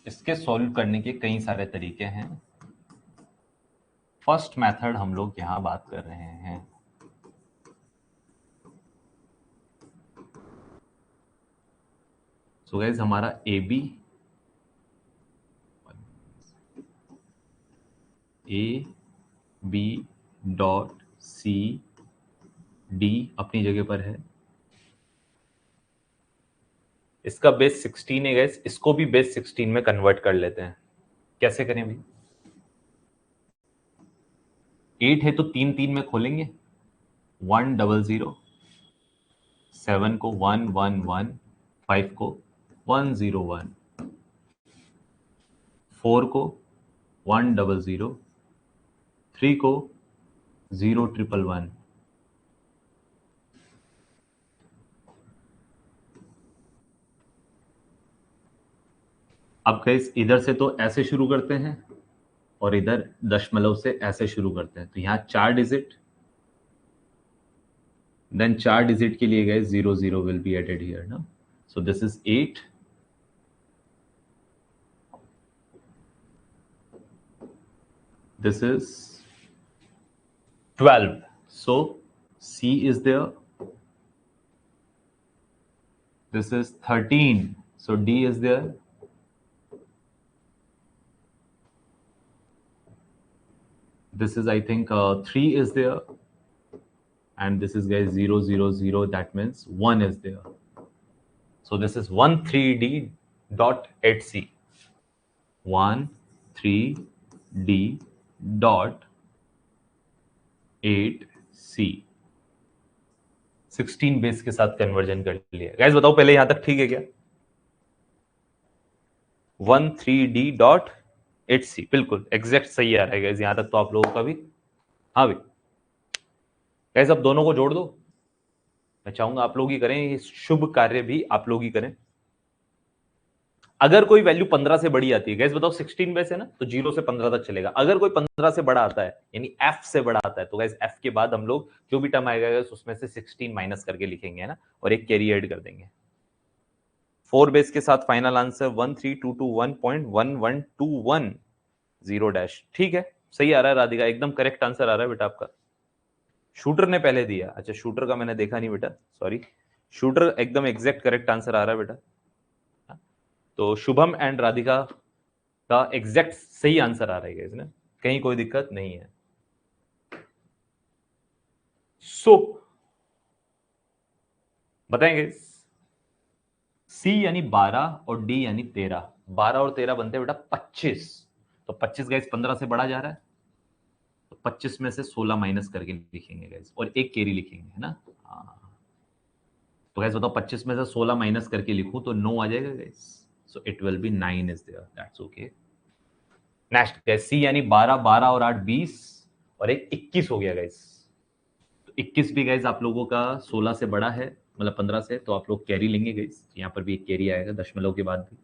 S1: इसके सॉल्व करने के कई सारे तरीके हैं। फर्स्ट मेथड हम लोग यहां बात कर रहे हैं, सो गाइस हमारा A B dot C D अपनी जगह पर है। इसका बेस 16 है गाइस, इसको भी बेस 16 में कन्वर्ट कर लेते हैं। कैसे करें भाई? 8 है तो 3-3 में खोलेंगे, 100, 7 को 111, 5 को 101, 4 को 100, 3 को 0111। अब गाइस इधर से तो ऐसे शुरू करते हैं और इधर दशमलव से ऐसे शुरू करते हैं, तो यहाँ 4 डिजिट, देन 4 डिजिट के लिए guys 0 0 will be added here ना, so this is 8, this is 12, so C is there, this is 13, so D is there, this is I think 3 is there, and this is guys 0 0 0, that means 1 is there, so this is 13D dot 8C, 13D dot 8C, 16 base के साथ conversion कर लिया। Guys बताओ पहले यहां तक ठीक है क्या? 13D डॉट 8C बिल्कुल एग्जैक्ट सही आ रहा है गाइस, यहां तक तो आप लोगों का भी। हाँ भाई गाइस अब दोनों को जोड़ दो, मैं चाहूंगा आप लोग ही करें, ये शुभ कार्य भी आप लोग ही करें। अगर कोई वैल्यू 15 से बड़ी आती है गाइस बताओ, 16 बेस है ना, तो 0 से 15 तक चलेगा। अगर कोई 15 से बड़ा आता है यानी f से बड़ा आता है, तो गाइस f के बाद हम लोग जो भी टर्म आएगा गाइस उसमें से 16 माइनस करके लिखेंगे है ना, और एक कैरी ऐड कर देंगे। 4 बेस के साथ फाइनल आंसर 13221.1121 0 डैश, ठीक है सही आ रहा है राधिका, एकदम करेक्ट आंसर आ रहा है बेटा आपका। शूटर ने पहले दिया, अच्छा शूटर का मैंने देखा नहीं बेटा, सॉरी, शूटर एकदम एग्जैक्ट करेक्ट आंसर आ रहा है बेटा। तो शुभम एंड राधिका का एग्जैक्ट सही आंसर आ रहा है इसमें, कहीं कोई दिक्कत नहीं है। सो बताएंगे सी यानी 12 और डी यानी 13, 12 और 13 बनते हैं बेटा 25, तो 25 गाइस 15 से बढ़ा जा रहा है, तो 25 में से 16 माइनस करके लिखेंगे गाइस, और एक कैरी लिखेंगे है ना। तो गाइस बताओ 25 में से 16 माइनस करके लिखूं तो 9 आ जाएगा guys, so it will be 9 is there, that's okay। Next guys C यानी 12, 12 और 8 20, और एक 21 हो गया गाइस, तो 21 भी गाइस आप लोगों का 16 से बड़ा है, मतलब 15 से, तो आप लोग कैरी लेंगे गाइस, यहाँ पर भी एक कैरी आएगा दशमलव के बाद भी।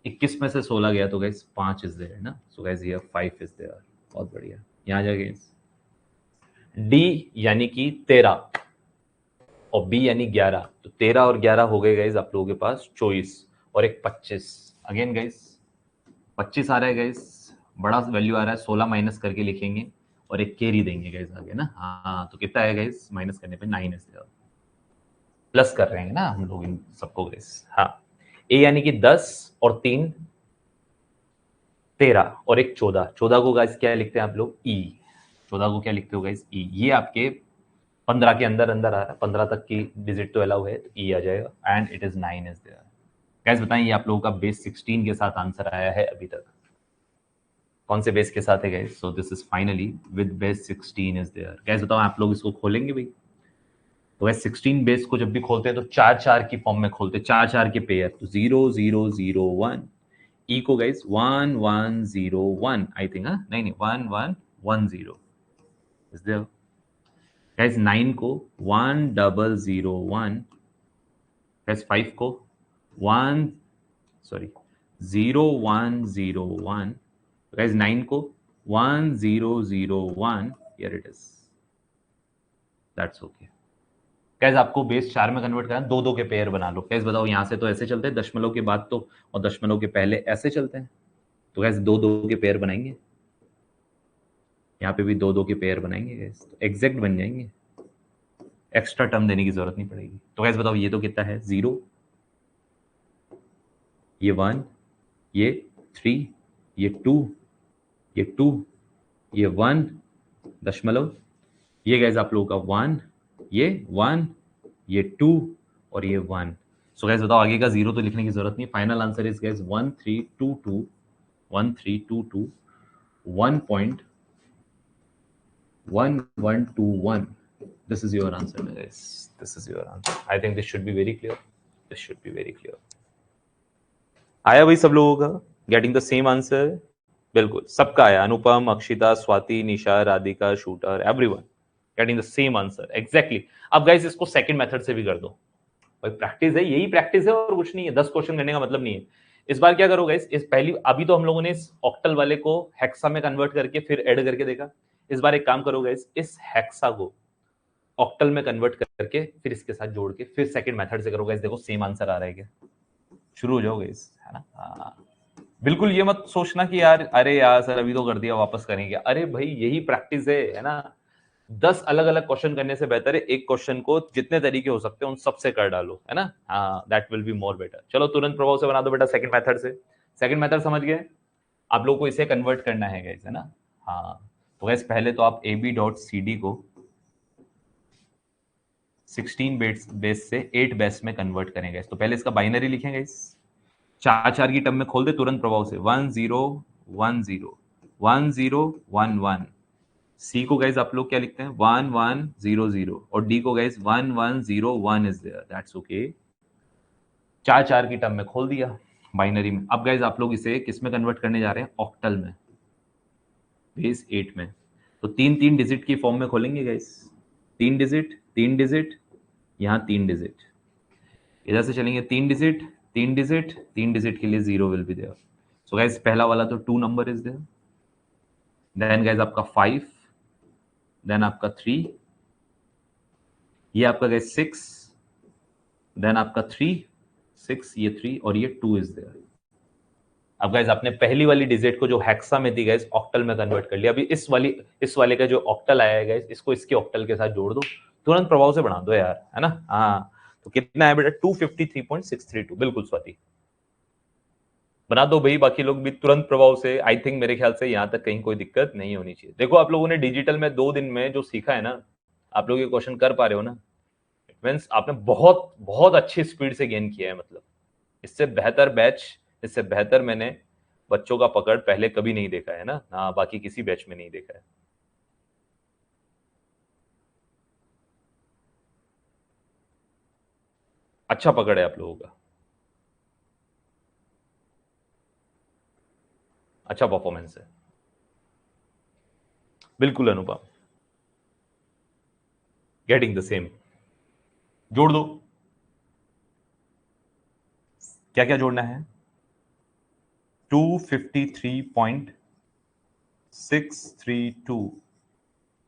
S1: 21 में से 16 गया तो गाइस 5 इज देयर ना, so guys here 5 is there, बहुत बढ़िया। यहाँ आ जाएगा गाइस डी यानी कि 13 और बी यानी 11, तो 13 और 11 हो गए गाइस आप लोगों के पास 24, और एक 25, अगेन गाइस 25 आ रहा है गाइस, बड़ा वैल्यू आ रहा है, 16 माइनस करके लिखेंगे और एक कैरी देंगे गाइस आगे ना। हाँ तो कितना है गाइस, माइनस करने पे 9 इज देयर, प्लस कर रहे हैं ना हम लोग इन सबको गाइस। हाँ ए यानी कि 10 और 3 13 और एक 14, 14 को गाइस क्या लिखते हैं आप लोग, ई, 14 को क्या लिखते हो गाइस, ई। ये आपके 15 के अंदर अंदर आ रहा है, 15 तक की डिजिट तो अलाउ है, तो ई आ जाएगा, and it is 9 is there. Guys बताएं ये आप लोगों का बेस 16 के साथ आंसर आया है अभी तक, कौन से बेस के साथ है guys, so this is finally with base 16 is there. Guys बताओ आप लोग इसको खोलेंगे भाई, तो गाइस 16 बेस को जब भी खोलते हैं तो 4 4 की फॉर्म में खोलते हैं, 4 4 के पेयर, तो 0 0 0 1, ई को गाइस 1 1 0 1 आई थिंक, हाँ नहीं 1 1 1 0 इज देयर। गाइस 9 को 1 0 0 1, गाइस 5 को 1 सॉरी 0 1 0 1, गाइस 9 को 1 0 0 1, here it is, that's okay. Guys आपको बेस 4 में कन्वर्ट करना, 2 2 के पेयर बना लो। गाइस बताओ यहाँ से तो ऐसे चलते हैं, दशमलव के बाद तो और दशमलव के पहले ऐसे चलते हैं, तो गाइस 2 2 के पेयर बनाएंगे, यहाँ पे भी 2 2 के पेयर बनाएंगे गाइस, तो एग्जैक्ट बन जाएंगे, एक्स्ट्रा टर्म देने की जरूरत नहीं पड़ेगी। तो गाइस बताओ ये तो कितना है, 0, ये 1, ये 3, ये 2, ये 2, ये 1 दशमलव, ये गाइस आप लोगों का 1, ये 1, ये 2 और ये 1। सो गाइस बताओ आगे का 0 तो लिखने की जरूरत नहीं, final answer is guys 1322 1322 1.1121। This is your answer guys, this is your answer. I think this should be very clear, this should be very clear. आया भाई सब लोगों का, गेटिंग द सेम आंसर, बिल्कुल सबका आया, Anupam, Akshita, Swati, Nisha, Radhika, shooter, everyone getting the same answer exactly. अब guys इसको सेकंड मेथड से भी कर दो भाई, प्रैक्टिस है, यही प्रैक्टिस है और कुछ नहीं है, 10 क्वेश्चन करने का मतलब नहीं है। इस बार क्या करोगे इस पहली, अभी तो हम लोगों ने इस ऑक्टल वाले को हेक्सा में कन्वर्ट करके फिर ऐड करके देखा। इस बार एक काम करोगे, इस हेक्सा को ऑक्टल में कन्वर्ट करके फिर इसके साथ जोड़ के फिर सेकंड मेथड से करोगे। देखो सेम आंसर आ रहा है क्या? शुरू हो जाओगे, है ना? हाँ। बिल्कुल ये मत सोचना कि यार अरे यार सर अभी तो कर दिया वापस करेंगे। अरे भाई यही प्रैक्टिस है ना? 10 अलग अलग क्वेश्चन करने से बेहतर है एक क्वेश्चन को जितने तरीके हो सकते हैं उन सबसे कर डालो, है ना? हाँ, that will be more better. चलो तुरंत प्रभाव से बना दो बेटा सेकंड मेथड से। सेकंड मेथड समझ गए? आप लोग को इसे कन्वर्ट करना है गाइस, है ना? हाँ, तो गाइस पहले तो आप ab.cd को 16 बेस से 8 बेस में कन्वर्ट करेंगे। तो पहले इसका बाइनरी लिखेंगे इस 4 की टर्म में खोल दे तुरंत प्रभाव से। 1 0 1 0 1 0 1 1। सी को गाइज आप लोग क्या लिखते हैं? 1 1 0 0 और डी को guys 1 1 0 1 is there, that's okay. 4 की टर्म में खोल दिया बाइनरी में। अब गाइज आप लोग इसे किस में कन्वर्ट करने जा रहे हैं? ऑक्टल में, बेस 8 में। तो 3 डिजिट की फॉर्म में खोलेंगे गाइज। 3 डिजिट, यहाँ 3 डिजिट, इधर से चलेंगे 3 डिजिट, 3 डिजिट, 3 डिजिट के लिए 0 will be there. So guys पहला वाला तो 2 number is there, then guys आपका 5, देन आपका 3, ये आपका गाइज 6, देन आपका 3 6, ये 3 और ये 2 इज देयर। अब गाइज आपने पहली वाली डिजिट को जो हेक्सा में थी गाइज ऑक्टल में कन्वर्ट कर लिया। अभी इस वाले का जो ऑक्टल आया है गाइज, इसको इसके ऑक्टल के साथ जोड़ दो, तुरंत प्रभाव से बना दो यार, है ना? हाँ, तो कितना है बेटा? 253.632। बिल्कुल स्वाति, बना दो भाई। बाकी लोग भी तुरंत प्रभाव से। आई थिंक मेरे ख्याल से यहां तक कहीं कोई दिक्कत नहीं होनी चाहिए। देखो आप लोगों ने डिजिटल में 2 दिन में जो सीखा है ना, आप लोग ये क्वेश्चन कर पा रहे हो ना, इट मीन्स आपने बहुत बहुत अच्छी स्पीड से गेन किया है। मतलब इससे बेहतर बैच, इससे बेहतर मैंने बच्चों का पकड़ पहले कभी नहीं देखा है ना। हाँ, बाकी किसी बैच में नहीं देखा है। अच्छा पकड़ है आप लोगों का, अच्छा परफॉर्मेंस है। बिल्कुल अनुपम, गेटिंग द सेम। जोड़ दो, क्या क्या जोड़ना है? 253.632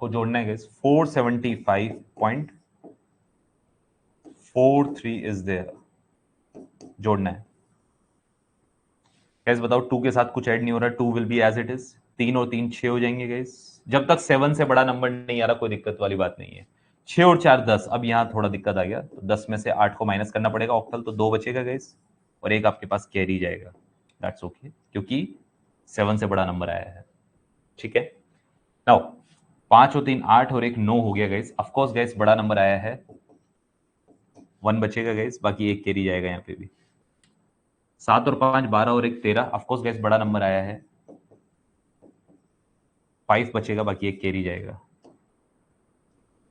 S1: को जोड़ना है गाइस। 475.43 इज देयर, जोड़ना है गाइस। बताओ 2 के साथ कुछ ऐड नहीं हो रहा, 2 will be as it is. 3 और 3 6 हो जाएंगे गाइस। जब तक 7 से बड़ा नंबर नहीं आ रहा कोई दिक्कत वाली बात नहीं है। 6 और 4 10। अब यहाँ थोड़ा दिक्कत आ गया, तो 10 में से 8 को माइनस करना पड़ेगा ऑक्टल, तो 2 बचेगा गाइस और एक आपके पास कैरी जाएगा। दैट्स ओके, क्योंकि 7 से बड़ा नंबर आया है। ठीक है, नाउ 5 और 3 8 और एक 9 हो गया गाइस। ऑफकोर्स गाइस बड़ा नंबर आया है, 1 बचेगा गाइस, बाकी एक कैरी जाएगा यहाँ पे भी। 7 और 5 12 और एक 13। ऑफकोर्स गाइस बड़ा नंबर आया है, 5 बचेगा, बाकी एक कैरी जाएगा।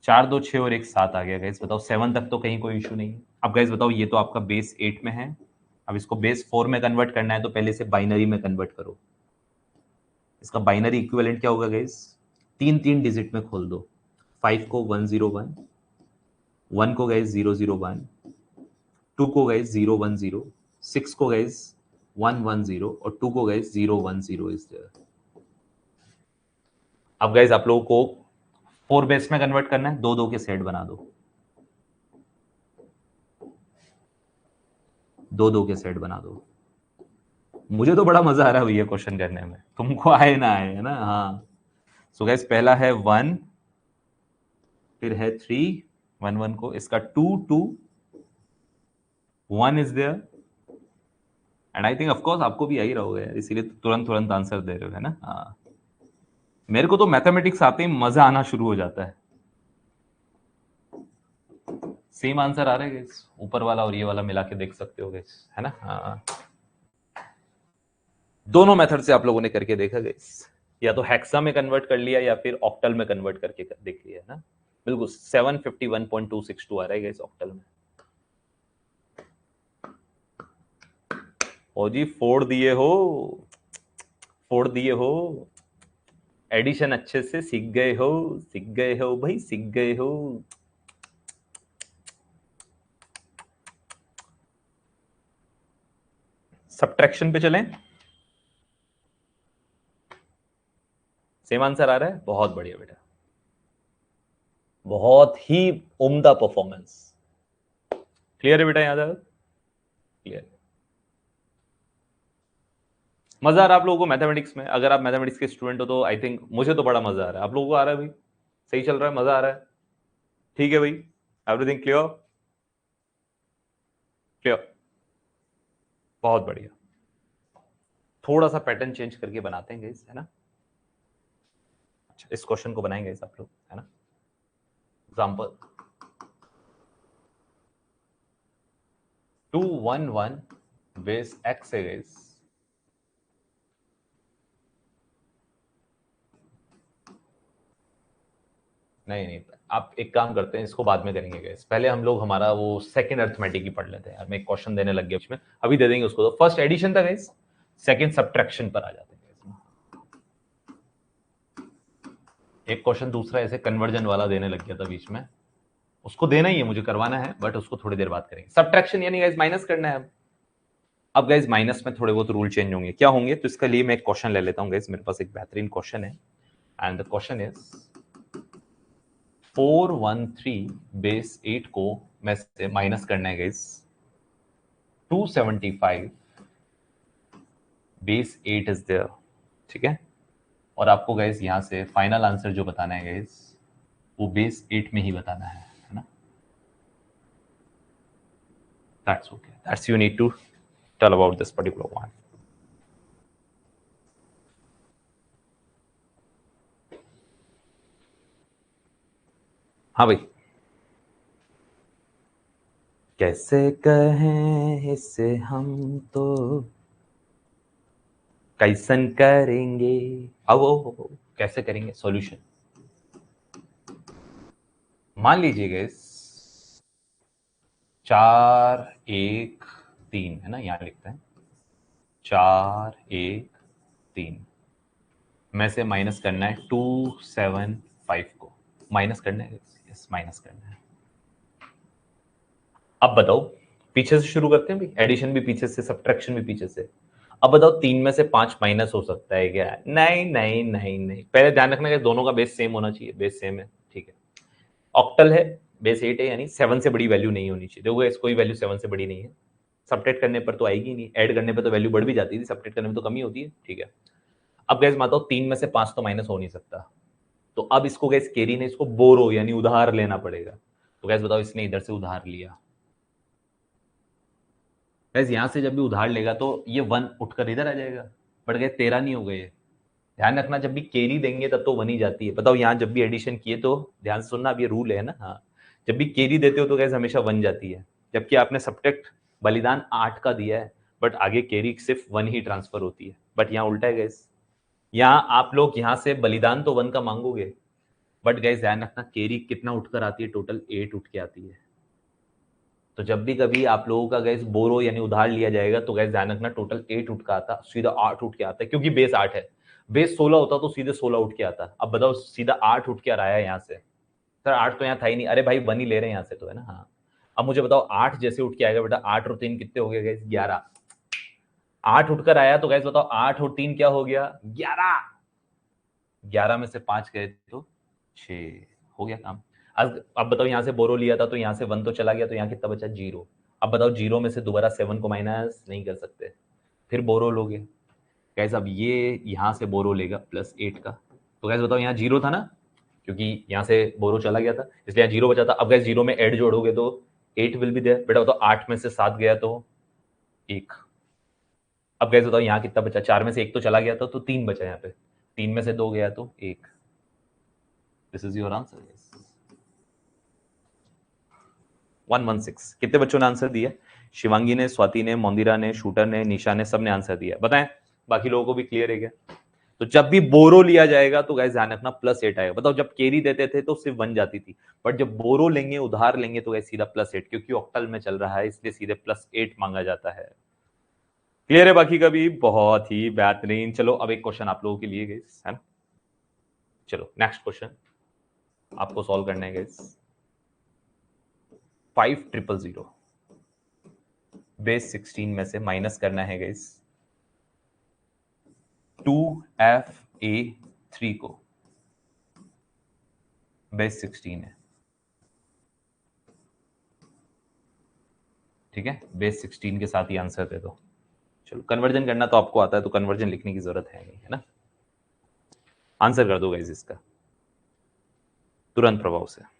S1: 4 2 6 और एक 7 आ गया गाइस। बताओ 7 तक तो कहीं कोई इशू नहीं है। अब गाइस बताओ, ये तो आपका बेस 8 में है, अब इसको बेस 4 में कन्वर्ट करना है, तो पहले से बाइनरी में कन्वर्ट करो। इसका बाइनरी इक्विवेलेंट क्या होगा गाइस? 3 डिजिट में खोल दो। 5 को 101, 1 को गाइस 001, 2 को गाइस 010, 6 को गाइस 110 और 2 को गाइस 010 इज देयर। अब गाइस आप लोगों को 4 बेस में कन्वर्ट करना है, 2 2 के सेट बना दो, 2 2 के सेट बना दो। मुझे तो बड़ा मजा आ रहा है भैया क्वेश्चन करने में, तुमको आए ना आए, है ना? हाँ, सो गाइस पहला है 1, फिर है 3, 1 1 को, इसका 2 2 1 is there, and I think of course आपको भी आ ही रहा होगा यार, इसीलिए तो तुरंत तुरंत आंसर दे रहे हो, है ना? हाँ, मेरे को तो मैथमेटिक्स आते ही मजा आना शुरू हो जाता है। सेम आंसर आ रहा है गाइस, ऊपर वाला और ये वाला मिला के देख सकते हो गाइस, है ना? हाँ, दोनों मेथड से आप लोगों ने करके देखा गाइस, या तो हेक्सा में कन्वर्ट कर लिया या फिर ऑक्टल में कन्वर्ट करके देख लिया, है ना? बिल्कुल 751.262 आ रहा है गाइस ऑक्टल में। ओ जी फोड़ दिए हो, फोड़ दिए हो, एडिशन अच्छे से सीख गए हो, सीख गए हो भाई, सीख गए हो। सब्ट्रैक्शन पे चलें। सेम आंसर आ रहा है, बहुत बढ़िया बेटा, बहुत ही उम्दा परफॉर्मेंस। क्लियर है बेटा, याद आया? क्लियर। मजा आ रहा है आप लोगों को मैथमेटिक्स में? अगर आप मैथमेटिक्स के स्टूडेंट हो तो आई थिंक, मुझे तो बड़ा मजा आ रहा है। आप लोगों को आ रहा है भाई? सही चल रहा है, मजा आ रहा है? ठीक है भाई, एवरीथिंग क्लियर? क्लियर, बहुत बढ़िया। थोड़ा सा पैटर्न चेंज करके बनाते हैं गाइस, है ना? अच्छा, इस क्वेश्चन को बनाएंगे आप लोग, है ना? एग्जाम्पल 211 बेस एक्स है गाइस। नहीं नहीं, आप एक काम करते हैं, इसको बाद में करेंगे गाइस। पहले हम लोग हमारा वो सेकंड अर्थमेटिक ही पढ़ लेते हैं यार। मैं एक क्वेश्चन देने लग गया उसमें, अभी दे देंगे उसको। तो फर्स्ट एडिशन था गाइस, सेकंड सब्ट्रैक्शन पर आ जाते हैं गाइस। एक क्वेश्चन दूसरा ऐसे कन्वर्जन वाला देने लग गया था बीच में, उसको देना ही है, मुझे करवाना है, बट उसको थोड़ी देर बाद करेंगे। सब्ट्रैक्शन यानी गाइस माइनस करना है। अब गाइस माइनस में थोड़े बहुत रूल चेंज होंगे। क्या होंगे? तो इसके लिए मैं एक क्वेश्चन ले लेता हूँ गाइस, मेरे पास एक बेहतरीन क्वेश्चन है। And the question is 413 base 8 को मैं से माइनस करना है गाइस 275 बेस 8 इज देयर, ठीक है? और आपको गाइस यहां से फाइनल आंसर जो बताना है गाइस, वो बेस 8 में ही बताना है ना? That's okay, that's you need to tell about this particular one. हाँ भाई, कैसे कहें इसे हम तो कैसन करेंगे। अब वो कैसे करेंगे सॉल्यूशन? मान लीजिए गाइस 4 1 3 है ना, यहां लिखते हैं 4 1 3 में से माइनस करना है 275 को। माइनस करना है, यस माइनस करना है। अब बताओ, पीछे से शुरू करते हैं भाई, एडिशन भी पीछे से, सब्ट्रैक्शन भी पीछे से। अब बताओ, 3 में से 5 माइनस हो सकता है क्या? नहीं नहीं नहीं नहीं, पहले ध्यान रखना कि दोनों का बेस सेम होना चाहिए। बेस सेम है, ठीक है। ऑक्टल है, बेस 8 है, यानी 7 से बड़ी वैल्यू नहीं होनी चाहिए। देखो इस कोई वैल्यू 7 से बड़ी नहीं है। सब्ट्रैक्ट करने पर तो आएगी नहीं, ऐड करने पर तो वैल्यू बढ़ भी जाती थी, सब्ट्रैक्ट करने में तो कमी होती है, ठीक है। अब गैस मानता हूं 3 में से 5 तो माइनस हो नहीं सकता, तो अब इसको गैस केरी ने इसको बोरो यानी उधार लेना पड़ेगा। तो गैस बताओ, इसने इधर से उधार लिया। गैस यहां से जब भी उधार लेगा तो ये 1 उठकर इधर आ जाएगा, बट गैस 13 नहीं हो गए। ध्यान रखना, जब भी केरी देंगे तब तो 1 ही जाती है। बताओ यहां जब भी एडिशन किए तो ध्यान से सुनना, अब ये रूल है ना। हाँ, जब भी केरी देते हो तो गैस हमेशा 1 जाती है, जबकि आपने सब्ट्रैक्ट बलिदान 8 का दिया है, बट आगे केरी सिर्फ 1 ही ट्रांसफर होती है। बट यहाँ उल्टा है गैस, यहाँ आप लोग यहाँ से बलिदान तो 1 का मांगोगे, बट गैस ध्यान रखना केरी कितना उठकर आती है? टोटल 8 उठ के आती है। तो जब भी कभी आप लोगों का गैस बोरो यानी उधार लिया जाएगा तो गैस ध्यान रखना टोटल 8 उठ के आता, सीधा 8 उठ के आता है, क्योंकि बेस 8 है। बेस 16 होता तो सीधे 16 उठ के आता। अब बताओ, सीधा 8 उठ के आ रहा है यहाँ से। सर 8 तो यहाँ था ही नहीं। अरे भाई 1 ही ले रहे हैं यहाँ से तो, है ना? हाँ, अब मुझे बताओ 8 जैसे उठ के आएगा बेटा, 8 और 3 कितने हो गए गैस? 11। 8 उठकर आया तो गैस बताओ 8 और 3 क्या हो गया? 11। 11 में से 5 गए तो 6, हो गया काम। अब बताओ, यहां से बोरो लिया था तो यहां से 1 तो चला गया, तो यहाँ कितना बचा? 0। अब बताओ 0 में से दोबारा 7 को माइनस नहीं कर सकते, फिर बोरो लोगे। गैस अब ये यहां से बोरो लेगा +8 का, तो गैस बताओ यहाँ 0 था ना, क्योंकि यहाँ से बोरो चला गया था इसलिए यहाँ 0 बचा था। अब गैस 0 में ऐड जोड़ोगे तो 8 विल बी देयर। बेटा बताओ 8 में से 7 गया तो 1। अब गैस बताओ यहाँ कितना बचा? 4 में से 1 तो चला गया था तो 3 बचा यहाँ पे। 3 में से 2 गया तो 1। This is your answer. 116। कितने बच्चों ने आंसर दिया? शिवांगी ने, स्वाति ने, मोंदिरा ने, शूटर ने, निशा ने, सबने आंसर दिया। बताएं बाकी लोगों को भी क्लियर है क्या? तो जब भी बोरो लिया जाएगा तो गैस ध्यान रखना +8 आएगा। बताओ जब केरी देते थे तो सिर्फ 1 जाती थी, बट जब बोरो लेंगे, उधार लेंगे, तो गैस सीधा +8, क्योंकि ऑक्टल में चल रहा है इसलिए सीधे +8 मांगा जाता है। क्लियर है बाकी का भी? बहुत ही बेहतरीन। चलो अब एक क्वेश्चन आप लोगों के लिए गैस, है ना? चलो नेक्स्ट क्वेश्चन आपको सॉल्व करना है गैस। 5000, बेस 16 में से माइनस करना है गाइस 2FA3 को, बेस 16 है, ठीक है, बेस 16 के साथ ही आंसर दे दो। चलो कन्वर्जन करना तो आपको आता है, तो कन्वर्जन लिखने की जरूरत है नहीं, है ना। आंसर कर दो गाइस इसका तुरंत प्रभाव से।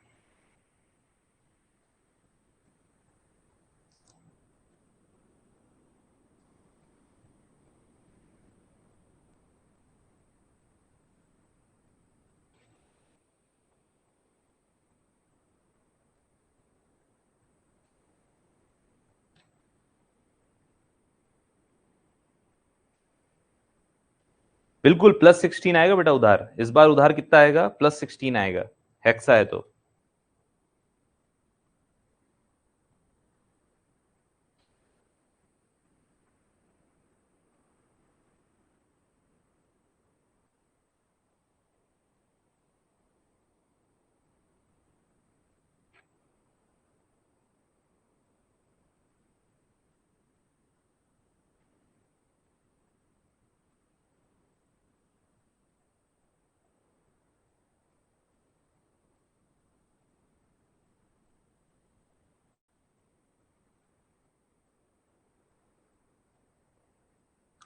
S1: बिल्कुल +16 आएगा बेटा उधार, इस बार उधार कितना आएगा, +16 आएगा, हेक्सा है तो।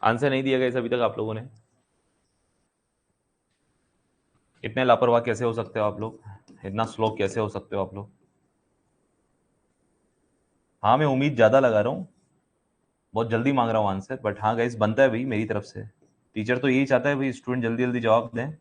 S1: आंसर नहीं दिया गया अभी तक आप लोगों ने, इतने लापरवाह कैसे हो सकते हो आप लोग, इतना स्लो कैसे हो सकते हो आप लोग। हाँ मैं उम्मीद ज्यादा लगा रहा हूँ, बहुत जल्दी मांग रहा हूँ आंसर, बट हाँ गाइस बनता है भाई मेरी तरफ से, टीचर तो यही चाहता है भाई स्टूडेंट जल्दी जल्दी जवाब दें।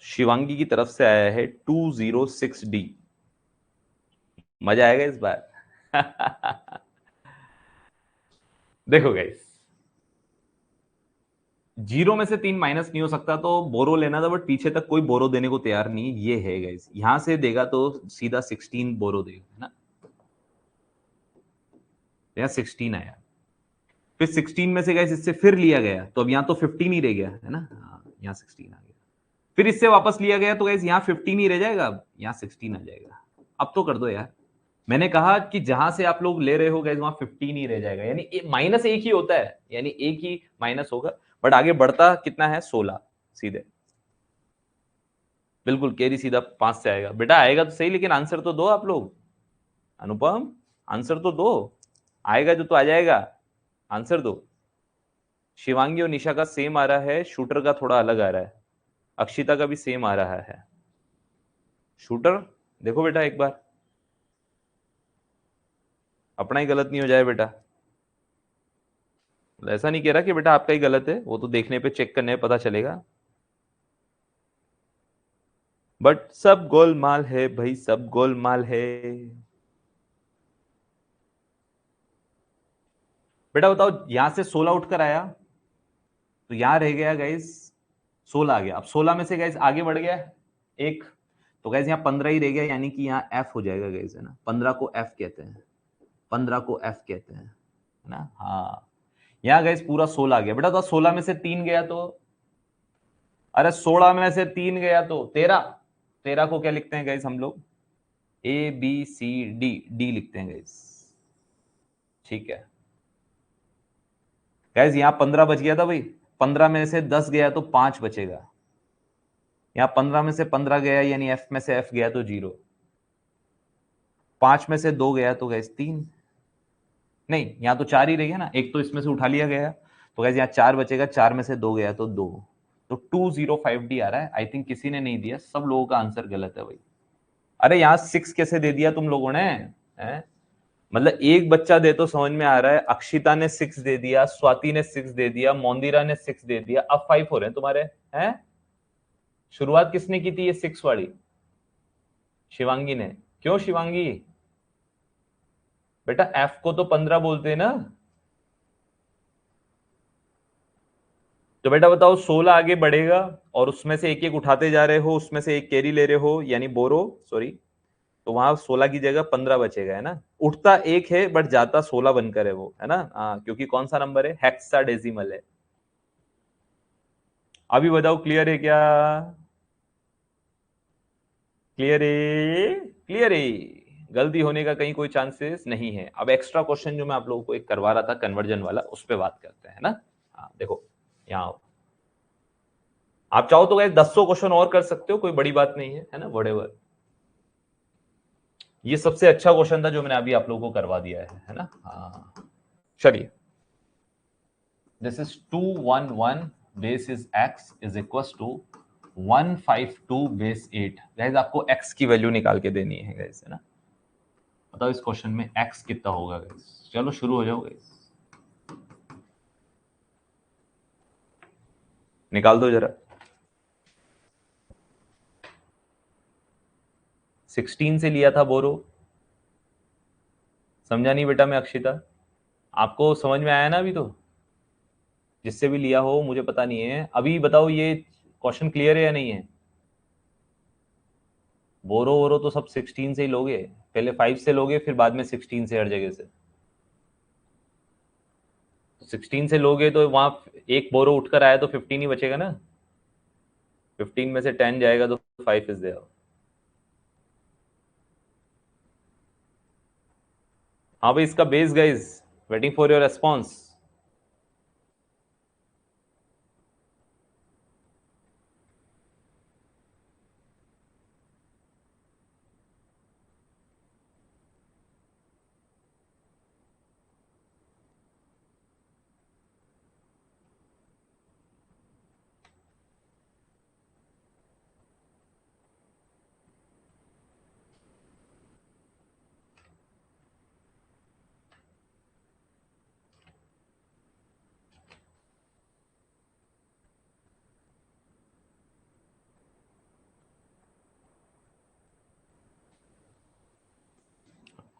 S1: शिवांगी की तरफ से आया है 206D, मजा आएगा इस बार। देखो गाइस, 0 में से 3 माइनस नहीं हो सकता, तो बोरो लेना था, बट पीछे तक कोई बोरो देने को तैयार नहीं है, ये है गाइस, यहां से देगा तो सीधा 16 बोरो देगा, है ना, यहाँ 16 आया, फिर 16 में से गाइस इससे फिर लिया गया, तो अब यहाँ तो 15 ही रह गया, है ना, हाँ, यहाँ 16 आ गया, फिर इससे वापस लिया गया, तो गाइस यहाँ 15 ही रह जाएगा, यहाँ 16 आ जाएगा। अब तो कर दो यार, मैंने कहा कि जहां से आप लोग ले रहे हो गाइस वहां 15 ही रह जाएगा, यानी माइनस एक ही होता है, यानी एक ही माइनस होगा, बट आगे बढ़ता कितना है, 16 सीधे, बिल्कुल कैरी सीधा 5 से आएगा, बेटा आएगा तो सही, लेकिन आंसर तो दो आप लोग, अनुपम आंसर तो दो, आएगा जो तो आ जाएगा, आंसर दो। शिवांगी और निशा का सेम आ रहा है, शूटर का थोड़ा अलग आ रहा है, अक्षिता का भी सेम आ रहा है। शूटर देखो बेटा एक बार, अपना ही गलत नहीं हो जाए बेटा, ऐसा नहीं कह रहा कि बेटा आपका ही गलत है, वो तो देखने पे चेक करने पे पता चलेगा, बट सब गोलमाल है भाई, सब गोलमाल है। बेटा बताओ, यहां से 16 उठकर आया, तो यहां रह गया गाइस 16 आ गया, अब 16 में से गाइस आगे बढ़ गया एक, तो गाइस यहाँ 15 ही रह गया, यानी कि यहाँ एफ हो जाएगा गाइस, है ना, 15 को एफ कहते हैं, 15 को एफ कहते हैं, है ना, हाँ, यहाँ गाइस पूरा 16 आ गया, बेटा तो 16 में से 3 गया तो, अरे 16 में से 3 गया तो 13, 13 को क्या लिखते हैं गाइस हम लोग, ABCD, डी लिखते हैं गाइस, ठीक है गाइस, यहाँ 15 बच गया था भाई, 15 में से 10 गया तो 5 बचेगा, यहाँ 15 में से 15 गया, यानी एफ में से एफ गया तो 0, 5 में से 2 गया तो गाइस 3, नहीं यहाँ तो 4 ही रह गया ना, एक तो इसमें से उठा लिया गया, तो गाइस यहाँ 4 बचेगा, 4 में से 2 गया तो 2, तो 205D आ रहा है, आई थिंक किसी ने नहीं दिया, सब लोगों का आंसर गलत है भाई। अरे यहाँ 6 कैसे दे दिया तुम लोगों ने, है? मतलब एक बच्चा दे तो समझ में आ रहा है, अक्षिता ने 6 दे दिया, स्वाति ने 6 दे दिया, मोंदिरा ने 6 दे दिया, अब 5 हो रहे हैं तुम्हारे, हैं? शुरुआत किसने की थी ये 6 वाली, शिवांगी ने, क्यों शिवांगी, बेटा एफ को तो 15 बोलते हैं ना, तो बेटा बताओ 16 आगे बढ़ेगा, और उसमें से एक एक उठाते जा रहे हो, उसमें से एक कैरी ले रहे हो, यानी बोरो, सॉरी, तो वहां 16 की जगह 15 बचेगा, है ना। उठता एक है बट जाता 16 बनकर है वो, है ना। हाँ, क्योंकि कौन सा नंबर है, हेक्साडेसिमल है। अभी बताओ क्लियर है क्या? क्लियर है, क्लियर है। गलती होने का कहीं कोई चांसेस नहीं है। अब एक्स्ट्रा क्वेश्चन जो मैं आप लोगों को एक करवा रहा था कन्वर्जन वाला, उस पर बात करते हैं ना। हाँ देखो, यहाँ आप चाहो तो 10 क्वेश्चन और कर सकते हो, कोई बड़ी बात नहीं है ना, व्हाटएवर। ये सबसे अच्छा क्वेश्चन था जो मैंने अभी आप लोगों को करवा दिया है ना। हाँ चलिए, this is 211 base is x is equal to 152 base 8। Guys आपको x की वैल्यू निकाल के देनी है गाइस, है ना। बताओ इस क्वेश्चन में x कितना होगा गाइस। चलो शुरू हो जाओ गाइस, निकाल दो जरा। 16 से लिया था बोरो, समझा नहीं बेटा मैं अक्षिता, आपको समझ में आया ना अभी तो? जिससे भी लिया हो मुझे पता नहीं है, अभी बताओ ये क्वेश्चन क्लियर है या नहीं है? बोरो वोरो तो सब 16 से ही लोगे, पहले 5 से लोगे फिर बाद में 16 से हर जगह से। 16 से लोगे तो वहां एक बोरो उठकर आया तो 15 ही बचेगा ना। 15 में से 10 जाएगा तो 5 इज देयर। हाँ भाई, इसका base guys, waiting for your response.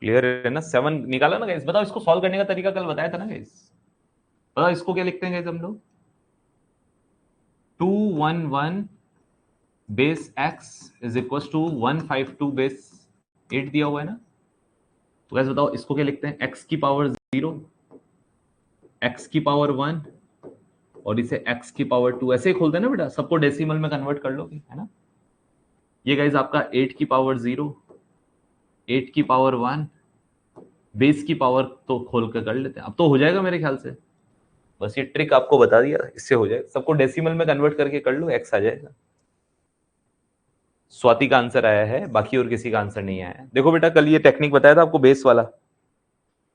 S1: Clear है ना? 7 निकाला ना गाइस। बताओ इसको सॉल्व करने का तरीका कल बताया था ना गाइस। बताओ इसको क्या लिखते हैं गाइस हम लोग। 211 base x is equal to 152 base 8 दिया हुआ है ना। तो गाइस बताओ इसको क्या लिखते हैं, x की पावर 0, x की पावर 1 और इसे x की पावर 2, ऐसे ही खोलते हैं ना बेटा, सबको डेसिमल में कन्वर्ट कर लोगे, है ना। ये गाइस आपका 8 की पावर 0, 8 की पावर 1, बेस की पावर तो खोल कर लेते हैं, अब तो हो जाएगा मेरे ख्याल से। बस ये ट्रिक आपको बता दिया, इससे हो जाएगा। सबको डेसिमल में कन्वर्ट करके कर लो, एक्स आ जाएगा। स्वाति का आंसर आया है, बाकी और किसी का आंसर नहीं आया है। देखो बेटा, कल ये टेक्निक बताया था आपको बेस वाला।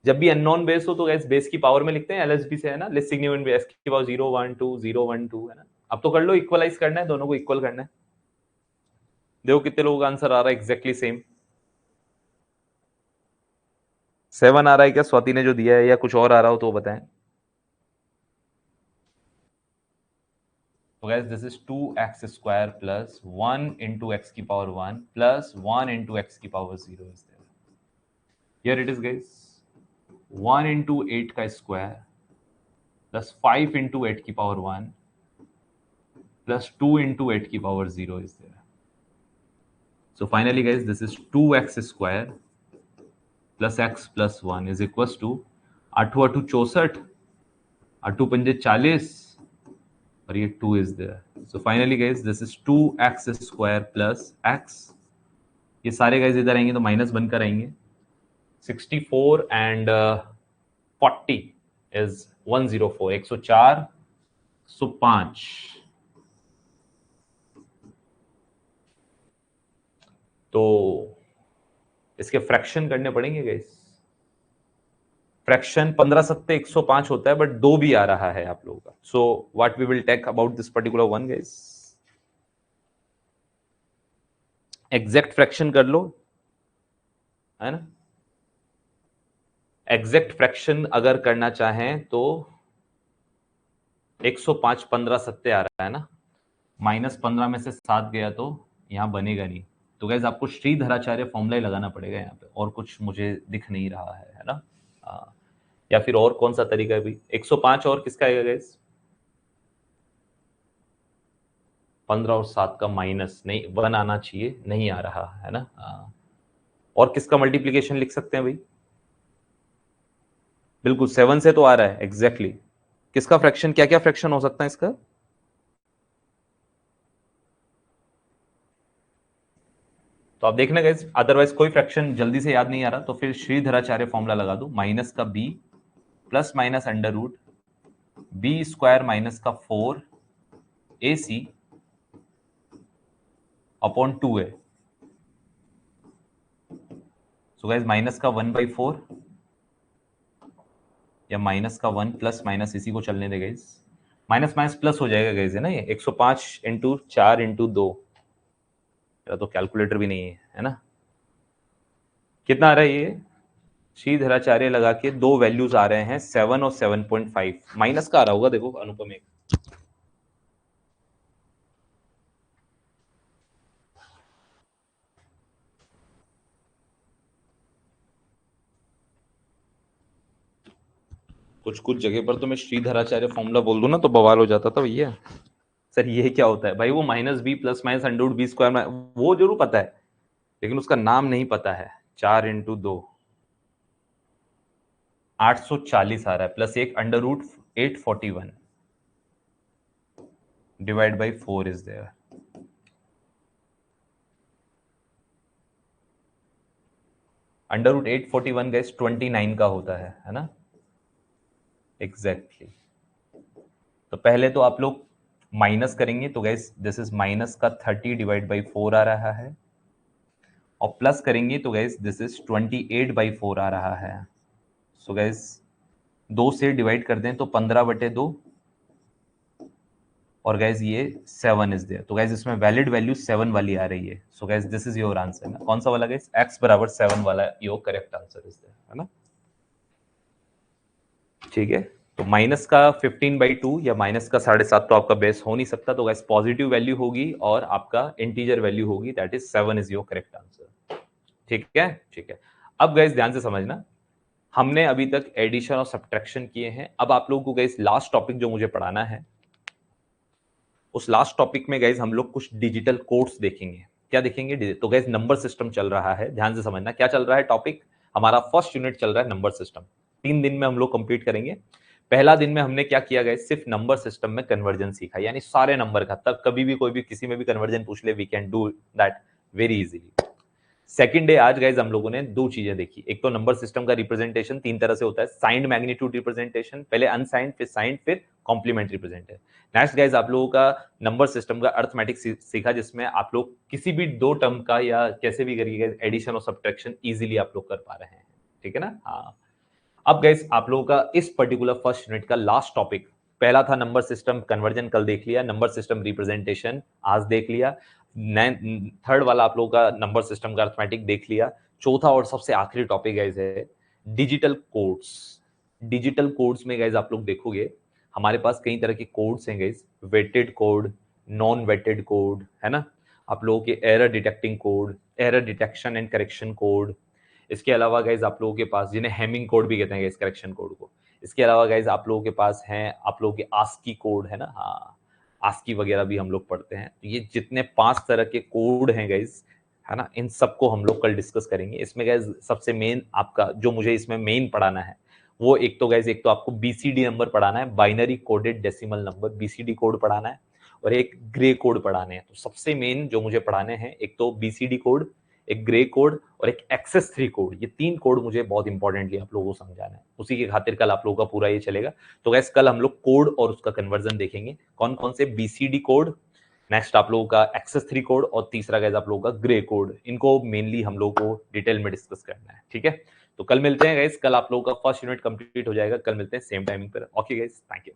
S1: जब भी अननोन बेस हो तो गैस बेस की पावर में लिखते हैं एलएसबी से, है ना। लिस्ट सिग्निफिकेंट बेस की पावर 0 1 2 0 1 2, है ना। अब तो कर लो, इक्वलाइज करना है, दोनों को इक्वल करना है। देखो कितने लोगों का आंसर आ रहा है एग्जैक्टली सेम। 7 आ रहा है क्या स्वाति ने जो दिया है, या कुछ और आ रहा हो तो बताएं। तो guys this is 2x square plus 1 into x की power 1 plus 1 into x की power 0 is there. Here it is guys, 1 into 8 का square plus 5 into 8 की power 1 plus 2 into 8 की power 0 is there. So finally guys this is 2x square plus x plus 1 is equals to 8 8 64, 8 पंजे 40 और ये 2 is there. So finally guys this is 2x square plus x, ये सारे guys इधर आएंगे तो minus बनकर आएंगे। 64 and 40 is 104, 104 105। तो इसके फ्रैक्शन करने पड़ेंगे गाइस। फ्रैक्शन 15 सत्ते 105 होता है, बट 2 भी आ रहा है आप लोगों का। So what we will take about this particular one guys, exact fraction कर लो, है ना। एग्जैक्ट फ्रैक्शन अगर करना चाहें तो 105 15 सत्ते आ रहा है ना, -15 में से 7 गया तो यहाँ बनेगा नहीं। तो गैस आपको श्रीधराचार्य फॉर्मूला ही लगाना पड़ेगा यहाँ पे, और कुछ मुझे दिख नहीं रहा है ना। या फिर और कौन सा तरीका है भाई, 105 और किसका आएगा गैस, 15 और 7 का माइनस, नहीं 1 आना चाहिए, नहीं आ रहा है ना। और किसका मल्टीप्लीकेशन लिख सकते हैं भाई? बिल्कुल 7 से तो आ रहा है एग्जैक्टली exactly. किसका फ्रैक्शन, क्या क्या फ्रैक्शन हो सकता है इसका? तो आप देखना गाइस, अदरवाइज कोई फ्रैक्शन जल्दी से याद नहीं आ रहा तो फिर श्रीधराचार्य फॉर्मूला लगा दो, माइनस का B plus minus under root B square minus का 4 ए सी अपॉन 2a। सो गाइस माइनस का 1/4 या माइनस का 1 प्लस माइनस इसी को चलने दे गाइस, माइनस माइनस प्लस हो जाएगा गाइस, है ना? ये 105 इंटू 4 इंटू 2, तो कैलकुलेटर भी नहीं है ना? कितना आ रहा है ये? श्रीधराचार्य लगा के दो वैल्यूज आ रहे हैं 7 और 7.5, माइनस का आ रहा होगा देखो अनुपम एक। कुछ कुछ जगह पर तो मैं श्रीधराचार्य फॉर्मूला बोल दूं ना तो बवाल हो जाता था भैया। सर ये क्या होता है भाई? वो minus B plus minus under root B square, वो जरूर पता है लेकिन उसका नाम नहीं पता है। 4 इंटू 2 840 आ रहा है, प्लस एक under root 841 divide by 4 is there. Under root 841 guys 29 का होता है ना? एग्जैक्टली तो पहले तो आप लोग माइनस करेंगे तो गैस दिस इज माइनस का 30 डिवाइड बाई 4 आ रहा है, और प्लस करेंगे तो गैस दिस इज 28/4 आ रहा है। सो गैस 2 से डिवाइड कर दें तो 15/2, और गैस ये 7 इज देयर। तो गैस इसमें वैलिड वैल्यू 7 वाली आ रही है। So guys this is your answer. कौन सा वाला गैस? x बराबर 7 वाला your correct answer is there, है ना? ठीक है, तो माइनस का 15/2 या माइनस का 7.5 तो आपका बेस हो नहीं सकता, तो गैस पॉजिटिव वैल्यू होगी और आपका इंटीजर वैल्यू होगी, that is 7 is your correct answer. ठीक है, ठीक है। अब गैस ध्यान से समझना, हमने अभी तक एडिशन और सब्ट्रैक्शन किए हैं। अब आप लोगों को गैस लास्ट टॉपिक जो मुझे पढ़ाना है, उस लास्ट टॉपिक में गैस हम लोग कुछ डिजिटल कोड्स देखेंगे। क्या देखेंगे? तो गैस नंबर सिस्टम चल रहा है, ध्यान से समझना क्या चल रहा है टॉपिक। हमारा फर्स्ट यूनिट चल रहा है नंबर सिस्टम, 3 दिन में हम लोग कंप्लीट करेंगे। पहला दिन में हमने क्या किया गया? सिर्फ नंबर सिस्टम में कन्वर्जन सीखा, यानी सारे नंबर का, तब कभी भी कोई भी किसी में भी कन्वर्जन पूछ ले, we can do that very easily. Second day आज गाइज हम लोगों ने दो चीजें देखी। एक तो नंबर सिस्टम का रिप्रेजेंटेशन 3 तरह से होता है, साइंड मैग्नीट्यूड रिप्रेजेंटेशन, पहले अनसाइंड फिर साइंड फिर कॉम्प्लीमेंट्री रिप्रेजेंटेशन। नेक्स्ट गाइज आप लोगों का नंबर सिस्टम का अर्थमेटिक सीखा, जिसमें आप लोग किसी भी दो टर्म का या कैसे भी करिए एडिशन और सब्ट्रैक्शन इजीली आप लोग कर पा रहे हैं। ठीक है ना? हाँ। अब गाइस आप लोगों का इस पर्टिकुलर फर्स्ट यूनिट का लास्ट टॉपिक, पहला था नंबर सिस्टम कन्वर्जन, कल देख लिया। नंबर सिस्टम रिप्रेजेंटेशन आज देख लिया। थर्ड वाला आप लोगों का नंबर सिस्टम का अर्थमेटिक देख लिया। चौथा और सबसे आखिरी टॉपिक गाइस है डिजिटल कोड्स। डिजिटल कोड्स में गाइस आप लोग देखोगे हमारे पास कई तरह के कोड्स हैं guys, weighted code, non weighted code, है ना? आप लोगों के error detecting code, error detection and correction code. इसके अलावा गाइज आप लोगों के पास, जिन्हें हेमिंग कोड भी कहते हैं गाइज, करेक्शन कोड को। इसके अलावा गाइज आप लोगों के पास हैं आप लोगों के आस्की कोड, है ना? हाँ, आस्की वगैरह भी हम लोग पढ़ते हैं। तो ये जितने 5 तरह के कोड हैं गाइज, है ना, इन सबको हम लोग कल डिस्कस करेंगे। इसमें गाइज सबसे मेन आपका जो मुझे इसमें मेन पढ़ाना है वो एक तो गाइज, एक तो आपको बीसीडी नंबर पढ़ाना है, binary coded decimal number, BCD code पढ़ाना है, और एक ग्रे कोड पढ़ाने हैं। तो सबसे मेन जो मुझे पढ़ाने हैं, एक तो बीसीडी कोड, एक ग्रे कोड और एक एक्सेस 3 कोड। ये 3 कोड मुझे बहुत इंपॉर्टेंटली आप लोगों को समझाना है, उसी की खातिर कल आप लोगों का पूरा ये चलेगा। तो गैस कल हम लोग कोड और उसका कन्वर्जन देखेंगे, कौन कौन से बीसीडी कोड, नेक्स्ट आप लोगों का एक्सेस 3 कोड, और तीसरा गैस आप लोगों का ग्रे कोड। इनको मेनली हम लोगों को डिटेल में डिस्कस करना है। ठीक है, तो कल मिलते हैं गैस, कल आप लोगों का फर्स्ट यूनिट कंप्लीट हो जाएगा। कल मिलते हैं सेम टाइमिंग पर। Okay gas, thank you.